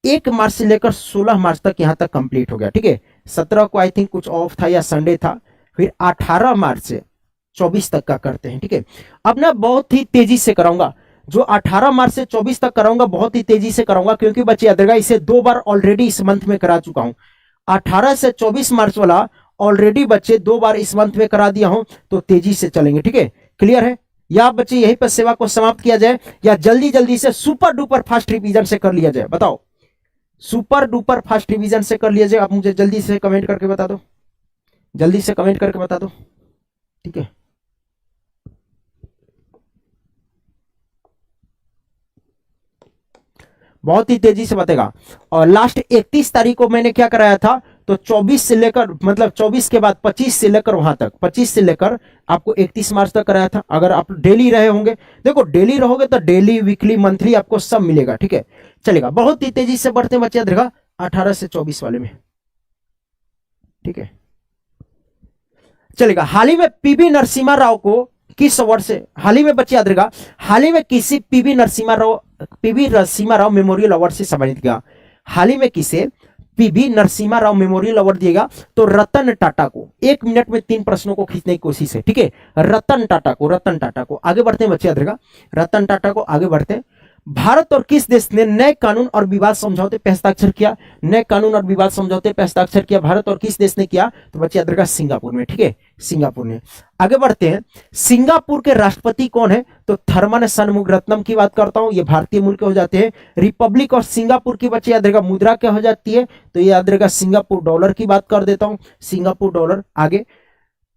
[SPEAKER 1] 1 मार्च से लेकर 16 मार्च तक यहां तक कंप्लीट हो गया, ठीक है, 17 को आई थिंक कुछ ऑफ था या संडे था, फिर 18 मार्च से 24 तक का करते हैं, ठीक है। अब ना बहुत ही तेजी से कराऊंगा, जो 18 मार्च से 24 तक कराऊंगा बहुत ही तेजी से कराऊंगा, क्योंकि बच्चे याद रखिएगा इसे 2 बार ऑलरेडी इस मंथ में करा चुका हूं। 18 से 24 मार्च वाला ऑलरेडी बच्चे 2 बार इस मंथ में करा दिया हूं, तो तेजी से चलेंगे, ठीक है, क्लियर है। या बच्चे यहीं पर सेवा को समाप्त किया जाए, या जल्दी जल्दी से सुपर डुपर फास्ट रिवीजन से कर लिया जाए, बताओ, सुपर डुपर फास्ट रिवीजन से कर लिया जाए। आप मुझे जल्दी से कमेंट करके बता दो, जल्दी से कमेंट करके बता दो, ठीक है। बहुत ही तेजी से बताएगा। और लास्ट 31 तारीख को मैंने क्या कराया था, तो 24 से लेकर मतलब 24 के बाद 25 से लेकर वहां तक, 25 से लेकर आपको 31 मार्च तक कराया था। अगर आप डेली रहे होंगे, देखो डेली रहोगे तो डेली वीकली मंथली आपको सब मिलेगा, ठीक है, चलेगा। बहुत ही तेजी से बढ़ते बच्चे देखा 18 से 24 वाले में, ठीक है, चलेगा। हाल ही में पीवी नरसिम्हा राव को किस अवार्ड से, हाल ही में बच्चे याद रहेगा, हाल ही में किसी PV Narasimha Rao memorial award से सम्मानित किया। हाल ही में किसे PV Narasimha Rao memorial award दिएगा, तो रतन टाटा को। 1 मिनट में 3 प्रश्नों को खींचने की कोशिश है, ठीक है, रतन टाटा को, रतन टाटा को। आगे बढ़ते हैं बच्चे याद रहेगा, रतन टाटा को, आगे बढ़ते हैं। भारत और किस देश ने नए कानून और विवाद समझौते पर हस्ताक्षर किया, नए कानून और विवाद समझौते पर हस्ताक्षर किया भारत और किस देश ने किया, तो बच्चे याद रहेगा सिंगापुर में, ठीक है, सिंगापुर ने। आगे बढ़ते हैं, सिंगापुर के राष्ट्रपति कौन है, तो थर्मन शनमुगरत्नम की बात करता हूं, ये भारतीय मूल के हो जाते हैं। रिपब्लिक ऑफ सिंगापुर की बच्चे याद रहेगा मुद्रा क्या हो जाती है, तो ये याद रहेगा सिंगापुर डॉलर की बात कर देता हूं, सिंगापुर डॉलर। आगे,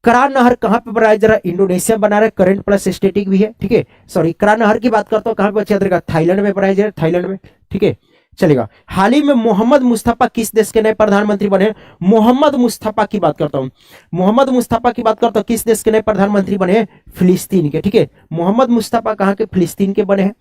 [SPEAKER 1] करा नहर कहां पे बना है, जरा इंडोनेशिया बना रहा है, करंट प्लस स्टेटिक भी है, ठीक है, सॉरी करा नहर की बात करता हूं, कहां पे बच्चे याद रहेगा थाईलैंड में बनाया जाए, थाईलैंड में, ठीक है, चलेगा। हाल ही में मोहम्मद मुस्तफा किस देश के नए प्रधानमंत्री बने, मोहम्मद मुस्तफा की बात करता हूं, मोहम्मद मुस्तफा की बात करता हूं, किस देश के नए प्रधानमंत्री बने हैं, फिलिस्तीन के, ठीक है, मोहम्मद मुस्तफा कहां के, फिलिस्तीन के बने हैं।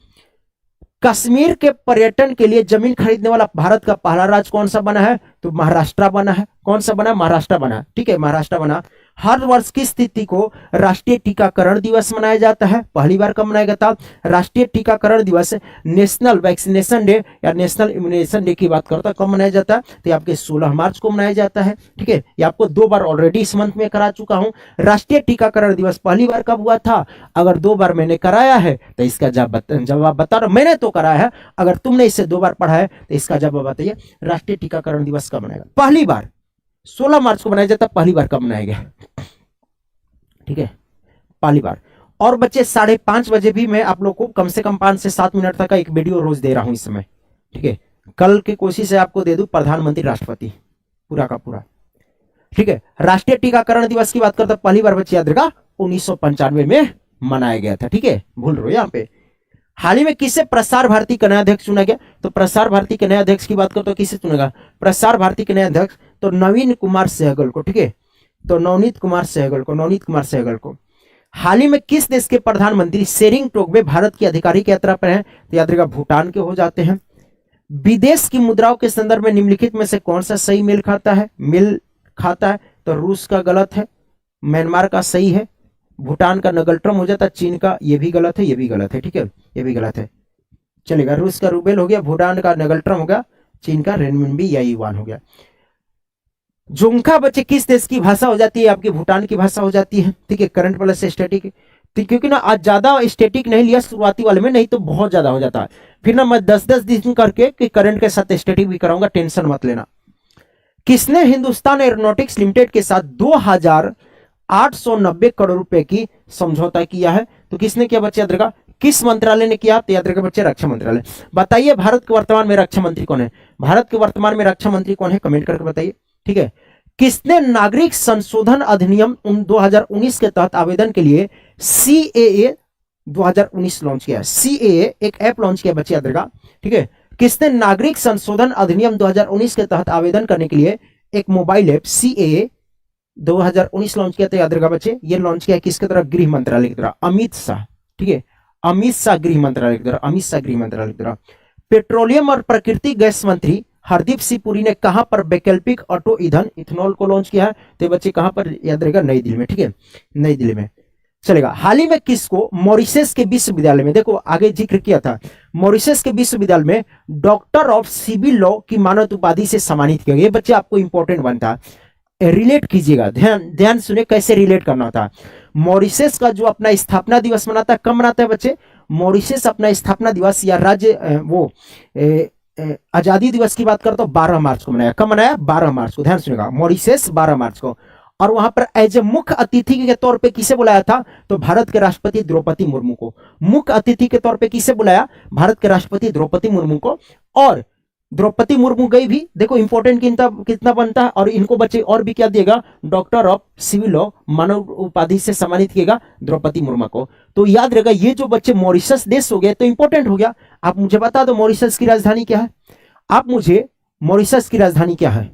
[SPEAKER 1] कश्मीर के पर्यटन के लिए जमीन खरीदने वाला भारत का पहला राज्य कौन सा बना है, तो महाराष्ट्र बना है। कौन सा बना, महाराष्ट्र बना, ठीक है, महाराष्ट्र बना। हर वर्ष किस तिथि को राष्ट्रीय टीकाकरण दिवस मनाया जाता है? पहली बार कब मनाया गया था? राष्ट्रीय टीकाकरण दिवस, नेशनल वैक्सीनेशन डे या नेशनल इम्यूनाइजेशन डे की बात करता है, कब मनाया जाता है? तो ये आपके 16 मार्च को मनाया जाता है। ठीक है, ये आपको 2 बार ऑलरेडी इस मंथ में करा चुका हूं। राष्ट्रीय टीकाकरण दिवस पहली बार कब हुआ था? अगर 2 बार मैंने कराया है तो इसका जवाब बता रहा हूं। मैंने तो कराया है, अगर तुमने इसे 2 बार पढ़ा है तो इसका जवाब बताइए। राष्ट्रीय टीकाकरण दिवस कब मनाएगा? पहली बार 16 मार्च को मनाया जाता है। पहली बार कब मनाया गया? ठीक है, पहली बार। और बच्चे 5:30 बजे भी मैं आप लोग को कम से कम 5 से 7 मिनट तक का एक वीडियो रोज दे रहा हूं इस समय। ठीक है, कल की कोशिश है आपको दे दूं प्रधानमंत्री राष्ट्रपति पूरा का पूरा। ठीक है, राष्ट्रीय टीकाकरण दिवस की बात करते हैं, पहली बार बच्चे याद रखा 1995 में मनाया गया था। ठीक है, भूल रहे हो यहाँ पे। हाल ही में किसे प्रसार भारती का नया अध्यक्ष चुना गया? तो प्रसार भारती के नए अध्यक्ष की बात करो तो किसे चुनेगा? प्रसार भारती के नए अध्यक्ष तो नवीन कुमार सहगल को। ठीक है, तो नवनीत कुमार सहगल को। हाल ही में किस देश के प्रधानमंत्री शेरिंग टोब्गे भारत की आधिकारिक यात्रा पर हैं? तो याद रखिएगा भूटान के हो जाते हैं। विदेश की मुद्राओं के संदर्भ में निम्नलिखित में से कौन सा सही मेल खाता है? तो रूस का गलत है, म्यांमार का सही है, भूटान का नगल्ट्रम हो जाता है, चीन का ये भी गलत है, ये भी गलत है। ठीक है, ये भी गलत है, चलेगा। रूस का रूबेल हो गया, भूटान का नगल्ट्रम हो गया, चीन का रेनमिनबी या युआन हो गया। जोंखा बच्चे किस देश की भाषा हो जाती है? आपकी भूटान की भाषा हो जाती है। ठीक है, करंट प्लस स्टैटिक, तो क्योंकि ना आज ज्यादा स्टैटिक नहीं लिया शुरुआती वाले में, नहीं तो बहुत ज्यादा हो जाता है। फिर ना मैं 10-10 दिन करके कि करंट के साथ स्टैटिक भी कराऊंगा, टेंशन मत लेना। किसने हिंदुस्तान एरोनॉटिक्स लिमिटेड के साथ 2,890 करोड़ रुपए की समझौता किया है? तो किसने किया बच्चे याद रखा? किस मंत्रालय ने किया? तो याद रखा बच्चे रक्षा मंत्रालय। बताइए भारत के वर्तमान में रक्षा मंत्री कौन है? भारत के वर्तमान में रक्षा मंत्री कौन है? कमेंट करके बताइए। ठीक है, किसने नागरिक संशोधन अधिनियम 2019 के तहत आवेदन के लिए CAA 2019 लॉन्च किया? CAA एक ऐप लॉन्च किया बच्चे याद रखा। ठीक है, किसने नागरिक संशोधन अधिनियम 2019 के तहत आवेदन करने के लिए एक मोबाइल ऐप CAA 2019 लॉन्च किया? तो याद रखा बच्चे, ये लॉन्च किया किसके तरफ? गृह मंत्रालय की तरफ, अमित शाह। ठीक है, अमित शाह गृह मंत्रालय की तरफ। पेट्रोलियम और प्राकृतिक गैस मंत्री हरदीप सिंह पुरी ने कहां पर वैकल्पिक ऑटो ईंधन इथेनॉल को लॉन्च किया है? तो बच्चे कहां पर याद रहेगा? नई दिल्ली में। ठीक है, नई दिल्ली में, चलेगा। हाल ही में किसको मॉरिशस के विश्वविद्यालय में, देखो आगे जिक्र किया था, मॉरिशस के विश्वविद्यालय में डॉक्टर ऑफ सिविल लॉ की मानद उपाधि से सम्मानित किया गया। ये बच्चे आपको इंपॉर्टेंट बनता है, रिलेट कीजिएगा, ध्यान सुनिए कैसे रिलेट करना होता है। मॉरिशस का जो अपना स्थापना दिवस मनाता है, कब मनाता है बच्चे? मॉरिशस अपना स्थापना दिवस या राज्य आजादी दिवस की बात करता हूं 12 मार्च को मनाया। कब मनाया? 12 मार्च को, ध्यान सुनिएगा, मॉरिशस 12 मार्च को। और वहां पर एज ए मुख्य अतिथि के तौर पे किसे बुलाया था? तो भारत के राष्ट्रपति द्रौपदी मुर्मू को। मुख्य अतिथि के तौर पे किसे बुलाया? भारत के राष्ट्रपति द्रौपदी मुर्मू को। और द्रौपदी मुर्मू गई भी, देखो इंपॉर्टेंट कितना बनता है। और इनको बच्चे और भी क्या दिएगा? डॉक्टर ऑफ सिविल लॉ मानव उपाधि से सम्मानित किएगा द्रौपदी मुर्मू को। तो याद रहेगा ये जो बच्चे मॉरिशस देश हो गए तो इंपॉर्टेंट हो गया। आप मुझे बता दो मॉरिशस की राजधानी क्या है? आप मुझे मॉरिशस की राजधानी क्या है?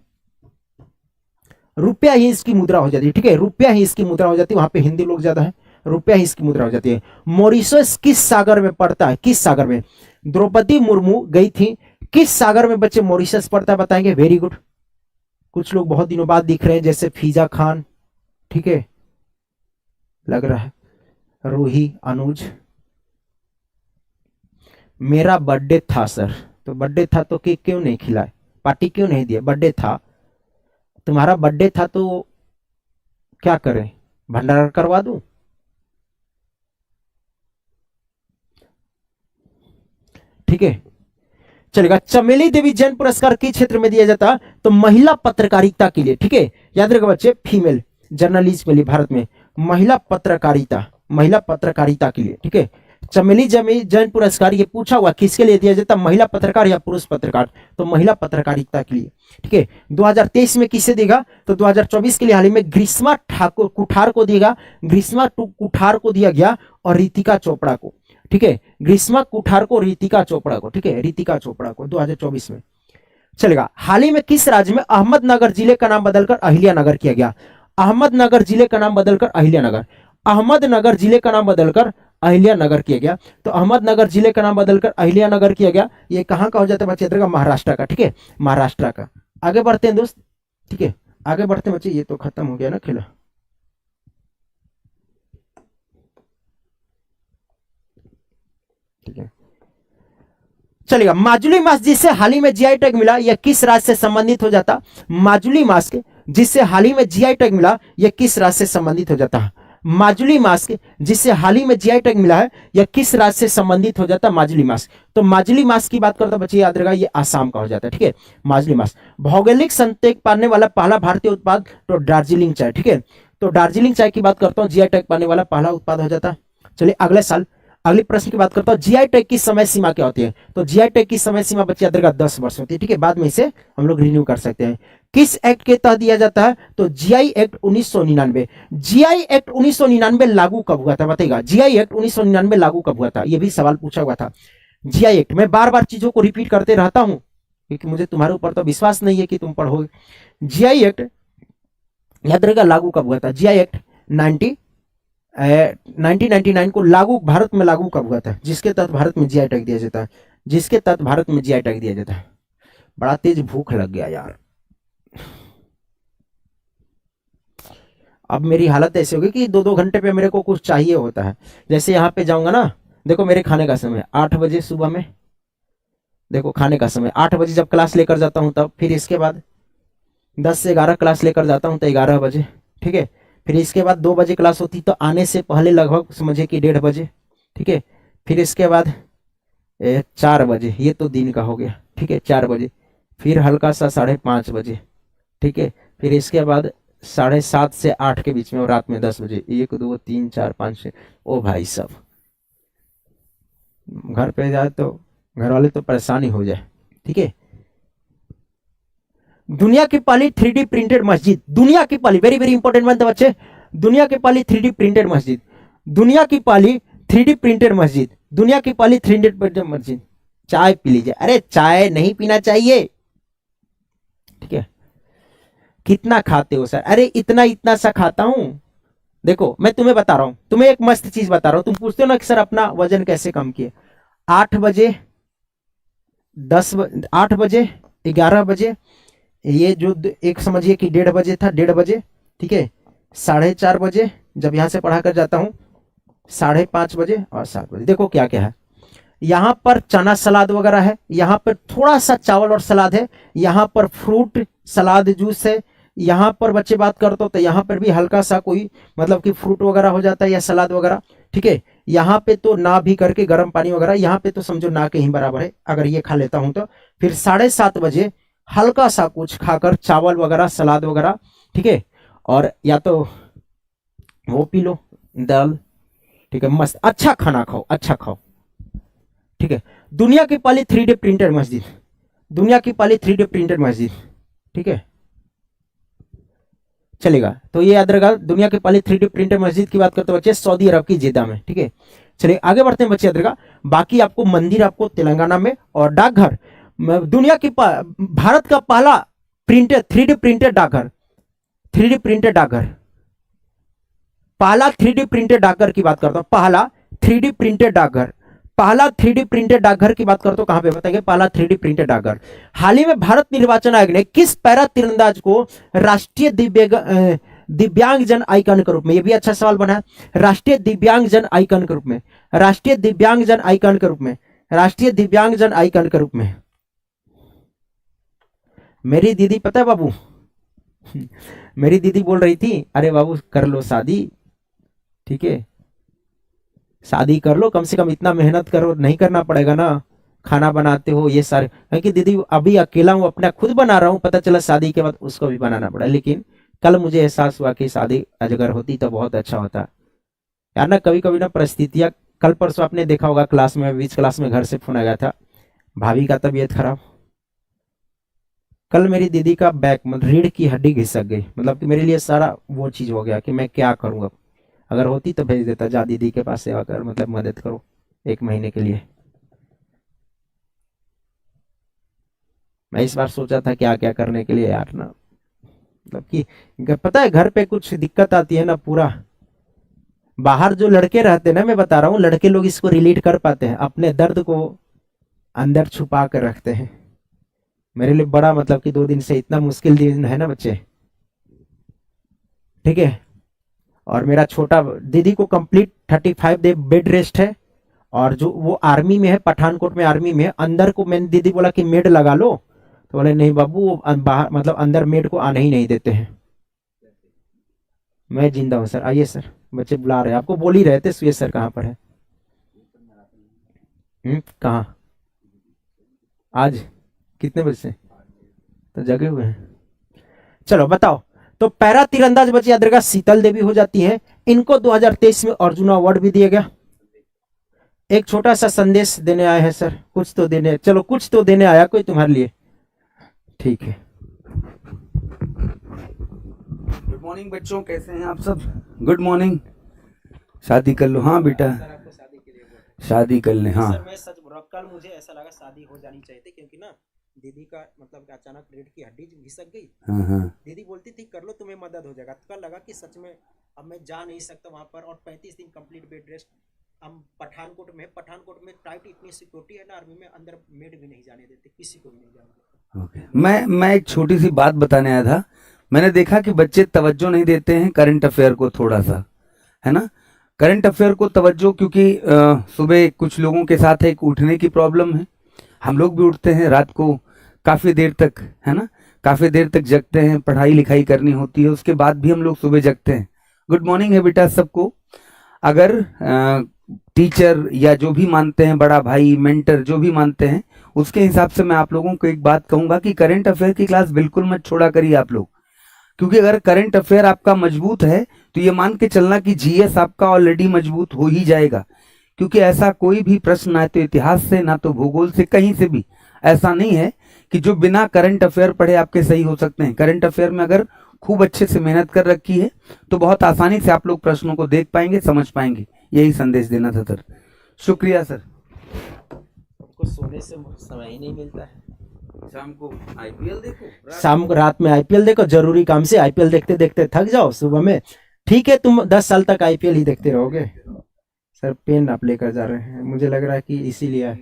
[SPEAKER 1] रुपया ही इसकी मुद्रा हो जाती है। ठीक है, रुपया ही इसकी मुद्रा हो जाती है, वहां पे हिंदी लोग ज्यादा है, रुपया ही इसकी मुद्रा हो जाती है। मॉरिशस किस सागर में पड़ता है? किस सागर में? द्रौपदी मुर्मू गई थी, किस सागर में बच्चे मॉरिशस पड़ता है बताएंगे? वेरी गुड, कुछ लोग बहुत दिनों बाद दिख रहे हैं जैसे फीजा खान, ठीक है, लग रहा है रूही, अनुज। मेरा बर्थडे था सर, तो बर्थडे था तो केक क्यों नहीं खिलाए, पार्टी क्यों नहीं दिया? बर्थडे था, तुम्हारा बर्थडे था तो क्या करें, भंडारा करवा दूं? ठीक है, चलेगा। चमेली देवी जैन पुरस्कार किस क्षेत्र में दिया जाता? तो महिला पत्रकारिता के लिए। ठीक है, याद रखो बच्चे, फीमेल जर्नलिस्ट के लिए भारत में महिला पत्रकारिता के लिए। ठीक है, चमेली जैन पुरस्कार ये पूछा हुआ किसके लिए दिया जाता? महिला पत्रकार या पुरुष पत्रकार? तो महिला पत्रकारिता के लिए। ठीक है, 2023 में किसे देगा? तो 2024 के लिए हाल ही में ग्रीष्मा कुठार को देगा, ग्रीष्मा कुठार को दिया गया और रितिका चोपड़ा को। ठीक है, ग्रीष्मा कुठार को, रितिका चोपड़ा को। ठीक है, रितिका चोपड़ा को 2024 में। चलेगा। हाल ही में किस राज्य में अहमदनगर जिले का नाम बदलकर अहिल्यानगर किया गया? अहमदनगर जिले का नाम बदलकर अहिल्यानगर, अहमदनगर जिले का नाम बदलकर अहिल्यानगर किया गया। तो अहमदनगर जिले का नाम बदलकर अहिल्यानगर किया गया। ये कहां का हो जाता है बच्चे? महाराष्ट्र का। ठीक है, महाराष्ट्र का। आगे बढ़ते हैं दोस्त। ठीक है, आगे बढ़ते हैं बच्चे, ये तो खत्म हो गया ना खेला। ठीक है, चलिएगा। माजुली मास्क जिससे हाल ही में जीआई टैग मिला, यह किस राज्य से संबंधित हो जाता? माजुली मास्क जिससे हाल ही में जीआई टैग मिला, यह किस राज्य से संबंधित हो जाता है? माजुली मास्क जिससे हाल ही में जीआई टैग मिला है, यह किस राज्य से संबंधित हो जाता है? माजुली मास्क। तो माजुली मास्क की बात करता बच्चे याद रखा, ये आसाम का हो जाता है। ठीक है, माजुली मास्क। भौगोलिक संकेत पाने वाला पहला भारतीय उत्पाद तो दार्जिलिंग चाय। ठीक है, तो दार्जिलिंग चाय की बात करता हूँ, जीआई टैग पाने वाला पहला उत्पाद हो जाता है। चलिए अगले साल अगले प्रश्न की बात करता हूं, जीआई टैग की समय सीमा क्या होती है? तो जीआई टैग की समय सीमा बच्चे याद रखा 10 वर्ष होती है। ठीक है, बाद में इसे हम लोग रिन्यू कर सकते हैं। किस एक्ट के तहत दिया जाता है? तो जीआई एक्ट 1999। जीआई एक्ट 1999 लागू कब हुआ था बताइएगा? जीआई एक्ट 1999 लागू कब हुआ था? यह भी सवाल पूछा हुआ था। जीआई एक्ट, मैं बार बार चीजों को रिपीट करते रहता हूं क्योंकि मुझे तुम्हारे ऊपर तो विश्वास नहीं है कि तुम पढ़ोगे। जीआई एक्ट याद रखा लागू कब हुआ था? जीआई एक्ट 1999 को लागू भारत में लागू कब हुआ था? जिसके तहत भारत में जीआई टैग दिया जाता है, जिसके तहत भारत में जीआई टैग दिया जाता है। बड़ा तेज भूख लग गया यार। अब मेरी हालत ऐसी होगी कि 2-2 घंटे पे मेरे को कुछ चाहिए होता है। जैसे यहाँ पे जाऊंगा ना, देखो मेरे खाने का समय 8 बजे सुबह में, देखो खाने का समय 8 बजे जब क्लास लेकर जाता हूँ तब, फिर इसके बाद 10 से 11 क्लास लेकर जाता हूँ तो 11 बजे। ठीक है, फिर इसके बाद 2 बजे क्लास होती तो आने से पहले लगभग समझे कि 1:30 बजे। ठीक है, फिर इसके बाद 4 बजे, ये तो दिन का हो गया। ठीक है, 4 बजे, फिर हल्का सा 5:30 बजे। ठीक है, फिर इसके बाद 7:30 से 8 के बीच में और रात में 10 बजे। 1 2 3 4 5 6। ओ भाई साहब, घर पे जाए तो घर वाले तो परेशानी हो जाए। ठीक है, दुनिया की पहली 3D प्रिंटेड मस्जिद, दुनिया की पहली, वेरी वेरी इंपॉर्टेंट बनता बच्चे, दुनिया की पहली 3D प्रिंटेड मस्जिद, दुनिया की पहली 3D प्रिंटेड मस्जिद, दुनिया की पहली 3D प्रिंटेड मस्जिद। चाय पी लीजिए। अरे चाय नहीं पीना चाहिए। ठीक है, कितना खाते हो सर? अरे इतना इतना सा खाता हूं। देखो मैं तुम्हें बता रहा हूं, तुम्हें एक मस्त चीज बता रहा हूं। तुम पूछते हो ना कि सर अपना वजन कैसे कम किए? 8 बजे 8 बजे 11 बजे, ये जो एक समझिए कि 1:30 बजे था, 1:30 बजे। ठीक है, 4:30 बजे जब यहां से पढ़ा कर जाता हूं, 5:30 बजे और 7 बजे। देखो क्या क्या है, यहां पर चना सलाद वगैरह है, यहां पर थोड़ा सा चावल और सलाद है, यहां पर फ्रूट सलाद जूस है, यहां पर बच्चे बात करते हो तो यहां पर भी हल्का सा कोई मतलब कि फ्रूट वगैरह हो जाता है या सलाद वगैरह। ठीक है, यहाँ पे तो ना भी करके गर्म पानी वगैरह, यहाँ पे तो समझो ना के ही बराबर है अगर ये खा लेता हूं तो। फिर 7:30 बजे हल्का सा कुछ खाकर, चावल वगैरह सलाद वगैरह। ठीक है, और या तो वो पी लो दाल। ठीक है, मस्त अच्छा खाना खाओ, अच्छा खाओ। ठीक है, दुनिया की पहली 3D प्रिंटेड मस्जिद, दुनिया की पहली 3D प्रिंटेड मस्जिद। ठीक है, चलेगा, तो ये याद रखा। दुनिया की पहली 3D प्रिंटेड मस्जिद की बात करते बच्चे सऊदी अरब की जेद्दा में। ठीक है, चलिए आगे बढ़ते हैं बच्चे, याद रखा। बाकी आपको मंदिर आपको तेलंगाना में, और डाकघर दुनिया की भारत का पहला प्रिंटेड 3D प्रिंटेड डाकघर, 3D प्रिंटेड डाकघर, पहला 3D प्रिंटेड डाकघर की बात करता हूं। पहला 3D प्रिंटेड डाकघर, पहला 3D प्रिंटेड डाकघर की बात करता हूं। कहां पे बताएंगे? पहला 3D प्रिंटेड डाकघर। हाल ही में भारत निर्वाचन आयोग ने किस पैरा तीरंदाज को राष्ट्रीय दिव्यांगजन आइकन के रूप में, यह भी अच्छा सवाल बना है, राष्ट्रीय दिव्यांगजन आइकन के रूप में, राष्ट्रीय दिव्यांगजन आइकन के रूप में, राष्ट्रीय दिव्यांगजन आइकन के रूप में। मेरी दीदी पता है बाबू, मेरी दीदी बोल रही थी अरे बाबू कर लो शादी। ठीक है, शादी कर लो, कम से कम इतना मेहनत करो, नहीं करना पड़ेगा ना, खाना बनाते हो ये सारे। क्योंकि दीदी अभी अकेला हूं, अपना खुद बना रहा हूं, पता चला शादी के बाद उसको भी बनाना पड़ा। लेकिन कल मुझे एहसास हुआ कि शादी अगर होती तो बहुत अच्छा होता यार ना। कभी कभी ना परिस्थितियां, कल परसों आपने देखा होगा क्लास में, बीच क्लास में घर से फोन आ गया था, भाभी का तबीयत खराब। कल मेरी दीदी का बैक मतलब रीढ़ की हड्डी घिसक गई, मतलब कि मेरे लिए सारा वो चीज हो गया कि मैं क्या करूंगा। अगर होती तो भेज देता, जा दीदी के पास सेवा कर, मतलब मदद करो 1 महीने के लिए। मैं इस बार सोचा था क्या क्या करने के लिए यार ना, मतलब कि पता है घर पे कुछ दिक्कत आती है ना, पूरा बाहर जो लड़के रहते हैं ना, मैं बता रहा हूँ लड़के लोग इसको रिलेट कर पाते हैं, अपने दर्द को अंदर छुपा कर रखते हैं। मेरे लिए बड़ा मतलब कि 2 दिन से इतना मुश्किल दिन है ना बच्चे। ठीक है, और मेरा छोटा दीदी को कंप्लीट 35 डे बेड रेस्ट है, और जो वो आर्मी में है, पठानकोट में आर्मी में है, अंदर को मैंने दीदी बोला कि मेड लगा लो, तो बोले नहीं बाबू वो बाहर मतलब अंदर मेड को आने ही नहीं देते हैं। मैं जिंदा हूँ सर, आइए सर, बच्चे बुला रहे हैं आपको, बोल ही रहे थे सुयश सर कहाँ पर है। कहाँ आज कितने बजे से तो जगे हुए हैं। चलो बताओ, तो पैरा तीरंदाज बच्चे याद रखा शीतल देवी हो जाती हैं। इनको 2023 में अर्जुन अवार्ड भी दिया गया। एक छोटा सा संदेश देने आए हैं सर, कुछ तो देने, चलो कुछ तो देने आया कोई तुम्हारे लिए, ठीक है।
[SPEAKER 2] गुड मॉर्निंग बच्चों, कैसे हैं आप सब? Good morning. शादी कर लो। हाँ बेटा, शादी कर ले। हाँ
[SPEAKER 1] सर मैं सच बोल रहा हूँ, कल मुझे ऐसा लगा शादी हो जानी चाहिए थी, क्योंकि ना दीदी का मतलब अचानक रीढ़ की हड्डी घिसक गई।
[SPEAKER 2] हाँ हाँ
[SPEAKER 1] दीदी बोलती थी कर लो तुम्हें मदद हो जाएगा, तो कल लगा कि सच में अब मैं जा नहीं सकता वहां पर, और 35 दिन कंप्लीट बेड रेस्ट। हम पठानकोट में, पठानकोट में टाइट इतनी सिक्योरिटी है ना आर्मी में, अंदर मेड भी नहीं जाने देते, किसी को भी नहीं जाने देते।
[SPEAKER 2] ओके। मैं एक छोटी सी बात बताने आया था। मैंने देखा कि बच्चे तवज्जो नहीं देते हैं करंट अफेयर को, थोड़ा सा है ना, करंट अफेयर को तवज्जो, क्योंकि सुबह कुछ लोगों के साथ एक उठने की प्रॉब्लम है। हम लोग भी उठते हैं रात को काफ़ी देर तक, है ना, काफ़ी देर तक जगते हैं, पढ़ाई लिखाई करनी होती है, उसके बाद भी हम लोग सुबह जगते हैं। गुड मॉर्निंग है बेटा सबको। अगर टीचर या जो भी मानते हैं, बड़ा भाई, मेंटर जो भी मानते हैं, उसके हिसाब से मैं आप लोगों को एक बात कहूंगा कि करंट अफेयर की क्लास बिल्कुल मत छोड़ा करिए आप लोग, क्योंकि अगर करंट अफेयर आपका मजबूत है तो ये मान के चलना कि जीएस आपका ऑलरेडी मजबूत हो ही जाएगा, क्योंकि ऐसा कोई भी प्रश्न ना तो इतिहास से ना तो भूगोल से, कहीं से भी ऐसा नहीं है कि जो बिना करंट अफेयर पढ़े आपके सही हो सकते हैं। करंट अफेयर में अगर खूब अच्छे से मेहनत कर रखी है तो बहुत आसानी से आप लोग प्रश्नों को देख पाएंगे, समझ पाएंगे। यही संदेश देना था सर। शुक्रिया सर।
[SPEAKER 1] हमको सोने से समय ही नहीं मिलता है।
[SPEAKER 2] शाम को आईपीएल देखो,
[SPEAKER 1] शाम को रात में आईपीएल देखो, जरूरी काम से आईपीएल देखते देखते थक जाओ सुबह में, ठीक है तुम 10 साल तक आईपीएल ही देखते रहोगे। सर पेन आप लेकर जा रहे हैं, मुझे लग रहा है कि इसीलिए है।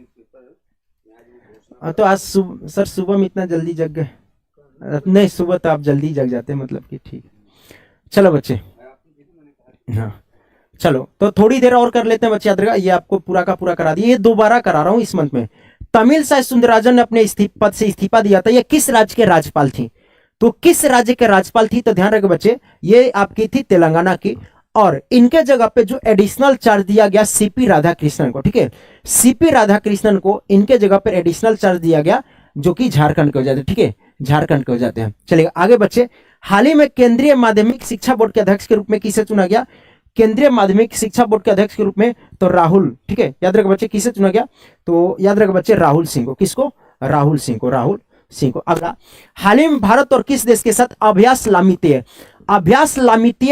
[SPEAKER 1] तो आज सर सुबह में इतना जल्दी जग गए? नहीं सुबह तो आप जल्दी जग जाते हैं, मतलब कि ठीक। चलो बच्चे, हाँ चलो तो थोड़ी देर और कर लेते हैं बच्चे, याद रखा ये आपको पूरा का पूरा करा दिया, ये दोबारा करा रहा हूँ इस मंथ में। तमिलसाई सुंदरराजन ने अपने पद से इस्तीफा दिया था। ये किस राज्य के राज्यपाल थी? तो किस राज्य के राज्यपाल थी? तो ध्यान रखें बच्चे, ये आपकी थी तेलंगाना की, और इनके जगह पे जो एडिशनल चार्ज दिया गया सीपी राधाकृष्णन को, ठीक है, सीपी राधाकृष्णन को इनके जगह पर एडिशनल चार्ज दिया गया, जो कि झारखंड के हो जाते हैं, ठीक है, झारखंड के हो जाते हैं। चलिए आगे बच्चे, हाल ही में केंद्रीय माध्यमिक शिक्षा बोर्ड के अध्यक्ष के रूप में किसे चुना गया? केंद्रीय माध्यमिक शिक्षा बोर्ड के अध्यक्ष के रूप में तो राहुल, ठीक है, याद रखो बच्चे किसे चुना गया? तो याद रखो बच्चे राहुल सिंह को। किसको? राहुल सिंह को, राहुल सिंह को। अगला, हाल ही में भारत और किस देश के साथ अभ्यास लामितेय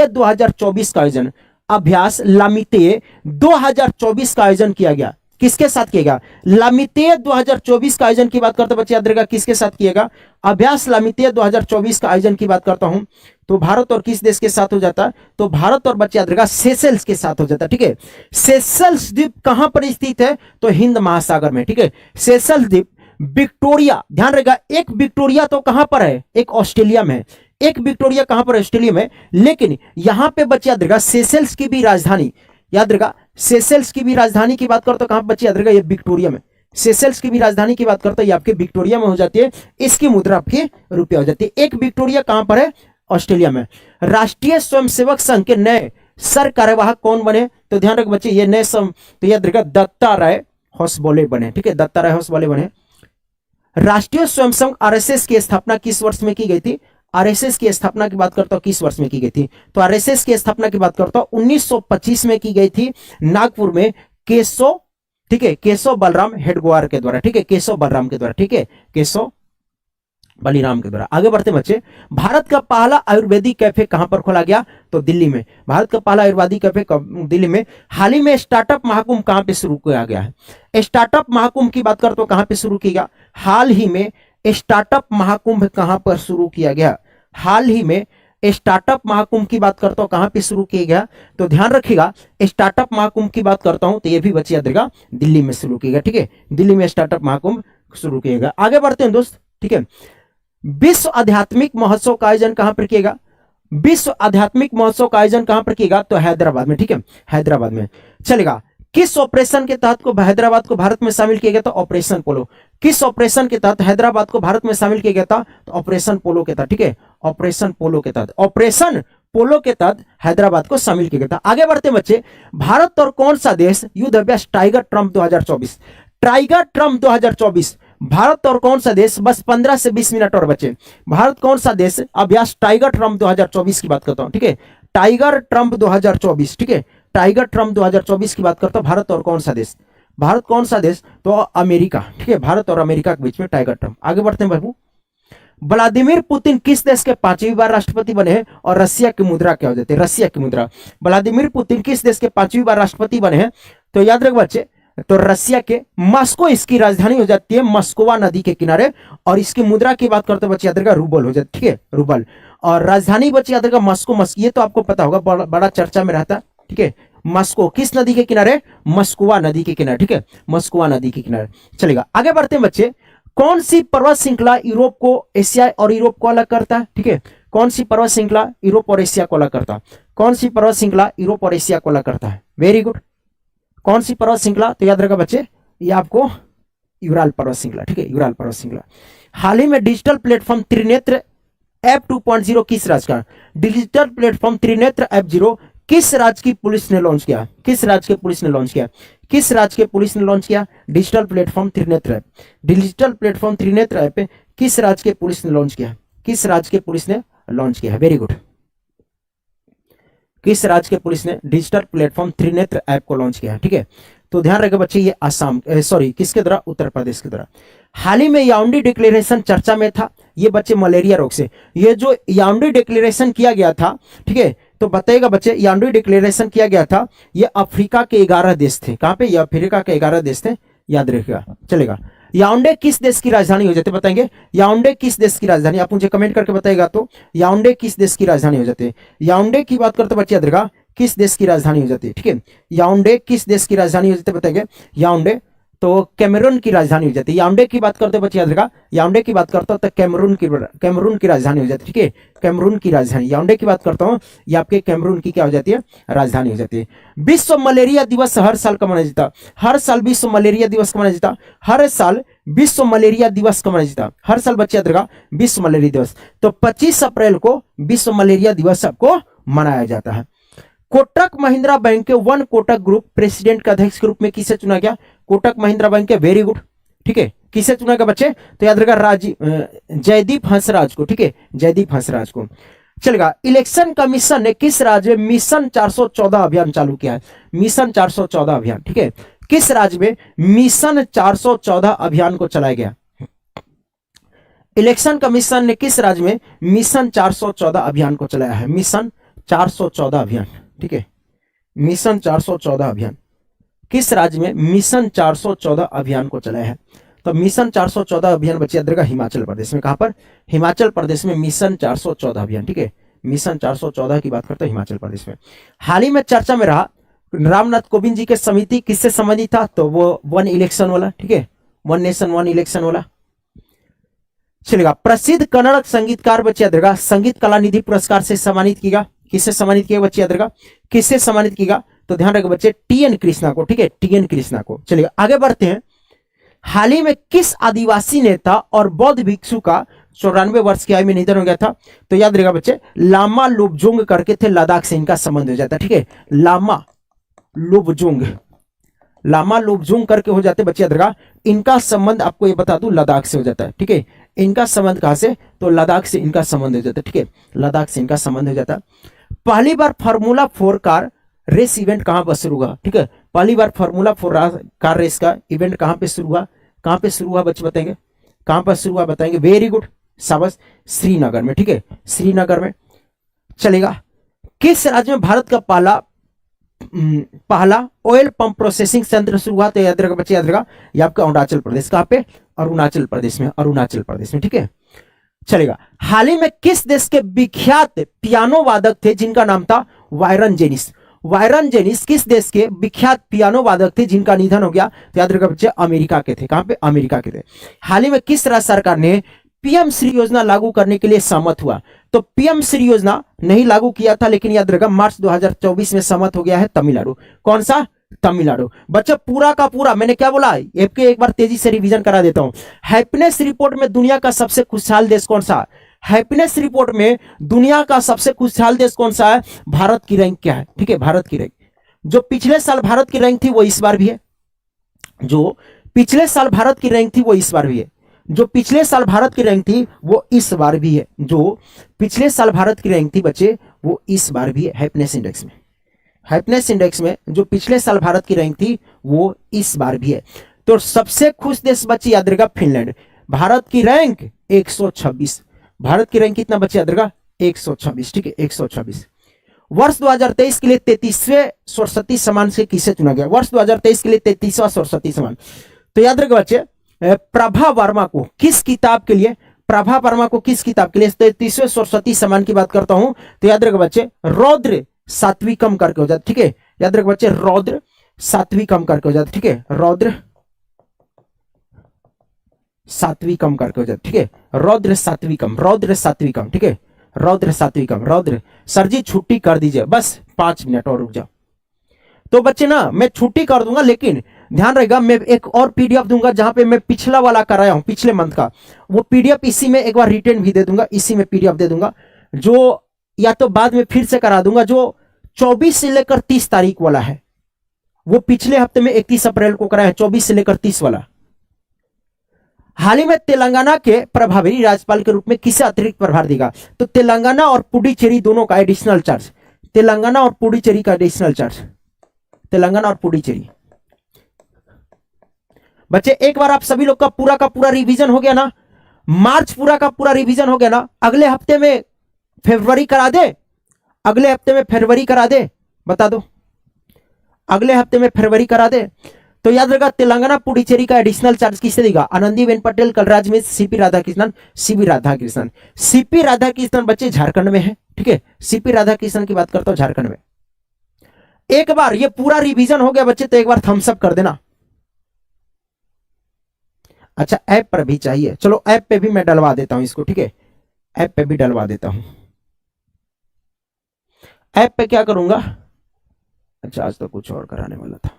[SPEAKER 1] 2024 का आयोजन, अभ्यास लामितेय 2024 का आयोजन किया गया? किसके साथ किएगा? लामितेय 2024 का आयोजन की बात करते बच्चे, याद रखेगा किसके साथ किएगा? अभ्यास लामितेय 2024 का आयोजन की बात करता हूं तो भारत और किस देश के साथ हो जाता है? तो भारत और बच्चे याद रखेगा सेशेल्स के साथ हो जाता है, ठीक है। सेशेल्स द्वीप कहां पर स्थित है? तो हिंद महासागर में, ठीक है। सेशेल्स द्वीप विक्टोरिया, ध्यान रहेगा, एक विक्टोरिया तो कहां पर है? एक ऑस्ट्रेलिया में, एक विक्टोरिया कहां पर? ऑस्ट्रेलिया में। लेकिन यहां पे बच्चे याद रखेगा सेशेल्स की भी राजधानी, याद रखेगा सेशेल्स की भी राजधानी की बात करते तो कहां पर बच्चे? याद रखेगा ये विक्टोरिया में। सेशेल्स की भी राजधानी की बात करते हैं, ये आपके विक्टोरिया में हो जाती है। इसकी मुद्रा आपकी रुपया हो जाती है। एक विक्टोरिया कहां पर है? ऑस्ट्रेलिया में। राष्ट्रीय स्वयंसेवक संघ के नए सर कार्यवाहक कौन बने? तो ध्यान रख बच्चे, ये नए तो याद रखेगा दत्ता राय होसबोले बने, ठीक है, दत्ता राय होसबोले बने। राष्ट्रीय स्वयंसेवक आरएसएस की स्थापना किस वर्ष में की गई थी? आरएसएस की स्थापना की बात करता हूं किस वर्ष में की गई थी? तो आरएसएस की स्थापना की बात करता हूं 1925 में की गई थी, नागपुर में केशव, ठीक है, केशव बलराम हेडगेवार के द्वारा, ठीक है, केशव बलराम के द्वारा, ठीक है, केशव बलिराम के द्वारा। आगे बढ़ते बच्चे, भारत का पहला आयुर्वेदिक कैफे कहां पर खोला गया? तो दिल्ली में। भारत का पहला आयुर्वेदिक कैफे दिल्ली में। हाल ही में स्टार्टअप महाकुंभ कहां पे शुरू किया गया है? स्टार्टअप महाकुंभ की बात करते हो कहां पे शुरू किया गया? हाल ही में स्टार्टअप महाकुंभ कहां पर शुरू किया गया? हाल ही में स्टार्टअप महाकुंभ की बात करता हूं कहां पे शुरू किया गया? तो ध्यान रखिएगा, स्टार्टअप महाकुंभ की बात करता हूं तो ये भी बच्चे याद रखिएगा दिल्ली में शुरू किया गया, ठीक है, दिल्ली में स्टार्टअप महाकुंभ शुरू किया गया। आगे बढ़ते हैं दोस्त, ठीक है। विश्व आध्यात्मिक महोत्सव का आयोजन कहां पर किएगा? विश्व आध्यात्मिक महोत्सव का आयोजन कहां पर किएगा? तो हैदराबाद में, ठीक है, हैदराबाद में। चलेगा, किस ऑपरेशन के तहत को हैदराबाद को भारत में शामिल किया गया था? ऑपरेशन पोलो। किस ऑपरेशन के तहत हैदराबाद को भारत में शामिल किया गया था? तो ऑपरेशन पोलो के तहत, ठीक है, ऑपरेशन पोलो के तहत, ऑपरेशन पोलो के तहत हैदराबाद को शामिल किया गया था। आगे बढ़ते बच्चे, भारत और कौन सा देश युद्ध अभ्यास tiger Trump 2024, tiger Trump 2024, Bharat और कौन सा देश, बस 15 से 20 मिनट और बचे, भारत कौन सा देश अभ्यास टाइगर ट्रम्प 2024 की बात करता हूं, ठीक है, टाइगर ट्रम्प 2024, ठीक है, टाइगर ट्रम्प 2024 की बात करता हूं, भारत और कौन सा देश, भारत कौन सा देश, तो अमेरिका, ठीक है, भारत और अमेरिका के बीच में टाइगर ट्रम्प। आगे बढ़ते हैं बाबू, व्लादिमीर पुतिन किस देश के 5वीं बार राष्ट्रपति बने हैं और रसिया की मुद्रा क्या हो जाती है? रसिया की मुद्रा। व्लादिमीर पुतिन किस देश के 5वीं बार राष्ट्रपति बने हैं? तो याद रख बच्चे, तो रसिया के मॉस्को इसकी राजधानी हो जाती है, मस्कोवा नदी के किनारे, और इसकी मुद्रा की बात करते बच्चे याद रखा रूबल हो जाती है, ठीक है, रूबल। और राजधानी बच्चे याद रखा मस्को, ये तो आपको पता होगा, बड़ा चर्चा में रहता है, ठीक है, मस्को किस नदी के किनारे? मस्कोवा नदी के किनारे, ठीक है, मस्कोवा नदी के किनारे। चलेगा, आगे बढ़ते हैं बच्चे, कौन सी पर्वत श्रृंखला यूरोप को, एशिया और यूरोप को अलग करता है? ठीक है, कौन सी पर्वत श्रृंखला यूरोप और एशिया को अलग करता है? कौन सी पर्वत श्रृंखला यूरोप और एशिया को अलग करता है? वेरी गुड, कौन सी पर्वत श्रृंखला? तो याद रखा बच्चे, ये आपको यूराल पर्वत श्रृंखला, ठीक है, यूराल पर्वत श्रृंखला। हाल ही में डिजिटल प्लेटफॉर्म त्रिनेत्र ऐप 2.0 किस राज्य का? डिजिटल प्लेटफॉर्म त्रिनेत्र ऐप 0 किस राज्य की पुलिस ने लॉन्च किया? किस राज्य की पुलिस ने लॉन्च किया? किस राज्य की पुलिस ने लॉन्च किया? Digital platform Trinetra app, digital platform Trinetra app किस राज्य के पुलिस ने लॉन्च किया? किस राज्य के पुलिस ने लॉन्च किया है? वेरी गुड, किस राज्य के पुलिस ने डिजिटल प्लेटफॉर्म त्रिनेत्र ऐप को लॉन्च किया है? ठीक है, तो ध्यान रखें बच्चे, ये असम, सॉरी किसके द्वारा? उत्तर प्रदेश के द्वारा। हाल ही में याओंडे डिक्लेरेशन चर्चा में था, ये बच्चे मलेरिया रोग से, ये जो याओंडे डिक्लेरेशन किया गया था, ठीक है, तो बताइएगा बच्चे, याओंडे डिक्लेरेशन किया गया था, ये अफ्रीका के 11 देश थे। कहां पे? ये अफ्रीका के 11 देश थे, याद रखिएगा। चलेगा, याओंडे किस देश की राजधानी हो जाती है? बताएंगे, याओंडे किस देश की राजधानी? आप मुझे कमेंट करके बताएगा। तो याओंडे किस देश की राजधानी हो जाती है? याओंडे की बात करते बच्चे याद रखा, किस देश की राजधानी हो जाती है? ठीक है, याओंडे किस देश की राजधानी हो जाती है? बताएंगे, याओंडे तो कैमरून की राजधानी हो जाती है। याओंडे की बात करते बच्चे याद रखा, याओंडे की बात करता हूं तो कैमरून की राजधानी हो जाती है। ठीक है, कैमरून की राजधानी, याओंडे की बात करता हूं, ये आपके कैमरून की क्या हो जाती है? राजधानी हो जाती है। विश्व मलेरिया दिवस हर साल कब मनाया जाता है? हर साल विश्व मलेरिया दिवस कब मनाया जाता है? हर साल विश्व मलेरिया दिवस कब मनाया जाता है? हर साल बच्चे याद रखा, विश्व मलेरिया दिवस। तो 25 अप्रैल को विश्व मलेरिया दिवस आपको मनाया जाता है। कोटक महिंद्रा बैंक के वन कोटक ग्रुप प्रेसिडेंट का अध्यक्ष के रूप में किसे चुना गया? कोटक महिंद्रा बैंक के, वेरी गुड, ठीक है, किसे चुना गया बच्चे? तो याद रखा जयदीप हंसराज को। ठीक है, जयदीप हंसराज को। चलेगा, इलेक्शन कमीशन ने किस राज्य में मिशन 414 अभियान चालू किया है? मिशन 414 अभियान, ठीक है, किस राज्य में मिशन 414 अभियान को चलाया गया? इलेक्शन कमीशन ने किस राज्य में मिशन 414 अभियान को चलाया है? मिशन 414 अभियान, ठीक है, मिशन 414 अभियान किस राज्य में मिशन 414 अभियान को चलाया है? तो मिशन 414 अभियान बच्चे याद रखा, हिमाचल प्रदेश में। कहां पर? हिमाचल प्रदेश में मिशन 414 अभियान, ठीक है, मिशन 414 की बात करते हैं हिमाचल प्रदेश में। हाल ही में चर्चा में रहा रामनाथ कोविंद जी के समिति किससे संबंधित था? तो वो वन इलेक्शन वाला, ठीक है, वन नेशन वन इलेक्शन वाला। चलेगा, प्रसिद्ध कन्नड़ संगीतकार बच्चे याद रखा, संगीत कला निधि पुरस्कार से सम्मानित किया। किससे सम्मानित किया बच्चे याद रखा? किससे सम्मानित किया? तो ध्यान रखो बच्चे, टीएन कृष्णा को। ठीक है, टीएन कृष्णा को। चलिए आगे बढ़ते हैं। हाल ही में किस आदिवासी नेता और बौद्ध भिक्षु का 94 वर्ष की आयु में निधन हो गया था? तो याद रखेगा बच्चे, लामा लोबजुंग करके थे, लद्दाख से इनका संबंध हो जाता है। ठीक है, लामा लोबजुंग करके हो जाते बच्चे याद रखा, इनका संबंध आपको ये बता दूं लद्दाख से हो जाता है। ठीक है, इनका संबंध कहां से? तो लद्दाख से इनका संबंध हो जाता है। ठीक है, लद्दाख से इनका संबंध हो जाता है। पहली बार फार्मूला 4 कार रेस इवेंट कहां पर शुरू हुआ? ठीक है, पहली बार फार्मूला 4 कार रेस का इवेंट कहां पे शुरू हुआ? कहां पे शुरू हुआ बच्चे बताएंगे? कहां पर शुरू हुआ बताएंगे? वेरी गुड, शाबाश, श्रीनगर में। ठीक है, श्रीनगर में। चलेगा, किस राज्य में भारत का पहला ऑयल पंप प्रोसेसिंग संयंत्र शुरू हुआ? तो याद रखा बच्चे, याद रखा, ये आपका अरुणाचल प्रदेश। कहां पे? अरुणाचल प्रदेश में, अरुणाचल प्रदेश में। ठीक है, चलेगा, हाल ही में किस देश के विख्यात पियानो वादक थे जिनका नाम था वायरन जेनिस? वायरन जेनिस किस देश के विख्यात पियानो वादक थे जिनका निधन हो गया? तो याद रखा बच्चे, अमेरिका के थे। कहां पे? अमेरिका के थे। हाल ही में किस राज्य सरकार ने पीएम श्री योजना लागू करने के लिए सहमत हुआ? तो पीएम श्री योजना नहीं लागू किया था, लेकिन याद रखा मार्च 2024 में सहमत हो गया है तमिलनाडु। कौन सा? तमिलनाडु। बच्चा पूरा का पूरा मैंने क्या बोला, आपके एक बार तेजी से रिवीजन करा देता हूं। हैप्पीनेस रिपोर्ट में दुनिया का सबसे खुशहाल देश कौन सा? हैप्पीनेस रिपोर्ट में दुनिया का सबसे खुशहाल देश कौन सा है? भारत की रैंक क्या है? ठीक है, भारत की रैंक जो पिछले साल भारत की रैंक थी वो इस बार भी है। जो पिछले साल भारत की रैंक थी वो इस बार भी है। जो पिछले साल भारत की रैंक थी वो इस बार भी है। जो पिछले साल भारत की रैंक थी बच्चे वो इस बार भी है हैप्पीनेस इंडेक्स में। हैप्पीनेस इंडेक्स में जो पिछले साल भारत की रैंक थी वो इस बार भी है। तो सबसे खुश देश बच्चे याद रखेगा फिनलैंड। भारत की रैंक 126। भारत की रैंक कितना बच्चे याद रखेगा? 126। ठीक है, 126। वर्ष 2023 के लिए 33वें सरस्वती सम्मान से किसे चुना गया? वर्ष 2023 के लिए 33वां सरस्वती सम्मान। तो याद रखेगा बच्चे, प्रभा वर्मा को किस किताब के लिए, प्रभा वर्मा को किस किताब के लिए 33वें सरस्वती सम्मान की बात करता हूं तो याद रखेगा बच्चे, रौद्र सात्विकम करके हो जाता। ठीक है, याद रखेगा बच्चे, रौद्र सात्विकम करके हो जाता। ठीक है, रौद्र सात्विकम करके हो जाता। ठीक है, रौद्र सात्विकम, रौद्र सात्विकम। ठीक है, रौद्र सात्विकम, रौद्र। सर जी छुट्टी कर दीजिए, बस 5 मिनट और रुक जाओ। तो बच्चे ना मैं छुट्टी कर दूंगा, लेकिन ध्यान रहेगा मैं एक और पीडीएफ दूंगा जहां पे मैं पिछला वाला कराया हूं, पिछले मंथ का वो पीडीएफ इसी में एक बार रिटर्न भी दे दूंगा, इसी में पीडीएफ दे दूंगा, जो या तो बाद में फिर से करा दूंगा। जो 24 से लेकर 30 तारीख वाला है वो पिछले हफ्ते में 31 अप्रैल को कराया है, 24 से लेकर 30 वाला। हाल ही में तेलंगाना के प्रभारी राज्यपाल के रूप में किसे अतिरिक्त प्रभार देगा? तो तेलंगाना और पुडुचेरी दोनों का एडिशनल चार्ज, तेलंगाना और पुडुचेरी का एडिशनल चार्ज, तेलंगाना और पुडुचेरी। बच्चे एक बार आप सभी लोग का पूरा रिवीजन हो गया ना, मार्च पूरा का पूरा रिवीजन हो गया ना, अगले हफ्ते में फरवरी करा दे, अगले हफ्ते में फरवरी करा दे, बता दो अगले हफ्ते में फरवरी करा दे। तो याद रखा तेलंगाना पुडुचेरी का एडिशनल चार्ज किससे देगा? Anandiben Patel, Kalraj Mishra, CP Radhakrishnan, CP Radhakrishnan. CP Radhakrishnan बच्चे झारखंड में है। ठीक है, सीपी राधाकृष्णन की बात करता हूं झारखंड में। एक बार ये पूरा रिवीजन हो गया बच्चे तो एक बार थम्स अप कर देना। अच्छा ऐप पर भी चाहिए, चलो ऐप पे भी मैं डलवा देता हूं इसको। ठीक है, ऐप पे भी डलवा देता हूं। ऐप पे क्या करूंगा, अच्छा आज तो कुछ और कराने वाला था।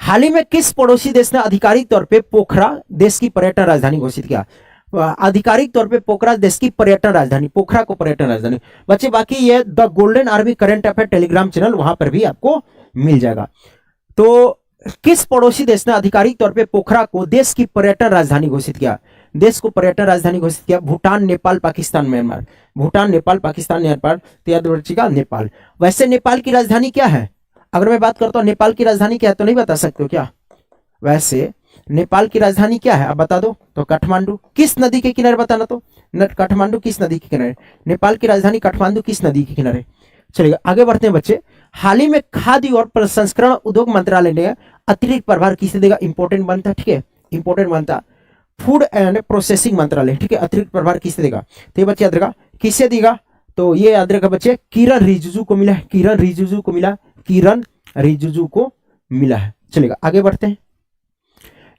[SPEAKER 1] हाल ही में किस पड़ोसी देश ने आधिकारिक तौर पे पोखरा देश की पर्यटन राजधानी घोषित किया? आधिकारिक तौर पे पोखरा देश की पर्यटन राजधानी, पोखरा को पर्यटन राजधानी। बच्चे बाकी ये the golden army current affair Telegram channel वहां पर भी आपको मिल जाएगा। तो किस पड़ोसी देश ने आधिकारिक तौर पे पोखरा को देश की पर्यटन राजधानी घोषित किया? देश को पर्यटन राजधानी घोषित किया भूटान, नेपाल, पाकिस्तान, म्यांमार। भूटान, नेपाल, पाकिस्तान, म्यांमार। तो याद रखिएगा नेपाल। वैसे नेपाल की राजधानी क्या है? अगर मैं बात करता हूं नेपाल की राजधानी क्या है तो नहीं बता सकते हो क्या? वैसे नेपाल की राजधानी क्या है आप बता दो। तो काठमांडू। किस नदी के किनारे बताना तो? काठमांडू किस नदी के किनारे? नेपाल की राजधानी काठमांडू किस नदी के किनारे? चलिए आगे बढ़ते हैं बच्चे। हाल ही में खाद्य और प्रसंस्करण उद्योग मंत्रालय ने अतिरिक्त प्रभार किसे देगा? इंपॉर्टेंट बनता है। ठीक है, इंपॉर्टेंट बनता। फूड एंड प्रोसेसिंग मंत्रालय। ठीक है, अतिरिक्त प्रभार किसे देगा? तो ये बच्चे याद रखा किसे देगा? तो ये याद रखा बच्चे किरण रिजिजू को मिला है, किरण रिजिजू को मिला, किरण रिजिजू को मिला है। चलेगा आगे बढ़ते हैं।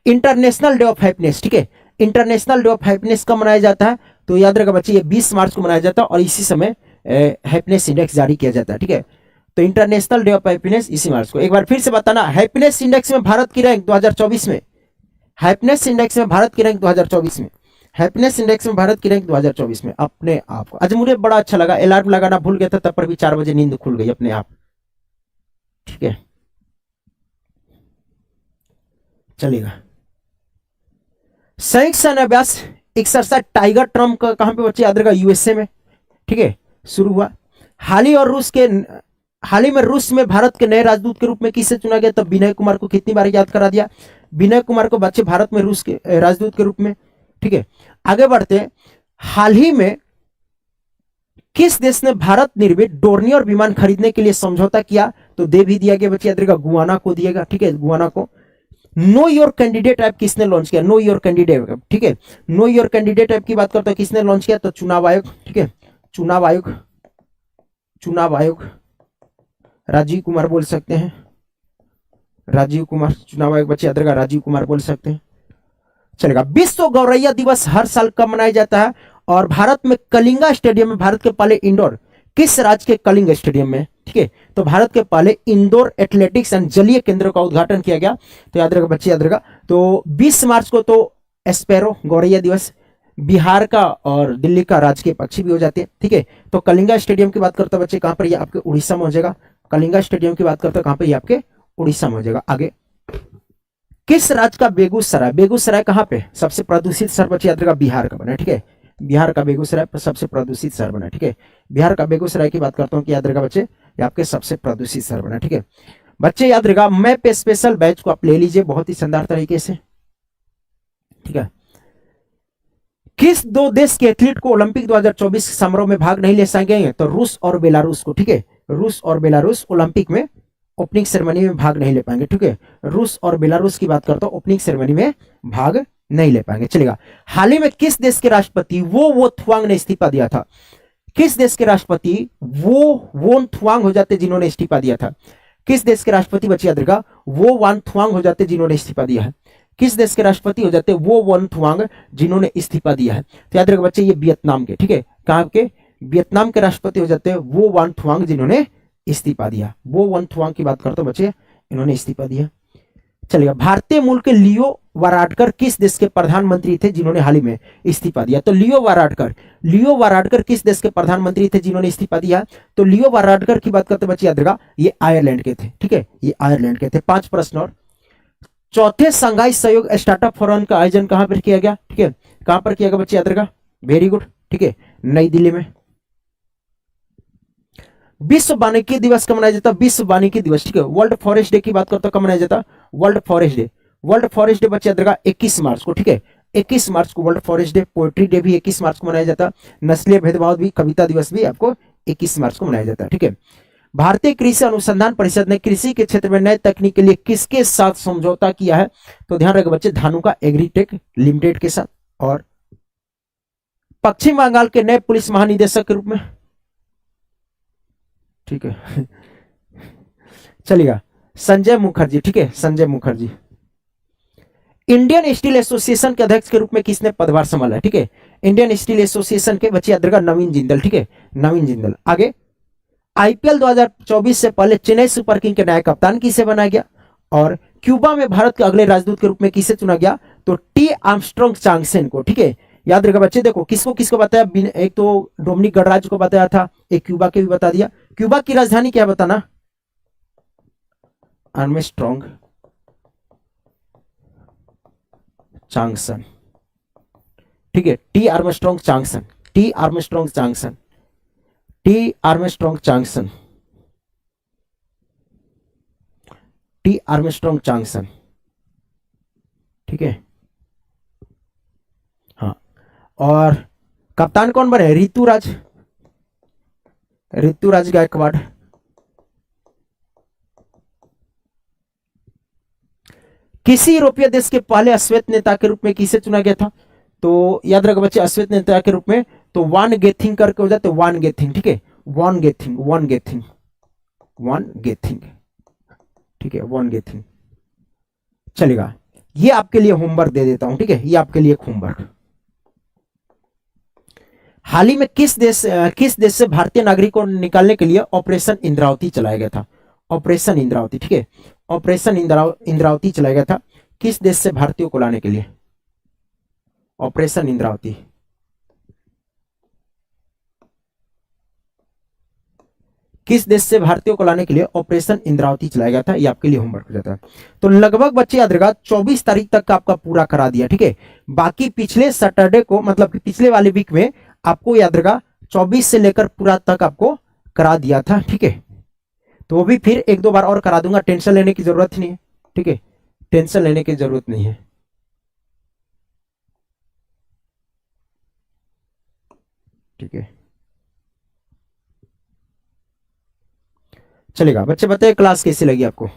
[SPEAKER 1] International day of happiness. ठीक है, इंटरनेशनल डे ऑफ हैप्पीनेस कब मनाया जाता है? तो याद रखा बच्चे ये 20 मार्च को मनाया जाता है और इसी समय हैप्पीनेस इंडेक्स जारी किया जाता है। ठीक है, तो इंटरनेशनल डे ऑफ हैप्पीनेस इसी मार्च को। एक बार फिर से बताना, हैप्पीनेस इंडेक्स में भारत की रैंक 2024 में, हैप्पीनेस इंडेक्स में भारत की रैंक 2024 में, हैप्पीनेस इंडेक्स में भारत की रैंक 2024 में अपने आप को। आज मुझे बड़ा अच्छा लगा, अलार्म लगाना भूल गया था तब पर भी 4 बजे नींद खुल गई अपने आप। ठीक है, चलेगा। संयुक्त सैन्य अभ्यास एक्सरसाइज टाइगर ट्रम्प का कहां पे बच्चे याद रखा? यूएसए में। ठीक है, शुरू हुआ। हाल ही में रूस में भारत के नए राजदूत के रूप में किसे चुना गया? तब विनय कुमार को। कितनी बार याद करा दिया? विनय कुमार को बच्चे भारत में रूस के राजदूत के रूप में। ठीक है, आगे बढ़ते हैं। हाल ही में किस देश ने भारत निर्मित डोर्नियर विमान खरीदने के लिए समझौता किया? तो दे भी दिया गया बच्चे याद रखा, गुआना को दिएगा। ठीक है, गुआना को। नो योर कैंडिडेट ऐप किसने लॉन्च किया? Know your candidate app. ठीक है, नो योर कैंडिडेट ऐप की बात करते हैं किसने लॉन्च किया? तो चुनाव आयोग। ठीक है, चुनाव आयोग, चुनाव आयोग राजीव कुमार बोल सकते हैं, राजीव कुमार। चुनाव आयोग बच्चे याद रखा, राजीव कुमार बोल सकते हैं। चलेगा। विश्व गौरैया दिवस हर साल कब मनाया जाता है? और भारत में कलिंगा स्टेडियम में भारत के पहले इंडोर किस राज्य के कलिंग स्टेडियम में, ठीक है। तो भारत के पहले इंडोर एथलेटिक्स एंड जलीय केंद्र का उद्घाटन किया गया। तो याद रखा बच्चे, याद रखा। तो 20 मार्च को तो एस्पेरो गौरैया दिवस, बिहार का और दिल्ली का राजकीय पक्षी भी हो जाते हैं, ठीक है। तो कलिंगा स्टेडियम की बात करते बच्चे, कहां पर, ये आपके उड़ीसा में हो जाएगा। कलिंगा स्टेडियम की बात करते कहां पर, ये आपके उड़ीसा में हो जाएगा। आगे, किस राज्य का बेगूसराय, बेगूसराय कहां पे सबसे प्रदूषित शहर बच्चे, याद रखा बिहार का बना, ठीक है। बिहार का बेगूसराय सबसे प्रदूषित शहर बना, ठीक है। बिहार का बेगूसराय की बात करता हूं कि याद रखा बच्चे, ये आपके सबसे प्रदूषित शहर बना, ठीक है। बच्चे याद रखा, मैप स्पेशल बैच को आप ले लीजिए बहुत ही शानदार तरीके से, ठीक है। किस दो देश के एथलीट को ओलंपिक 2024 समारोह में भाग नहीं ले सकेंगे, तो रूस और बेलारूस को, ठीक है। रूस और बेलारूस ओलंपिक में ओपनिंग सेरेमनी में भाग नहीं ले पाएंगे, ठीक है। रूस और बेलारूस की बात करता हूं, ओपनिंग सेरेमनी में भाग नहीं ले पाएंगे, चलेगा। हाल ही में किस देश के राष्ट्रपति वो थुआंग ने इस्तीफा दिया था, किस देश के राष्ट्रपति वो थुआंग हो जाते जिन्होंने इस्तीफा दिया था, किस देश के राष्ट्रपति बच्चे याद रखा, वो वान थुआंग हो जाते जिन्होंने इस्तीफा दिया है, किस देश के राष्ट्रपति हो जाते वो वन थुआंग जिन्होंने इस्तीफा दिया है। तो याद रखो बच्चे, ये वियतनाम के, ठीक है। कहां के, वियतनाम के राष्ट्रपति हो जाते हैं वो वन थुआंग जिन्होंने इस्तीफा दिया। वो वन थुआंग की बात करते हो बच्चे, इन्होंने इस्तीफा दिया, चलेगा। भारतीय मूल के लियो वाराडकर किस देश के प्रधानमंत्री थे जिन्होंने हाल ही में इस्तीफा दिया, तो लियो वाराडकर किस देश के प्रधानमंत्री थे जिन्होंने इस्तीफा दिया, तो लियो वाराडकर की बात करते बच्चे याद रखा, ये आयरलैंड के थे, ठीक है, ये आयरलैंड के थे। 5 प्रश्न और, चौथे संघाई सहयोग स्टार्टअप फोरम का आयोजन कहां पर किया गया, ठीक है, कहां पर किया गया बच्चे याद रखा, वेरी गुड, ठीक है, नई दिल्ली में। विश्व वानिकी दिवस कब मनाया जाता है, विश्व वानिकी दिवस, ठीक है। वर्ल्ड फॉरेस्ट डे की बात करते कब मनाया जाता, world forest day, world forest day बच्चे याद रखा 21 मार्च को, ठीक है। 21 मार्च को world forest day, poetry day भी 21 मार्च को मनाया जाता, नस्लीय भेदभाव भी, कविता दिवस भी आपको 21 मार्च को मनाया जाता है, ठीक है। भारतीय कृषि अनुसंधान परिषद ने कृषि के क्षेत्र में नए तकनीक के लिए किसके साथ समझौता किया है, तो ध्यान रखें बच्चे, धानुका एग्रीटेक लिमिटेड के साथ। और पश्चिम बंगाल के नए पुलिस महानिदेशक के रूप में, ठीक है, चलिएगा, संजय मुखर्जी, ठीक है, Sanjay Mukherjee. Indian steel association के अध्यक्ष के रूप में किसने पदभार संभाला है, ठीक है। इंडियन स्टील एसोसिएशन के बच्चे याद रखा, नवीन जिंदल, ठीक है, नवीन जिंदल। आगे, आईपीएल 2024 से पहले चेन्नई सुपर किंग के नया कप्तान किसे बनाया गया, और क्यूबा में भारत के अगले राजदूत के रूप में किसे चुना गया, तो टी आर्मस्ट्रांग चांगसेन को, ठीक है। याद रखा बच्चे, देखो किसको किसको बताया, एक तो डोमिनिक गणराज्य को बताया था, एक क्यूबा के भी बता दिया। क्यूबा की राजधानी क्या बताना, आर्मस्ट्रांग चांगसन, ठीक है, T Armstrong Changsan, T Armstrong Changsan, T Armstrong Changsan, T Armstrong Changsan, ठीक है, हाँ। और कप्तान कौन बने, ऋतुराज, ऋतुराज गायकवाड़। किसी यूरोपीय देश के पहले अश्वेत नेता के रूप में किसे चुना गया था, तो याद रखो बच्चे, अश्वेत नेता के रूप में तो वान गेथिंग करके हो जाते, वान गेथिंग, ठीक है, वान गेथिंग, वान गेथिंग, वान गेथिंग, ठीक है, वान गेथिंग, चलेगा। ये आपके लिए होमवर्क दे देता हूं, ठीक है, ये आपके लिए होमवर्क। हाल ही में किस देश से भारतीय नागरिकों को निकालने के लिए ऑपरेशन इंद्रावती चलाया गया था, ऑपरेशन इंद्रावती, ठीक है, ऑपरेशन इंद्रावती चलाया गया था, किस देश से भारतीयों को लाने के लिए, ऑपरेशन इंद्रावती, किस देश से भारतीयों को लाने के लिए ऑपरेशन इंद्रावती चलाया गया था, ये आपके लिए होमवर्क हो जाता है। तो लगभग बच्चे याद रखा 24 तारीख तक का आपका पूरा करा दिया, ठीक है। बाकी पिछले सैटरडे को, मतलब पिछले वाले वीक में आपको याद रखा 24 से लेकर पूरा तक आपको करा दिया था, ठीक है। तो वो भी फिर एक दो बार और करा दूंगा, टेंशन लेने की जरूरत नहीं है, ठीक है, टेंशन लेने की जरूरत नहीं है, ठीक है, चलेगा। बच्चे बताइए क्लास कैसी लगी आपको,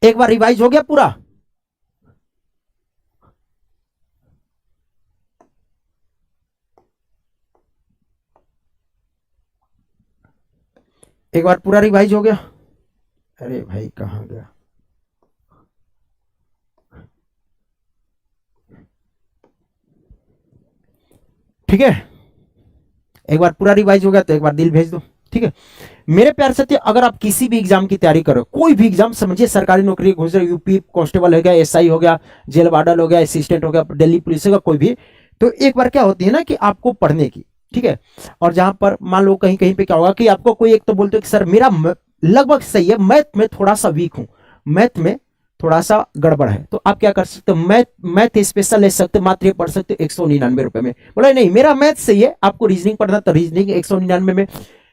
[SPEAKER 1] एक बार रिवाइज हो गया पूरा, एक बार पूरा रिवाइज हो गया, अरे भाई कहां गया, ठीक है। एक बार पूरा रिवाइज हो गया तो एक बार दिल भेज दो, ठीक है। मेरे प्यार साथियों, अगर आप किसी भी एग्जाम की तैयारी करो, कोई भी एग्जाम समझिए, सरकारी नौकरी घुस रहे, यूपी कांस्टेबल हो गया, एसआई हो गया, जेल वार्डन हो गया, असिस्टेंट हो गया, दिल्ली पुलिस हो गया, कोई भी, तो एक बार क्या होती है ना कि आपको पढ़ने की, ठीक है। और जहां पर मान लो कहीं कहीं पे क्या होगा कि आपको कोई एक तो बोलते हो कि सर मेरा लगभग सही है, मैथ में थोड़ा सा वीक हूं, मैथ में थोड़ा सा गड़बड़ है, तो आप क्या कर सकते हो, मैथ स्पेशल ले सकते हो, मात्र ये पढ़ सकते हो 199 रुपए में। बोला नहीं मेरा मैथ सही है, आपको रीजनिंग पढ़ना तो रीजनिंग 199 में,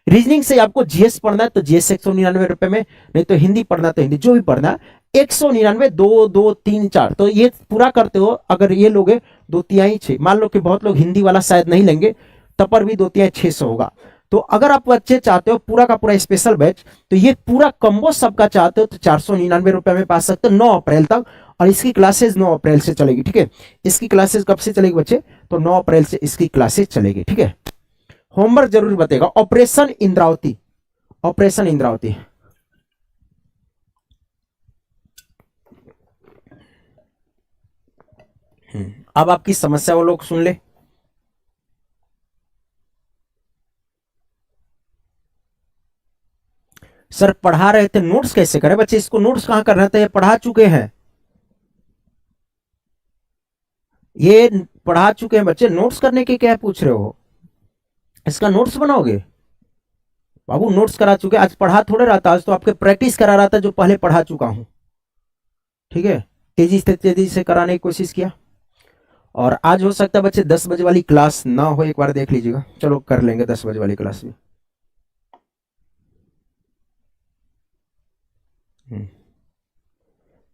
[SPEAKER 1] रीजनिंग से आपको जीएस पढ़ना है तो जीएस 199 रुपए में, नहीं तो हिंदी पढ़ना तो हिंदी, जो भी पढ़ना 199, 2 2 3 4, तो ये पूरा करते हो। अगर ये लोगे 2 तिहाई 6, मान लो कि बहुत लोग हिंदी वाला शायद नहीं लेंगे, तब पर भी 2 तिहाई 600 होगा। तो अगर आप अच्छे चाहते हो पूरा का पूरा स्पेशल बैच, तो ये पूरा कम्बो सबका चाहते हो तो 499 रुपए में पा सकते हो 9 अप्रैल तक। और इसकी क्लासेस 9 अप्रैल से चलेगी, ठीक है। इसकी क्लासेस कब से चलेगी बच्चे, तो 9 अप्रैल से इसकी क्लासेस चलेगी, ठीक है। होमवर्क जरूर बताएगा, ऑपरेशन इंद्रावती, ऑपरेशन इंद्रावती, अब आपकी समस्या वो लोग सुन ले। सर पढ़ा रहे थे नोट्स कैसे करें बच्चे, इसको नोट्स कहां करना था, ये पढ़ा चुके हैं, ये पढ़ा चुके हैं बच्चे, नोट्स करने के क्या पूछ रहे हो, इसका नोट्स बनाओगे बाबू, नोट्स करा चुके, आज पढ़ा थोड़े रहा था, आज तो आपके प्रैक्टिस करा रहा था जो पहले पढ़ा चुका हूं, ठीक है। तेजी से कराने की कोशिश किया। और आज हो सकता है बच्चे 10 बजे वाली क्लास ना हो, एक बार देख लीजिएगा, चलो कर लेंगे 10 बजे वाली क्लास भी।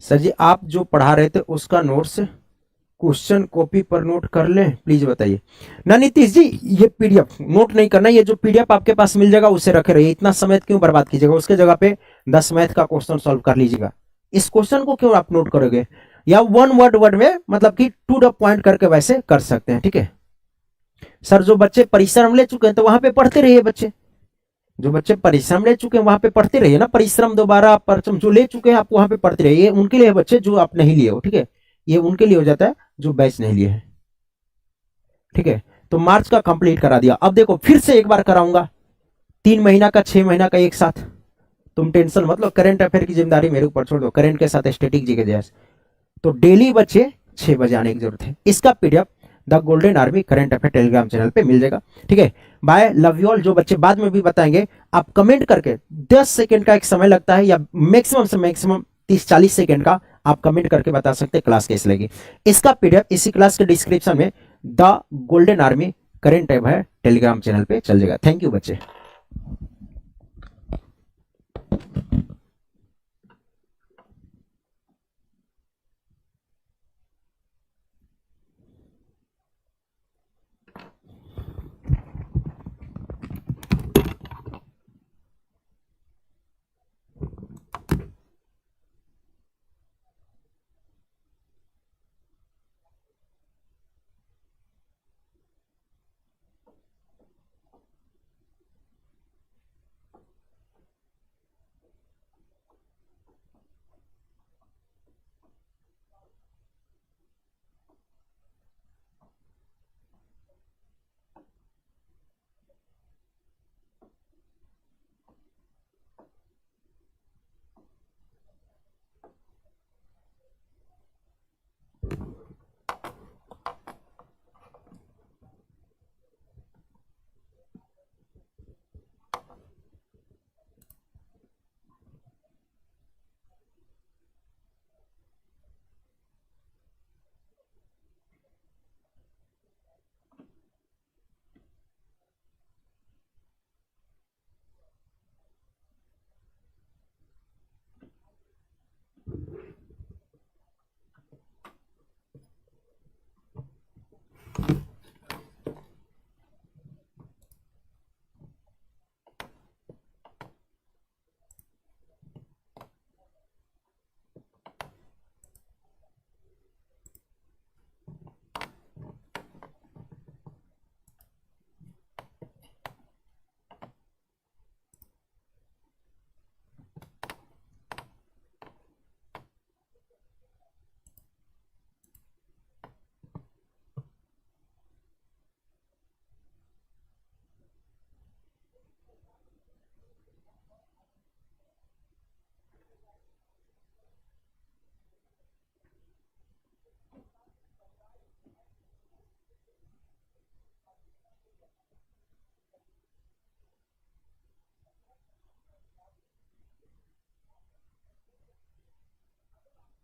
[SPEAKER 1] सर जी आप जो पढ़ा रहे थे उसका नोट्स क्वेश्चन कॉपी पर नोट कर लें प्लीज बताइए ना नीतीश जी, ये पीडीएफ नोट नहीं करना, ये जो पीडीएफ आपके पास मिल जाएगा उसे रखे रहिए, इतना समय क्यों बर्बाद कीजिएगा, उसके जगह पे 10 मैथ का क्वेश्चन सॉल्व कर लीजिएगा। इस क्वेश्चन को क्यों आप नोट करोगे, या वन वर्ड में मतलब कि टू द पॉइंट करके वैसे कर सकते हैं, ठीक है। सर जो बच्चे परिश्रम ले चुके हैं तो वहां पे पढ़ते रहिए बच्चे, जो बच्चे परिश्रम ले चुके हैं वहां पे पढ़ते रहिए ना, परिश्रम दोबारा परिश्रम जो ले चुके हैं आप वहां पे पढ़ते रहिए, उनके लिए बच्चे जो आप नहीं लिए हो, ठीक है, ये उनके लिए हो जाता है जो बैच नहीं लिए हैं, ठीक है। तो मार्च का कंप्लीट करा दिया, अब देखो फिर से एक बार कराऊंगा, 3 महीना का 6 महीना का एक साथ, तुम टेंशन मतलब करंट अफेयर की जिम्मेदारी मेरे ऊपर छोड़ दो, करंट के साथ स्टैटिक जी के जैसे, तो डेली बच्चे 6 बजे आने की जरूरत है। इसका PDF the golden army current affair Telegram channel पे मिल जाएगा, ठीक है। Bye, love you all. जो बच्चे बाद में भी बताएंगे, आप कमेंट करके 10 सेकंड का एक समय लगता है, या मैक्सिमम से मैक्सिमम 30-40 सेकंड का आप कमेंट करके बता सकते हैं क्लास कैसे लगी। इसका पीडीएफ इसी क्लास के डिस्क्रिप्शन में the golden army current affair Telegram channel पे चल जाएगा। थैंक यू बच्चे।